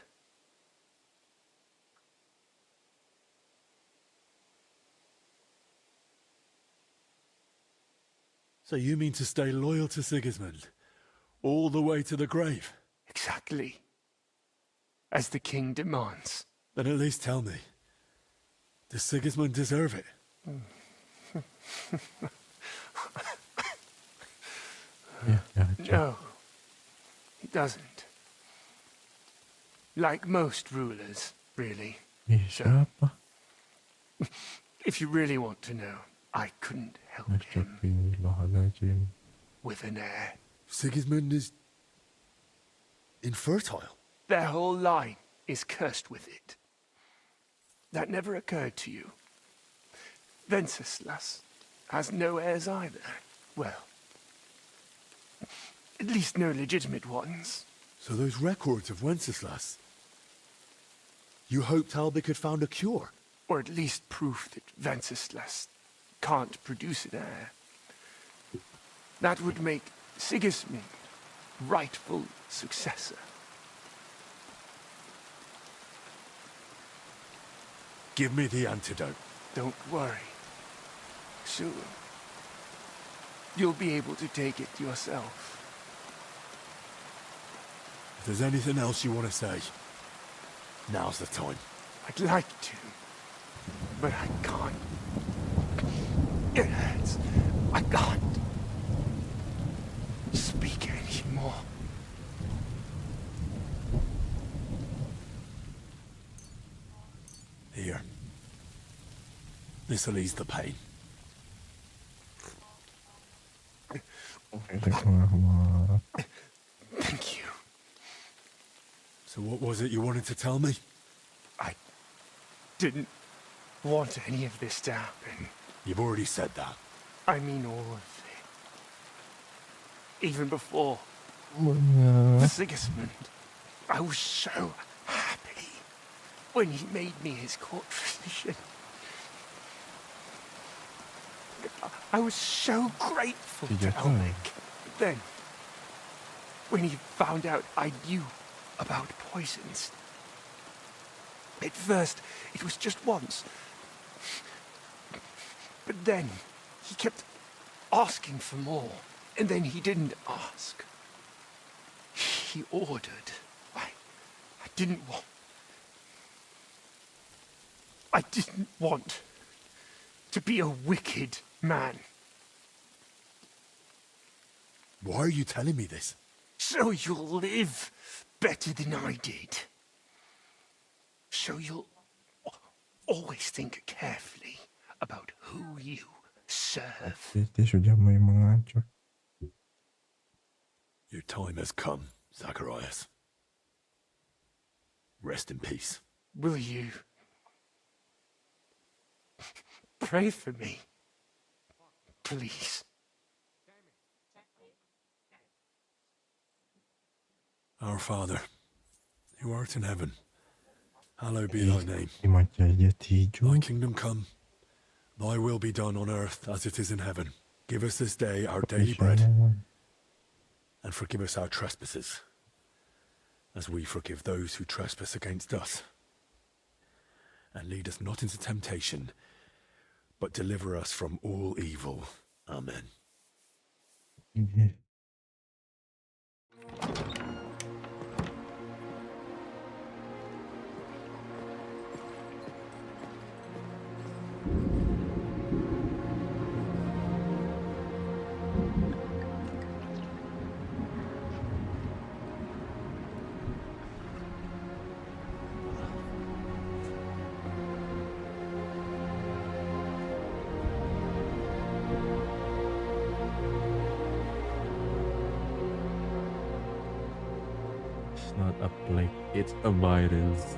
So you mean to stay loyal to Sigismund? All the way to the grave? Exactly. As the king demands. Then at least tell me. Does Sigismund deserve it? No, he doesn't. Like most rulers, really. So, if you really want to know, I couldn't help him. With an heir. Sigismund is infertile. Their whole line is cursed with it. That never occurred to you. Wenceslas has no heirs either. Well, at least no legitimate ones. So those records of Wenceslas... You hoped Albic had found a cure? Or at least proof that Wenceslas can't produce an heir. That would make Sigismund rightful successor. Give me the antidote. Don't worry. Soon, you'll be able to take it yourself. If there's anything else you want to say, now's the time. I'd like to, but I can't. It hurts. I can't speak anymore. Here. This'll ease the pain. Thank you. So what was it you wanted to tell me? I didn't want any of this to happen. You've already said that. I mean all of it. Even before the Sigismund, I was so happy when he made me his court physician. I was so grateful to Elmick. But then, when he found out I knew about poisons, at first it was just once. But then he kept asking for more, and then he didn't ask. He ordered. I didn't want to be a wicked man. Why are you telling me this? So you'll live better than I did. So you'll always think carefully about who you serve. Dia sudah mulai mengacak. Your time has come, Zacharias. Rest in peace. Will you pray for me, please? Our Father, who art in heaven, hallowed be thy name. Thy kingdom come, thy will be done on earth as it is in heaven. Give us this day our daily bread, and forgive us our trespasses, as we forgive those who trespass against us. And lead us not into temptation, but deliver us from all evil. Amen. It's not a plague, it's a virus.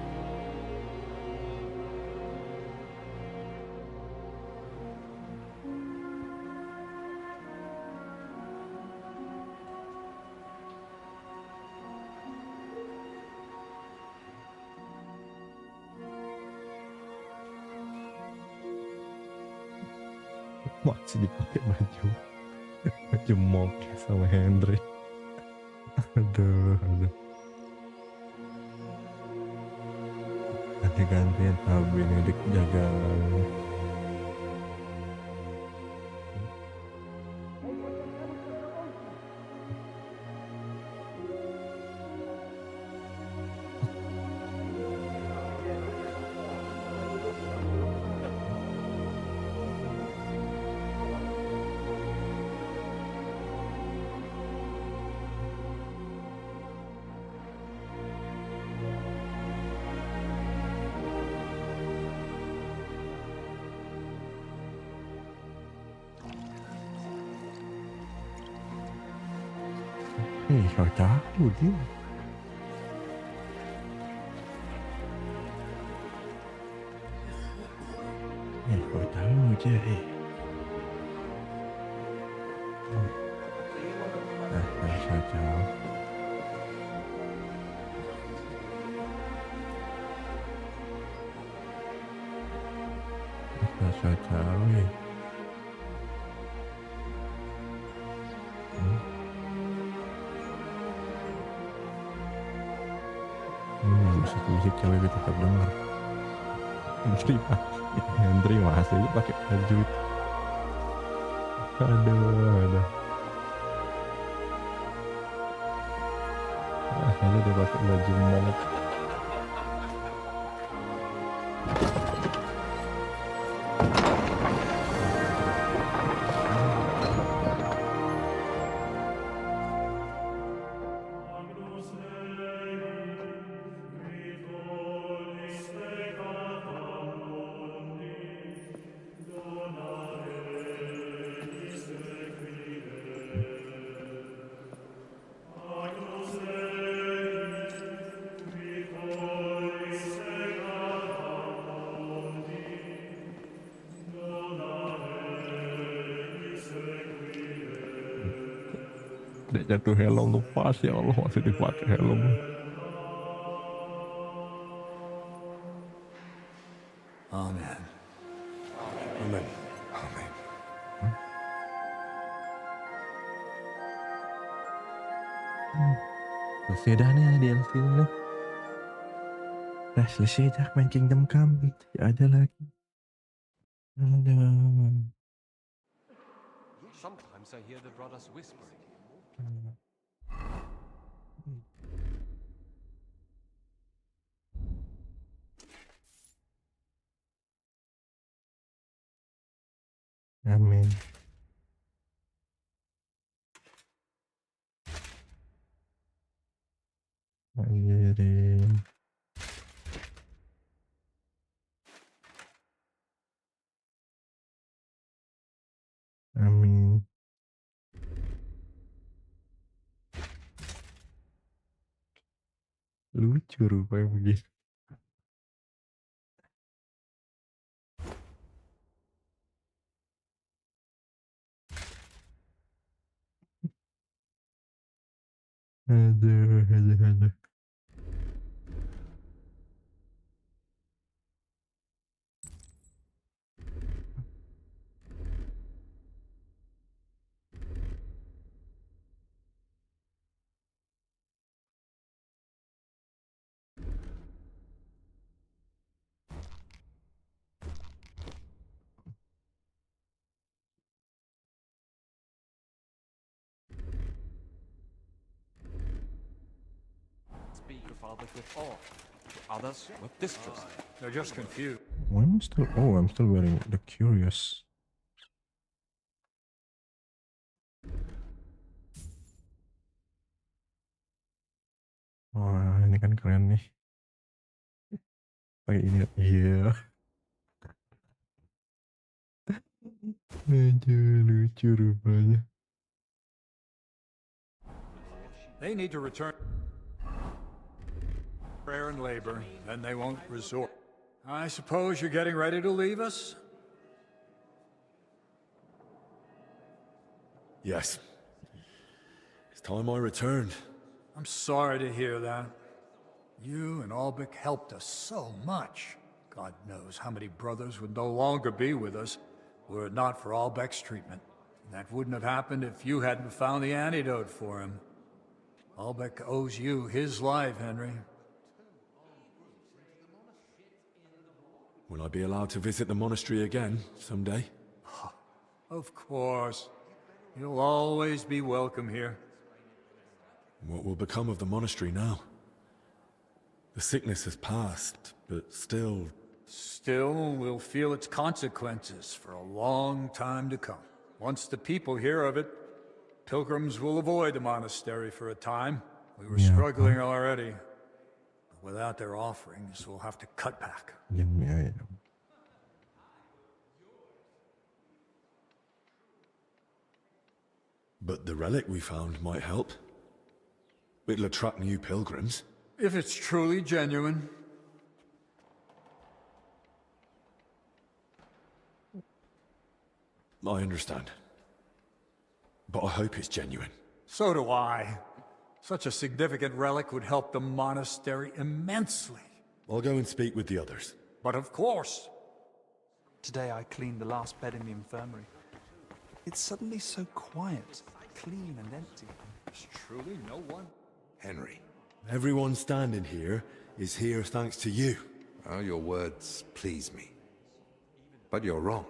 Masih dipakai baju monk sama Henry. Aduh. Ganti-gantian Benedict jaga. Kau tahu dia. Kau tahu je. Saya tahu. Saya tahu. Musik cewek gue tetap denger. Hendry masih aja pakai baju itu. Aduh. Akhirnya dia pakai baju monk. Dek jatuh helm tuh pas ya Allah masih dipakai helm. Amen. Amen. Amen. Selesai dah nih DLC nih. Dah selesai dah main Kingdom Come. Tidak ada lagi. Ada. Sometimes I hear the brothers whispering. Amin. Anjirin. Amin. Lucu rupanya begitu. Aduh. Speak of others with awe, to others with distrust. They're just confused. Why am I still? Oh, I'm still wearing the Curious. Wah, ini kan keren nih. Pakai ini, iya. Aduh, lucu rupanya. They need to return prayer and labor, then they won't resort. I suppose you're getting ready to leave us? Yes. It's time I returned. I'm sorry to hear that. You and Albrecht helped us so much. God knows how many brothers would no longer be with us were it not for Albrecht's treatment. That wouldn't have happened if you hadn't found the antidote for him. Albrecht owes you his life, Henry. Will I be allowed to visit the monastery again someday? Of course. You'll always be welcome here. What will become of the monastery now? The sickness has passed, but still... Still, we'll feel its consequences for a long time to come. Once the people hear of it, pilgrims will avoid the monastery for a time. We were struggling already. But without their offerings, we'll have to cut back. But the relic we found might help. It'll attract new pilgrims. If it's truly genuine. I understand. But I hope it's genuine. So do I. Such a significant relic would help the monastery immensely. I'll go and speak with the others. But of course. Today I cleaned the last bed in the infirmary. It's suddenly so quiet, clean and empty. There's truly no one. Henry. Everyone standing here is here thanks to you. Oh, your words please me. But you're wrong.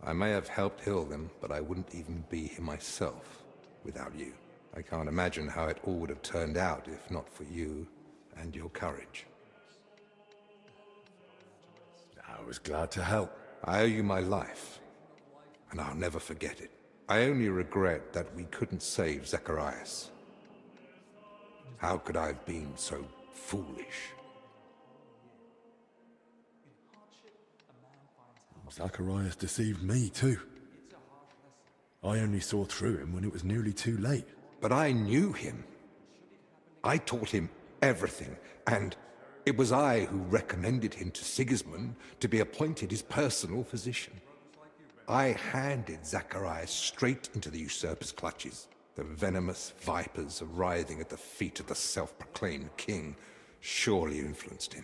I may have helped heal them, but I wouldn't even be here myself without you. I can't imagine how it all would have turned out if not for you and your courage. I was glad to help. I owe you my life, and I'll never forget it. I only regret that we couldn't save Zacharias. How could I have been so foolish? Zacharias deceived me too. I only saw through him when it was nearly too late. But I knew him. I taught him everything, and it was I who recommended him to Sigismund to be appointed his personal physician. I handed Zacharias straight into the usurper's clutches. The venomous vipers writhing at the feet of the self-proclaimed king surely influenced him.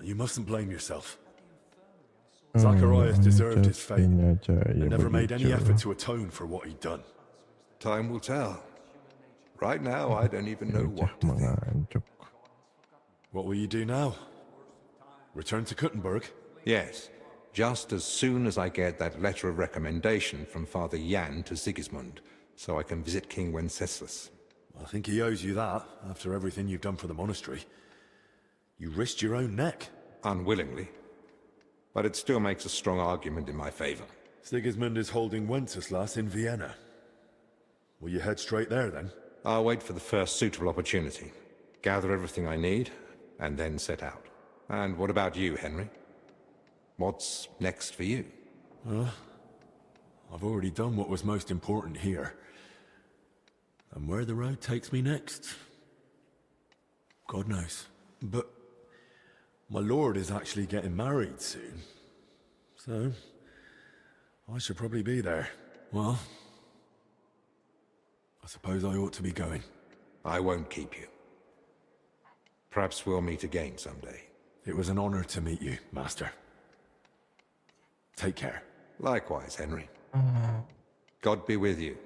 You mustn't blame yourself. Zacharias deserved his fate and never made any effort to atone for what he'd done. Time will tell. Right now, I don't even know what to think. What will you do now? Return to Kuttenberg? Yes, just as soon as I get that letter of recommendation from Father Jan to Sigismund, so I can visit King Wenceslas. I think he owes you that, after everything you've done for the monastery. You risked your own neck. Unwillingly. But it still makes a strong argument in my favor. Sigismund is holding Wenceslas in Vienna. Will you head straight there, then? I'll wait for the first suitable opportunity, gather everything I need, and then set out. And what about you, Henry? What's next for you? Well, I've already done what was most important here. And where the road takes me next, God knows. But my lord is actually getting married soon. So, I should probably be there. Well, I suppose I ought to be going. I won't keep you. Perhaps we'll meet again someday. It was an honor to meet you, Master. Take care. Likewise, Henry. God be with you.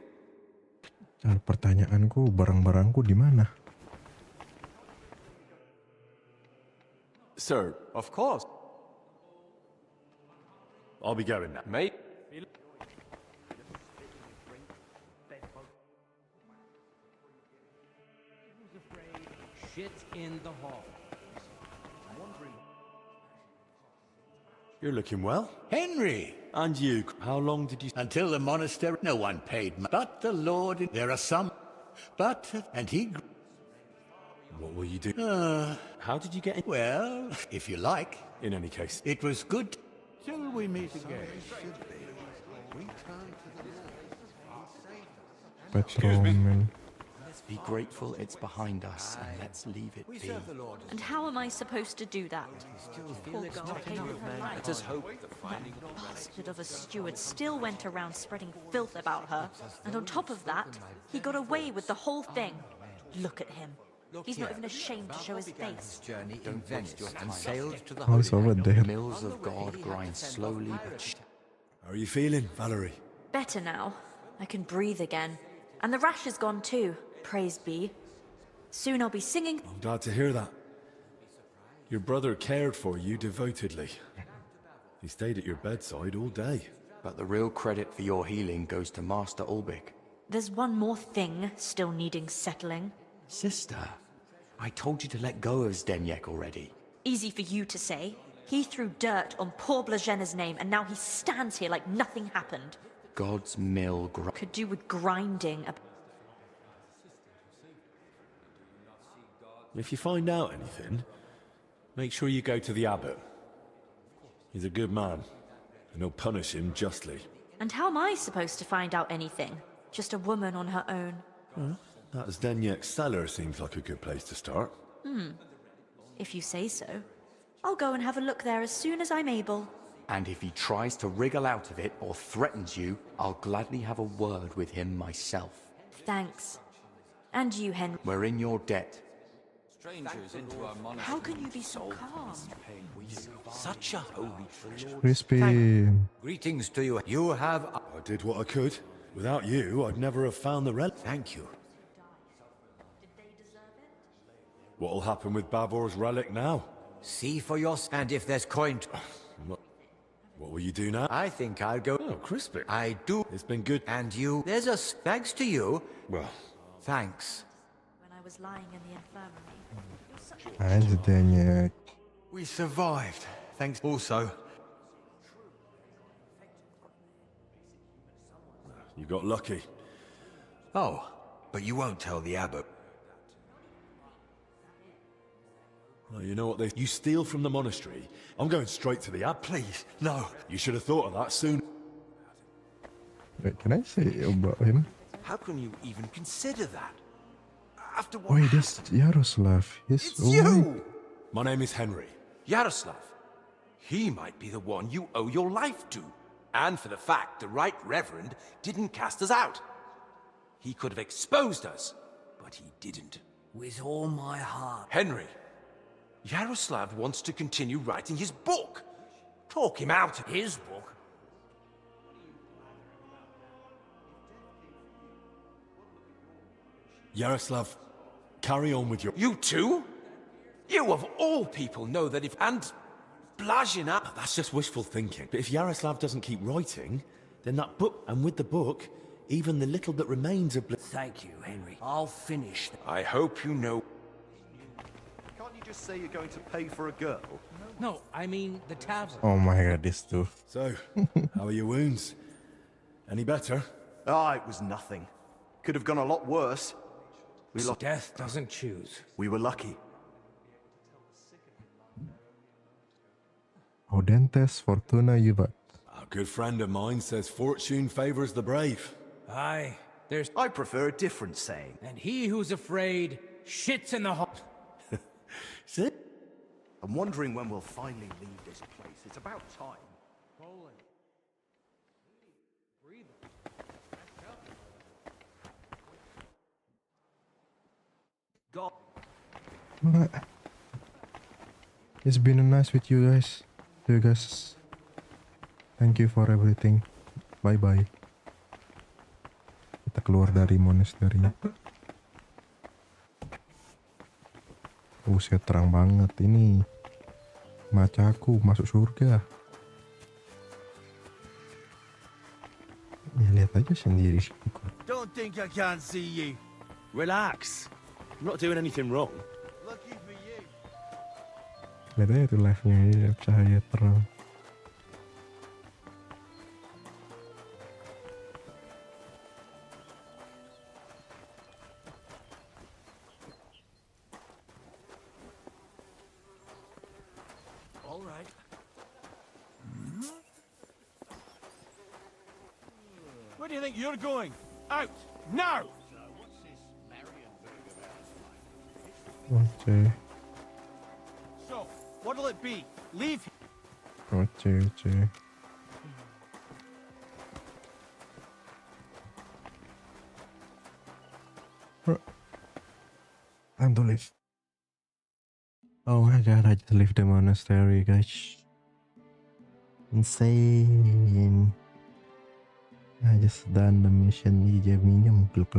Pertanyaanku, barang-barangku di mana? Sir, Of course. I'll be going now. Mate. Shit in the hall. You're looking well. Henry! And you, how long did you... Until the monastery, no one paid much. But the Lord, there are some. But, and he... What will you do? How did you get in? Well, if you like. In any case. It was good till we meet again. Petroman. Be grateful it's behind us, and let's leave it be. And how am I supposed to do that? Poor girl paid with her life. Let us hope the finding of That bastard of a steward still went around spreading filth about her. And on top of that, he got away with the whole thing. Look at him. He's not even ashamed to show his face. Journey in Venice and sailed to the Oh, it's over there. Mills of God grind slowly but... How are you feeling, Valerie? Better now. I can breathe again. And the rash is gone too. Praise be. Soon I'll be singing. I'm glad to hear that. Your brother cared for you devotedly. He stayed at your bedside all day. But the real credit for your healing goes to Master Ulbik. There's one more thing still needing settling. Sister, I told you to let go of Zdeněk already. Easy for you to say. He threw dirt on poor Blažena's name and now he stands here like nothing happened. God's mill could do with grinding a... If you find out anything, make sure you go to the abbot. He's a good man, and he'll punish him justly. And how am I supposed to find out anything? Just a woman on her own. That Zdeněk's cellar seems like a good place to start. If you say so. I'll go and have a look there as soon as I'm able. And if he tries to wriggle out of it or threatens you, I'll gladly have a word with him myself. Thanks. And you, Henry. We're in your debt. strangers into our monastery. How can you be so calm? Such a holy treasure. Crispy. Greetings to you. You have... I did what I could. Without you, I'd never have found the relic. Thank you. What'll happen with Bavor's relic now? See for yourself. And if there's coin... What will you do now? I think I'll go... Oh, Crispy. I do. It's been good. And you... There's a... Thanks to you. Well... Thanks. When I was lying in the infirmary. Zdeněk. We survived. Thanks also. You got lucky. Oh, but you won't tell the abbot. Well, you know what they... You steal from the monastery. I'm going straight to the abbot. Please, no. You should have thought of that soon. Wait, can I say about him? How can you even consider that? After what... Wait, that's Yaroslav. He's It's you! My name is Henry. Yaroslav. He might be the one you owe your life to. And for the fact the Right Reverend didn't cast us out. He could have exposed us, but he didn't. With all my heart. Henry, Yaroslav wants to continue writing his book. Talk him out of it. His book? Yaroslav, carry on with your... You too? You of all people know that if... And... Blazina... That's just wishful thinking. But if Yaroslav doesn't keep writing, then that book, and with the book, even the little that remains of... Thank you, Henry. I'll finish. I hope you know... Can't you just say you're going to pay for a girl? No, I mean the tavern. Oh my god, this too. So, how are your wounds? Any better? Ah, it was nothing. Could have gone a lot worse. We lost. Death doesn't choose. We were lucky. Audentes fortuna juvat. A good friend of mine says fortune favors the brave. Aye, there's... I prefer a different saying. And he who's afraid shits in the hot. See? I'm wondering when we'll finally leave this place. It's about time. God. It's been nice with you guys. You guys. Thank you for everything. Bye bye. Kita keluar dari monastery. Buset, terang banget ini. Macaku masuk surga. Ya lihat aja sendiri. Don't think I can't see you. Relax. I'm not doing anything wrong. Lucky for you. Lihat aja tuh live-nya ini, cahaya terang. All right. Where do you think you're going? Out! Now! Oke. So, what'll it be? Leave. Oke. Time to leave. Oh my god, I just left the monastery, guys. Insane. I just done the mission di minjem kluk.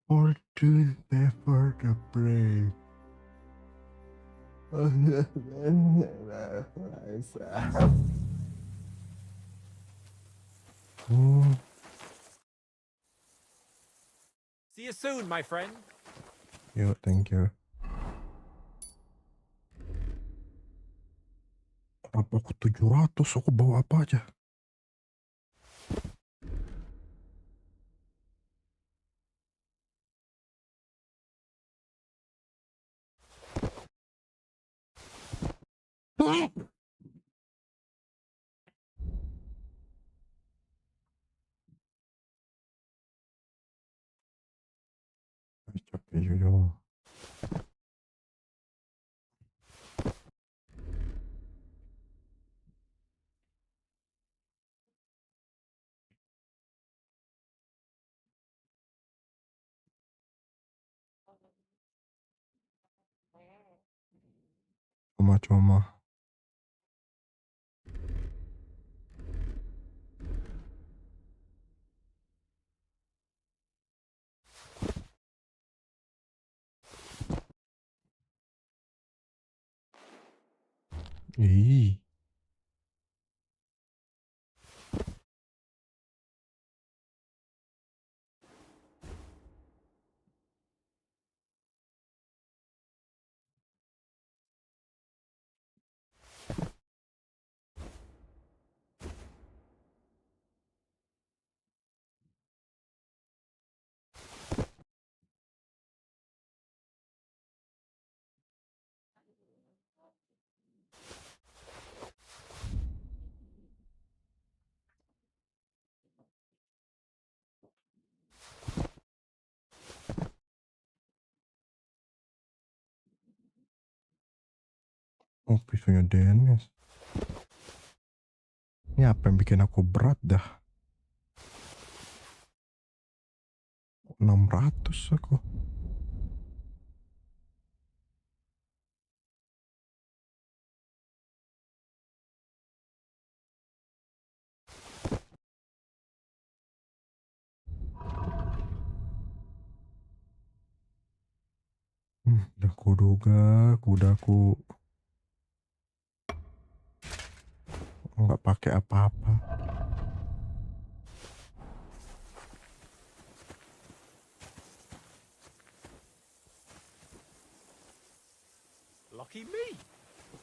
Or to for the break. See you soon, my friend. Yo, thank you. Kenapa aku 700? Aku bawa apa aja? Capek juga. Cuma-cuma. Ih. Oh, pisaunya Dennis. Ini apa yang bikin aku berat dah? 600 aku. Udah kuduga kudaku nggak pakai apa-apa. Lucky me.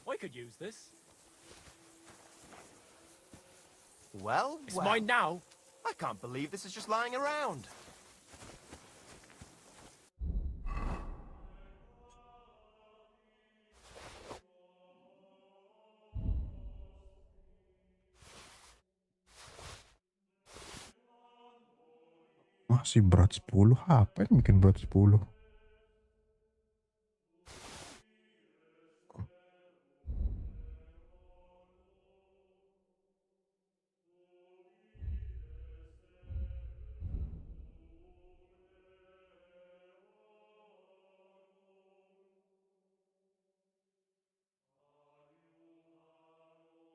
I could use this. Well, It's mine now. I can't believe this is just lying around. Masih berat 10. Apa yang bikin berat 10?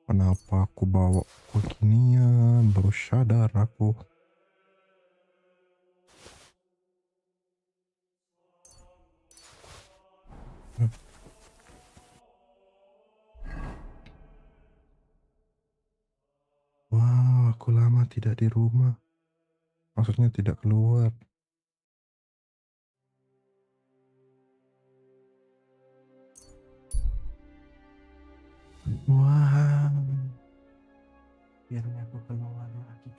Kenapa aku bawa beginian? Baru sadar aku. Wah, aku lama tidak di rumah. Maksudnya tidak keluar. Wah. Biarnya aku keluar lagi.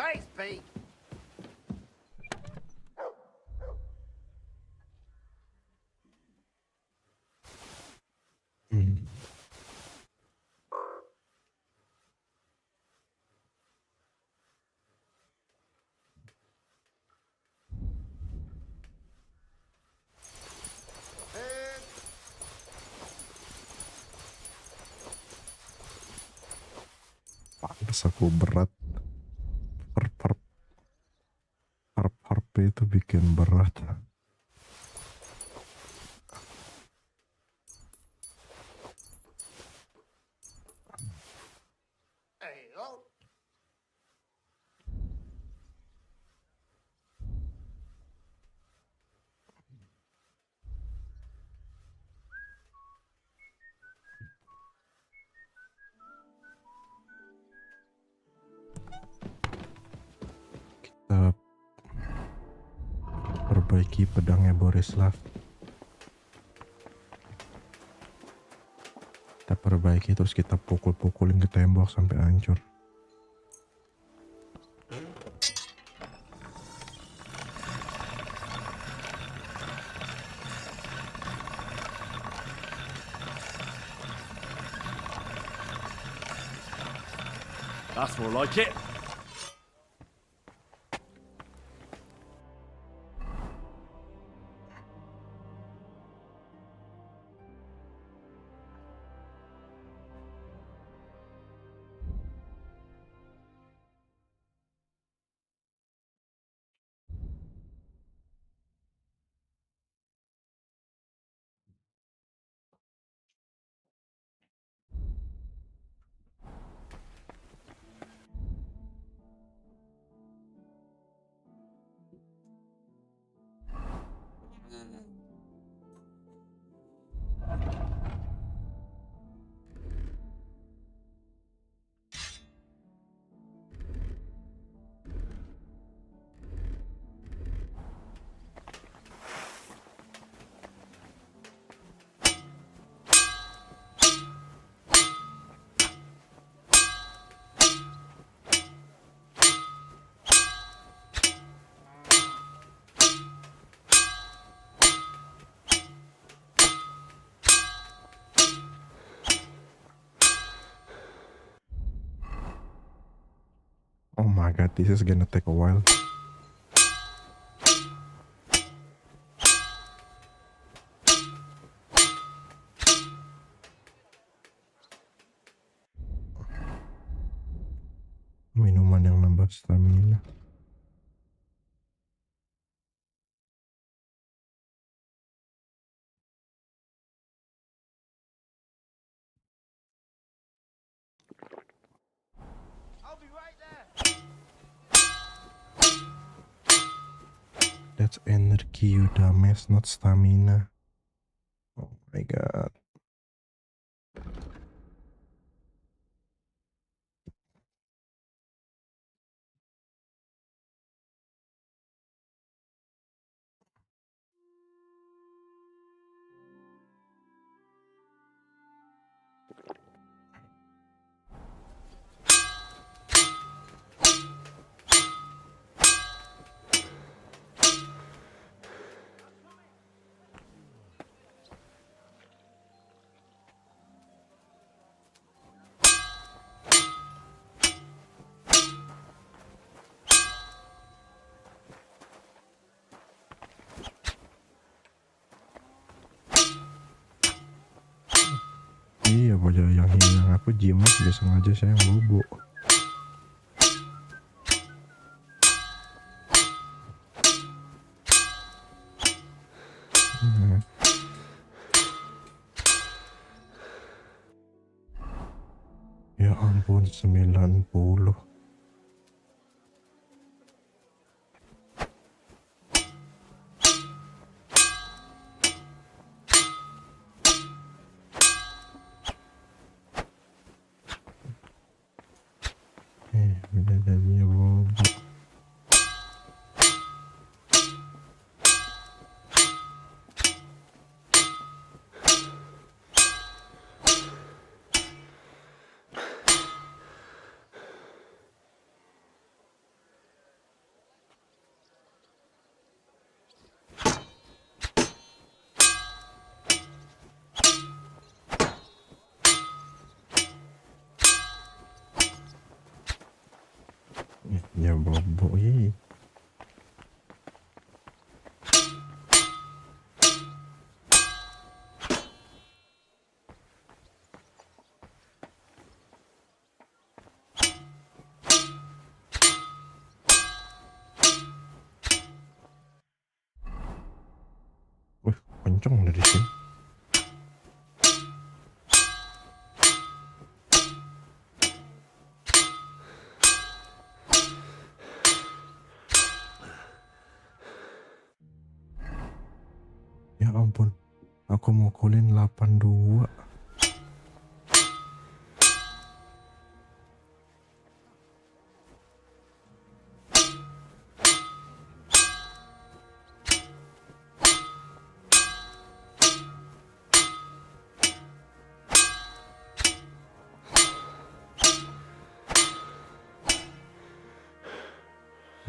Hey, Spek. Pantes aku berat. Harap itu bikin berat. Kita perbaiki pedangnya Borislav. Kita perbaiki terus kita pukul-pukulin ke tembok sampai hancur. That's more like it. my god, this is gonna take a while. Minuman yang nambah stamina. That's energy, you dumbass, not stamina. Oh my god. Iya, bocah yang hilang aku jimat dia sengaja saya yang bobo. Ya ampun, 90. Bidadarinya bobo. Ya bobo ye. Wih, kenceng dari sini. Ya ampun, aku mau kulin 82.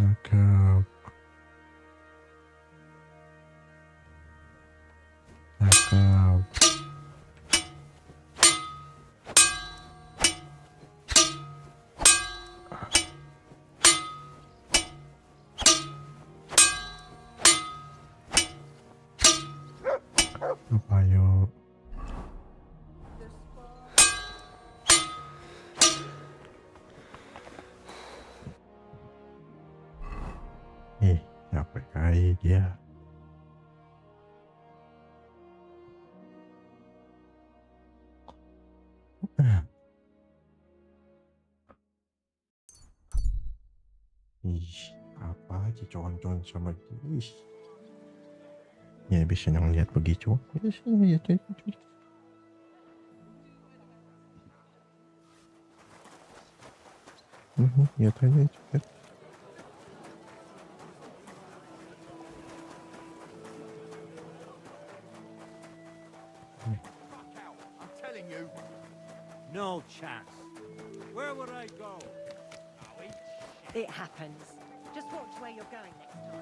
Cakep. Cakep. Apa yuk? Capek kali dia. Ih, apa aja cuan-cuan sama ih. Ya bisa yang lihat begitu. Bisa lihat itu. Lihat aja itu. No chance. Where would I go? It happens. Just watch where you're going next time.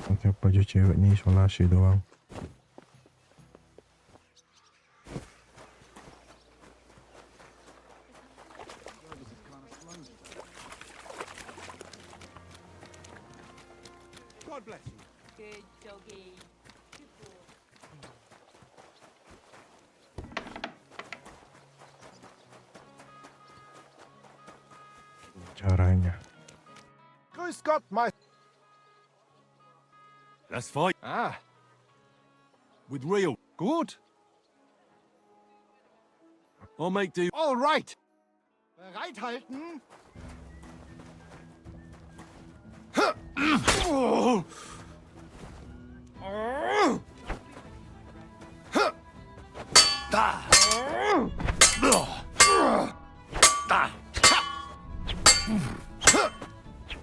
Pakai baju cewek nih isolasi doang. God bless you. Good doggy. Good boy. Caranya. Grüß Gott, my... Let's fight. Ah. With real. Good. I'll make do. All right. Bereithalten.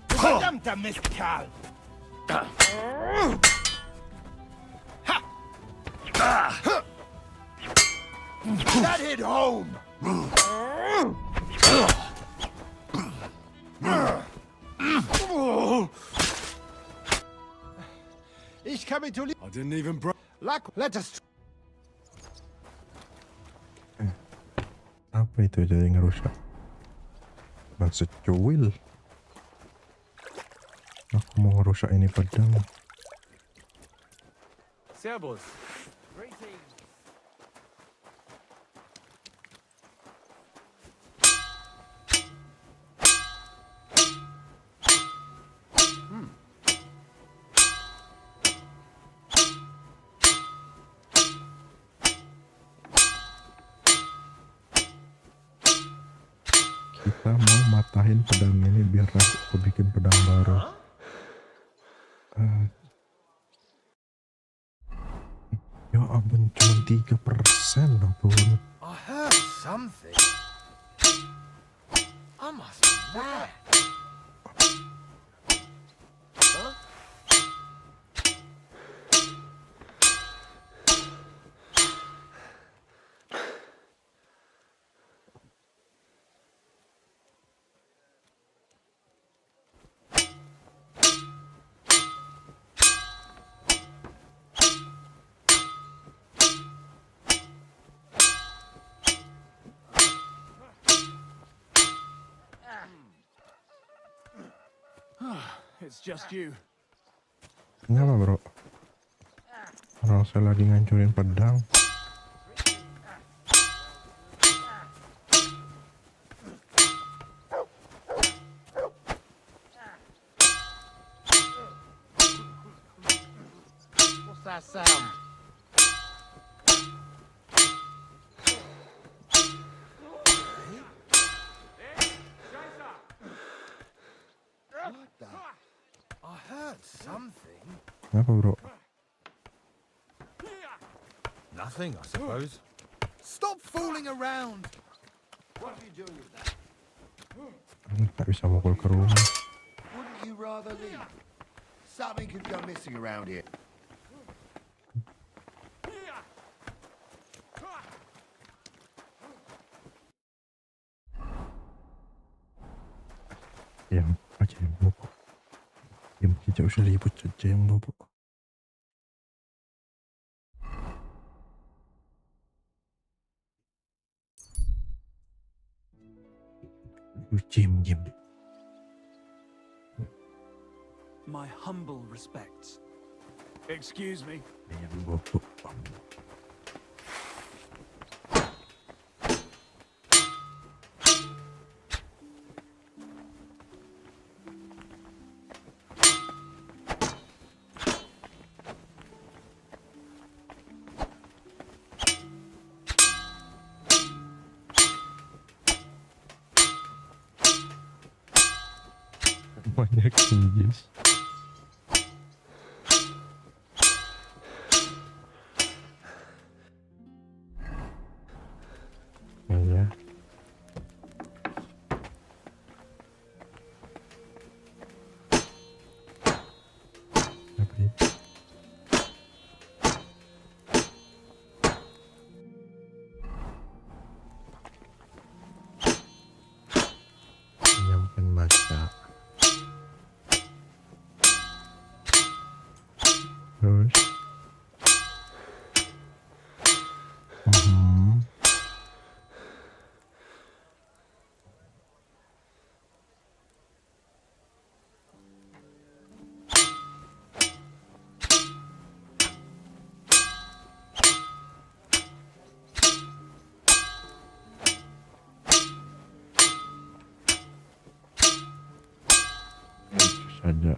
Verdammter Mistkerl! That hit home! Ich kapituliere. I didn't even bro. Let us. Apa itu jadi ngerusak? Ban secuil. Aku mau ngerusak ini pedang. Servus. Kita mau matahin pedang ini biar aku bikin pedang baru. Ya ampun, cuma 3% loh. I heard something. I must be mad. Huh? It's just you. Kenapa bro? Orang saya lagi ngancurin pedang. What's that sound? What the? I heard something. Kenapa bro? Nothing, I suppose. Stop fooling around. What are you doing with that? Nggak bisa mukul ke rumah. Wouldn't you rather leave? Something could go missing around here. Yang aja yang bobo. Yang tidak usah ribut saja yang bobo. Jim. My humble respects. Excuse me. Yang bobo. Banyak jenis. Iya. Apa itu? Menyiapkan baca. Terus saja.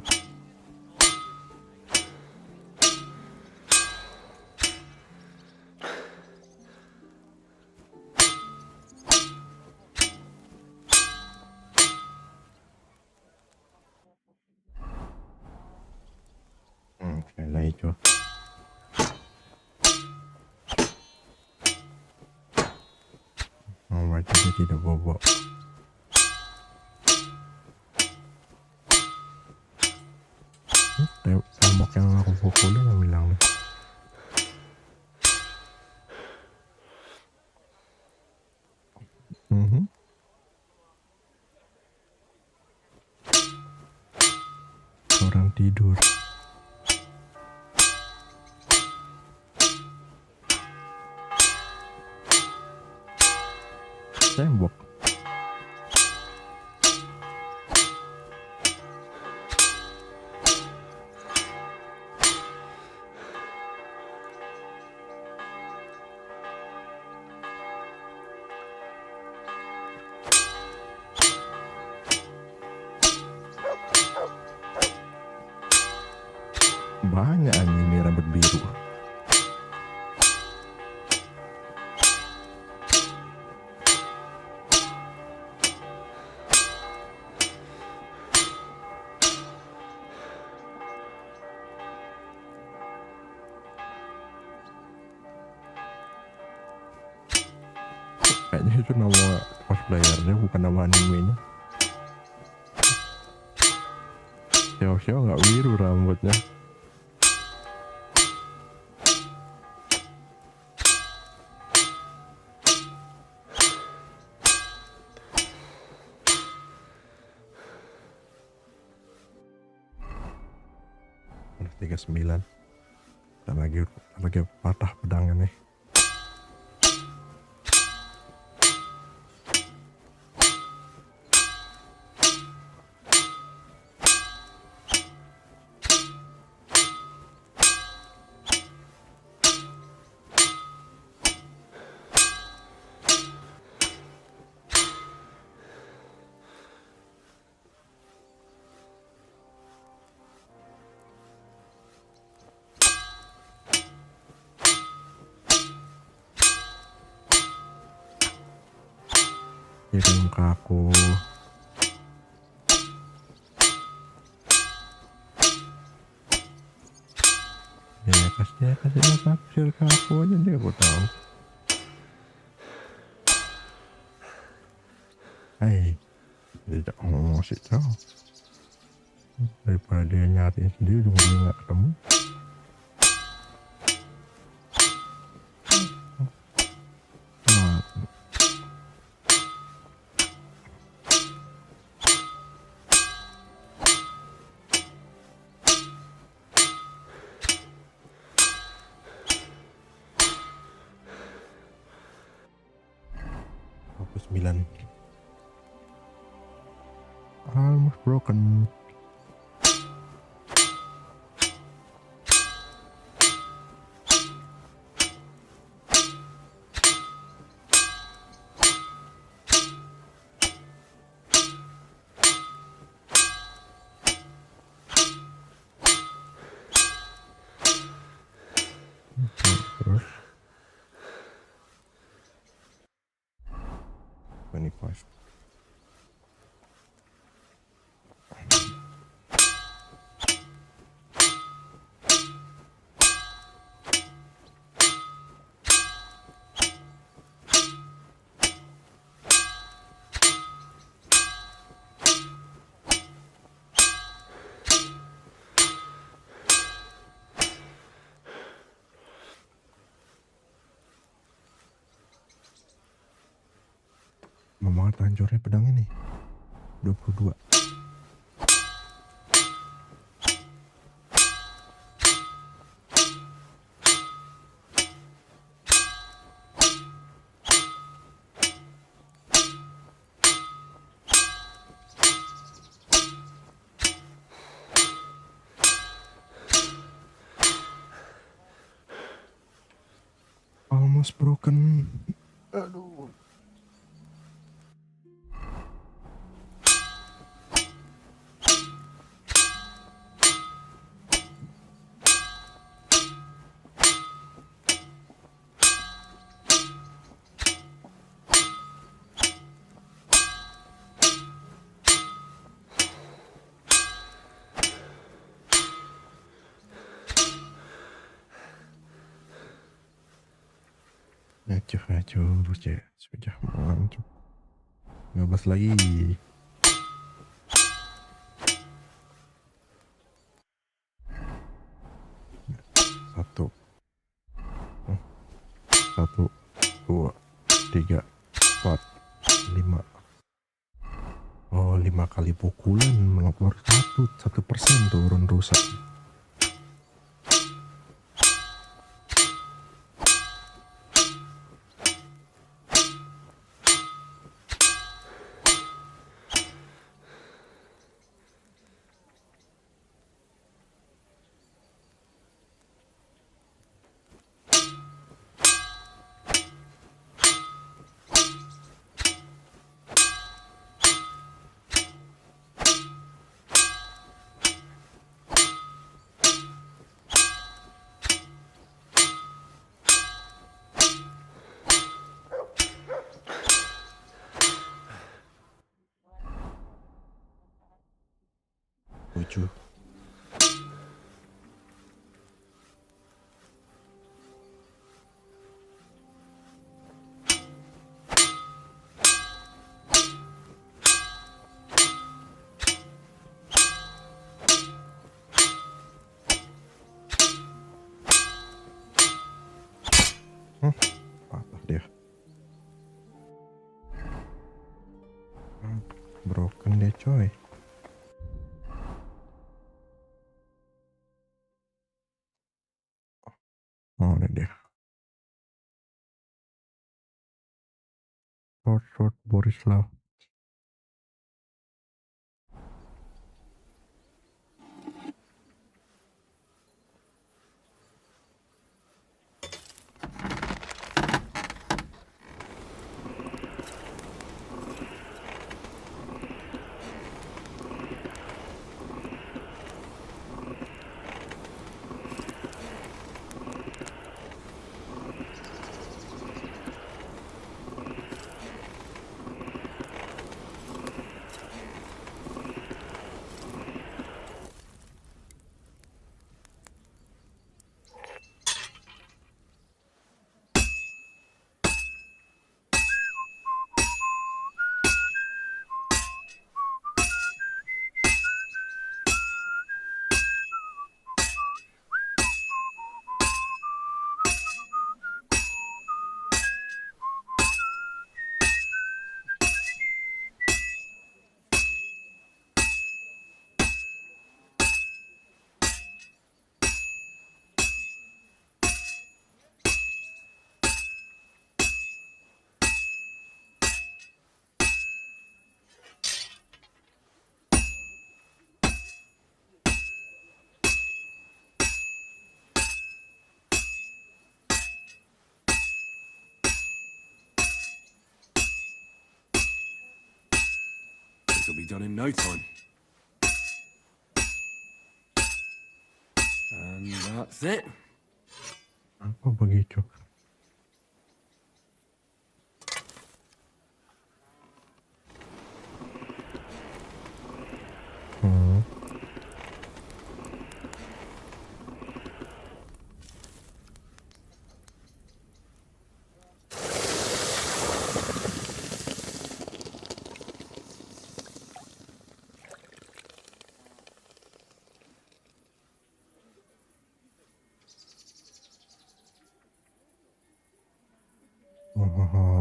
Kayaklah itu. Berarti dia tidak bobok. Tembok yang aku pukulin yang bilang nih. Orang tidur. Tembok. Banyak anime rambut biru. Kayaknya itu nama cosplayernya, bukan nama animenya. Xiao nggak biru rambutnya. Udah 39. Lagi patah pedangnya nih. Kirim ke aku. Ya kasih naksir ke aku aja deh, aku tahu. Hai, tidak mau ngasih tahu. Daripada dia nyariin sendiri, dia nggak ketemu. Almost broken. Terus 25. Memang hancurnya pedang ini 22. Almost broken. Aduh. Sudah mantap. 15 lagi. Satu, 2, 3, 4, 5. Oh, 5 kali pukulan melapor 1% turun rusak. Lucu. Patah dia. Broken dia coy. Oh, ini dia. Short Borislav. This will be done in no time. And that's it. Apa begitu?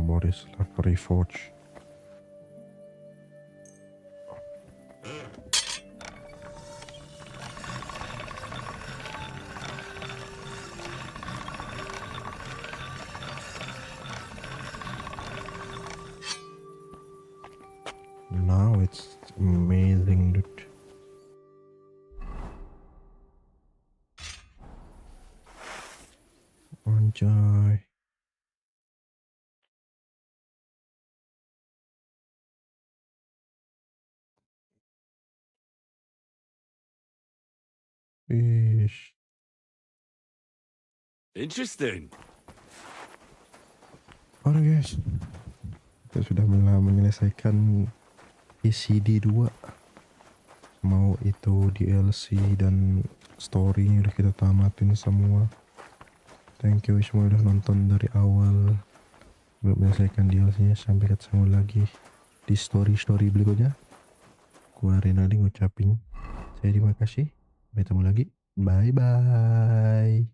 Borislav Reforge. Now it's amazing, dude. Anjay. Ish. Interesting. Oke guys, kita sudah menyelesaikan PCD 2. Mau itu DLC dan story udah kita tamatin semua. Thank you semua udah nonton dari awal buat menyelesaikan DLC-nya. Sampai ketemu lagi di story berikutnya. Gua Renaldi ngucapin saya terima kasih. Sampai ketemu lagi. Bye bye.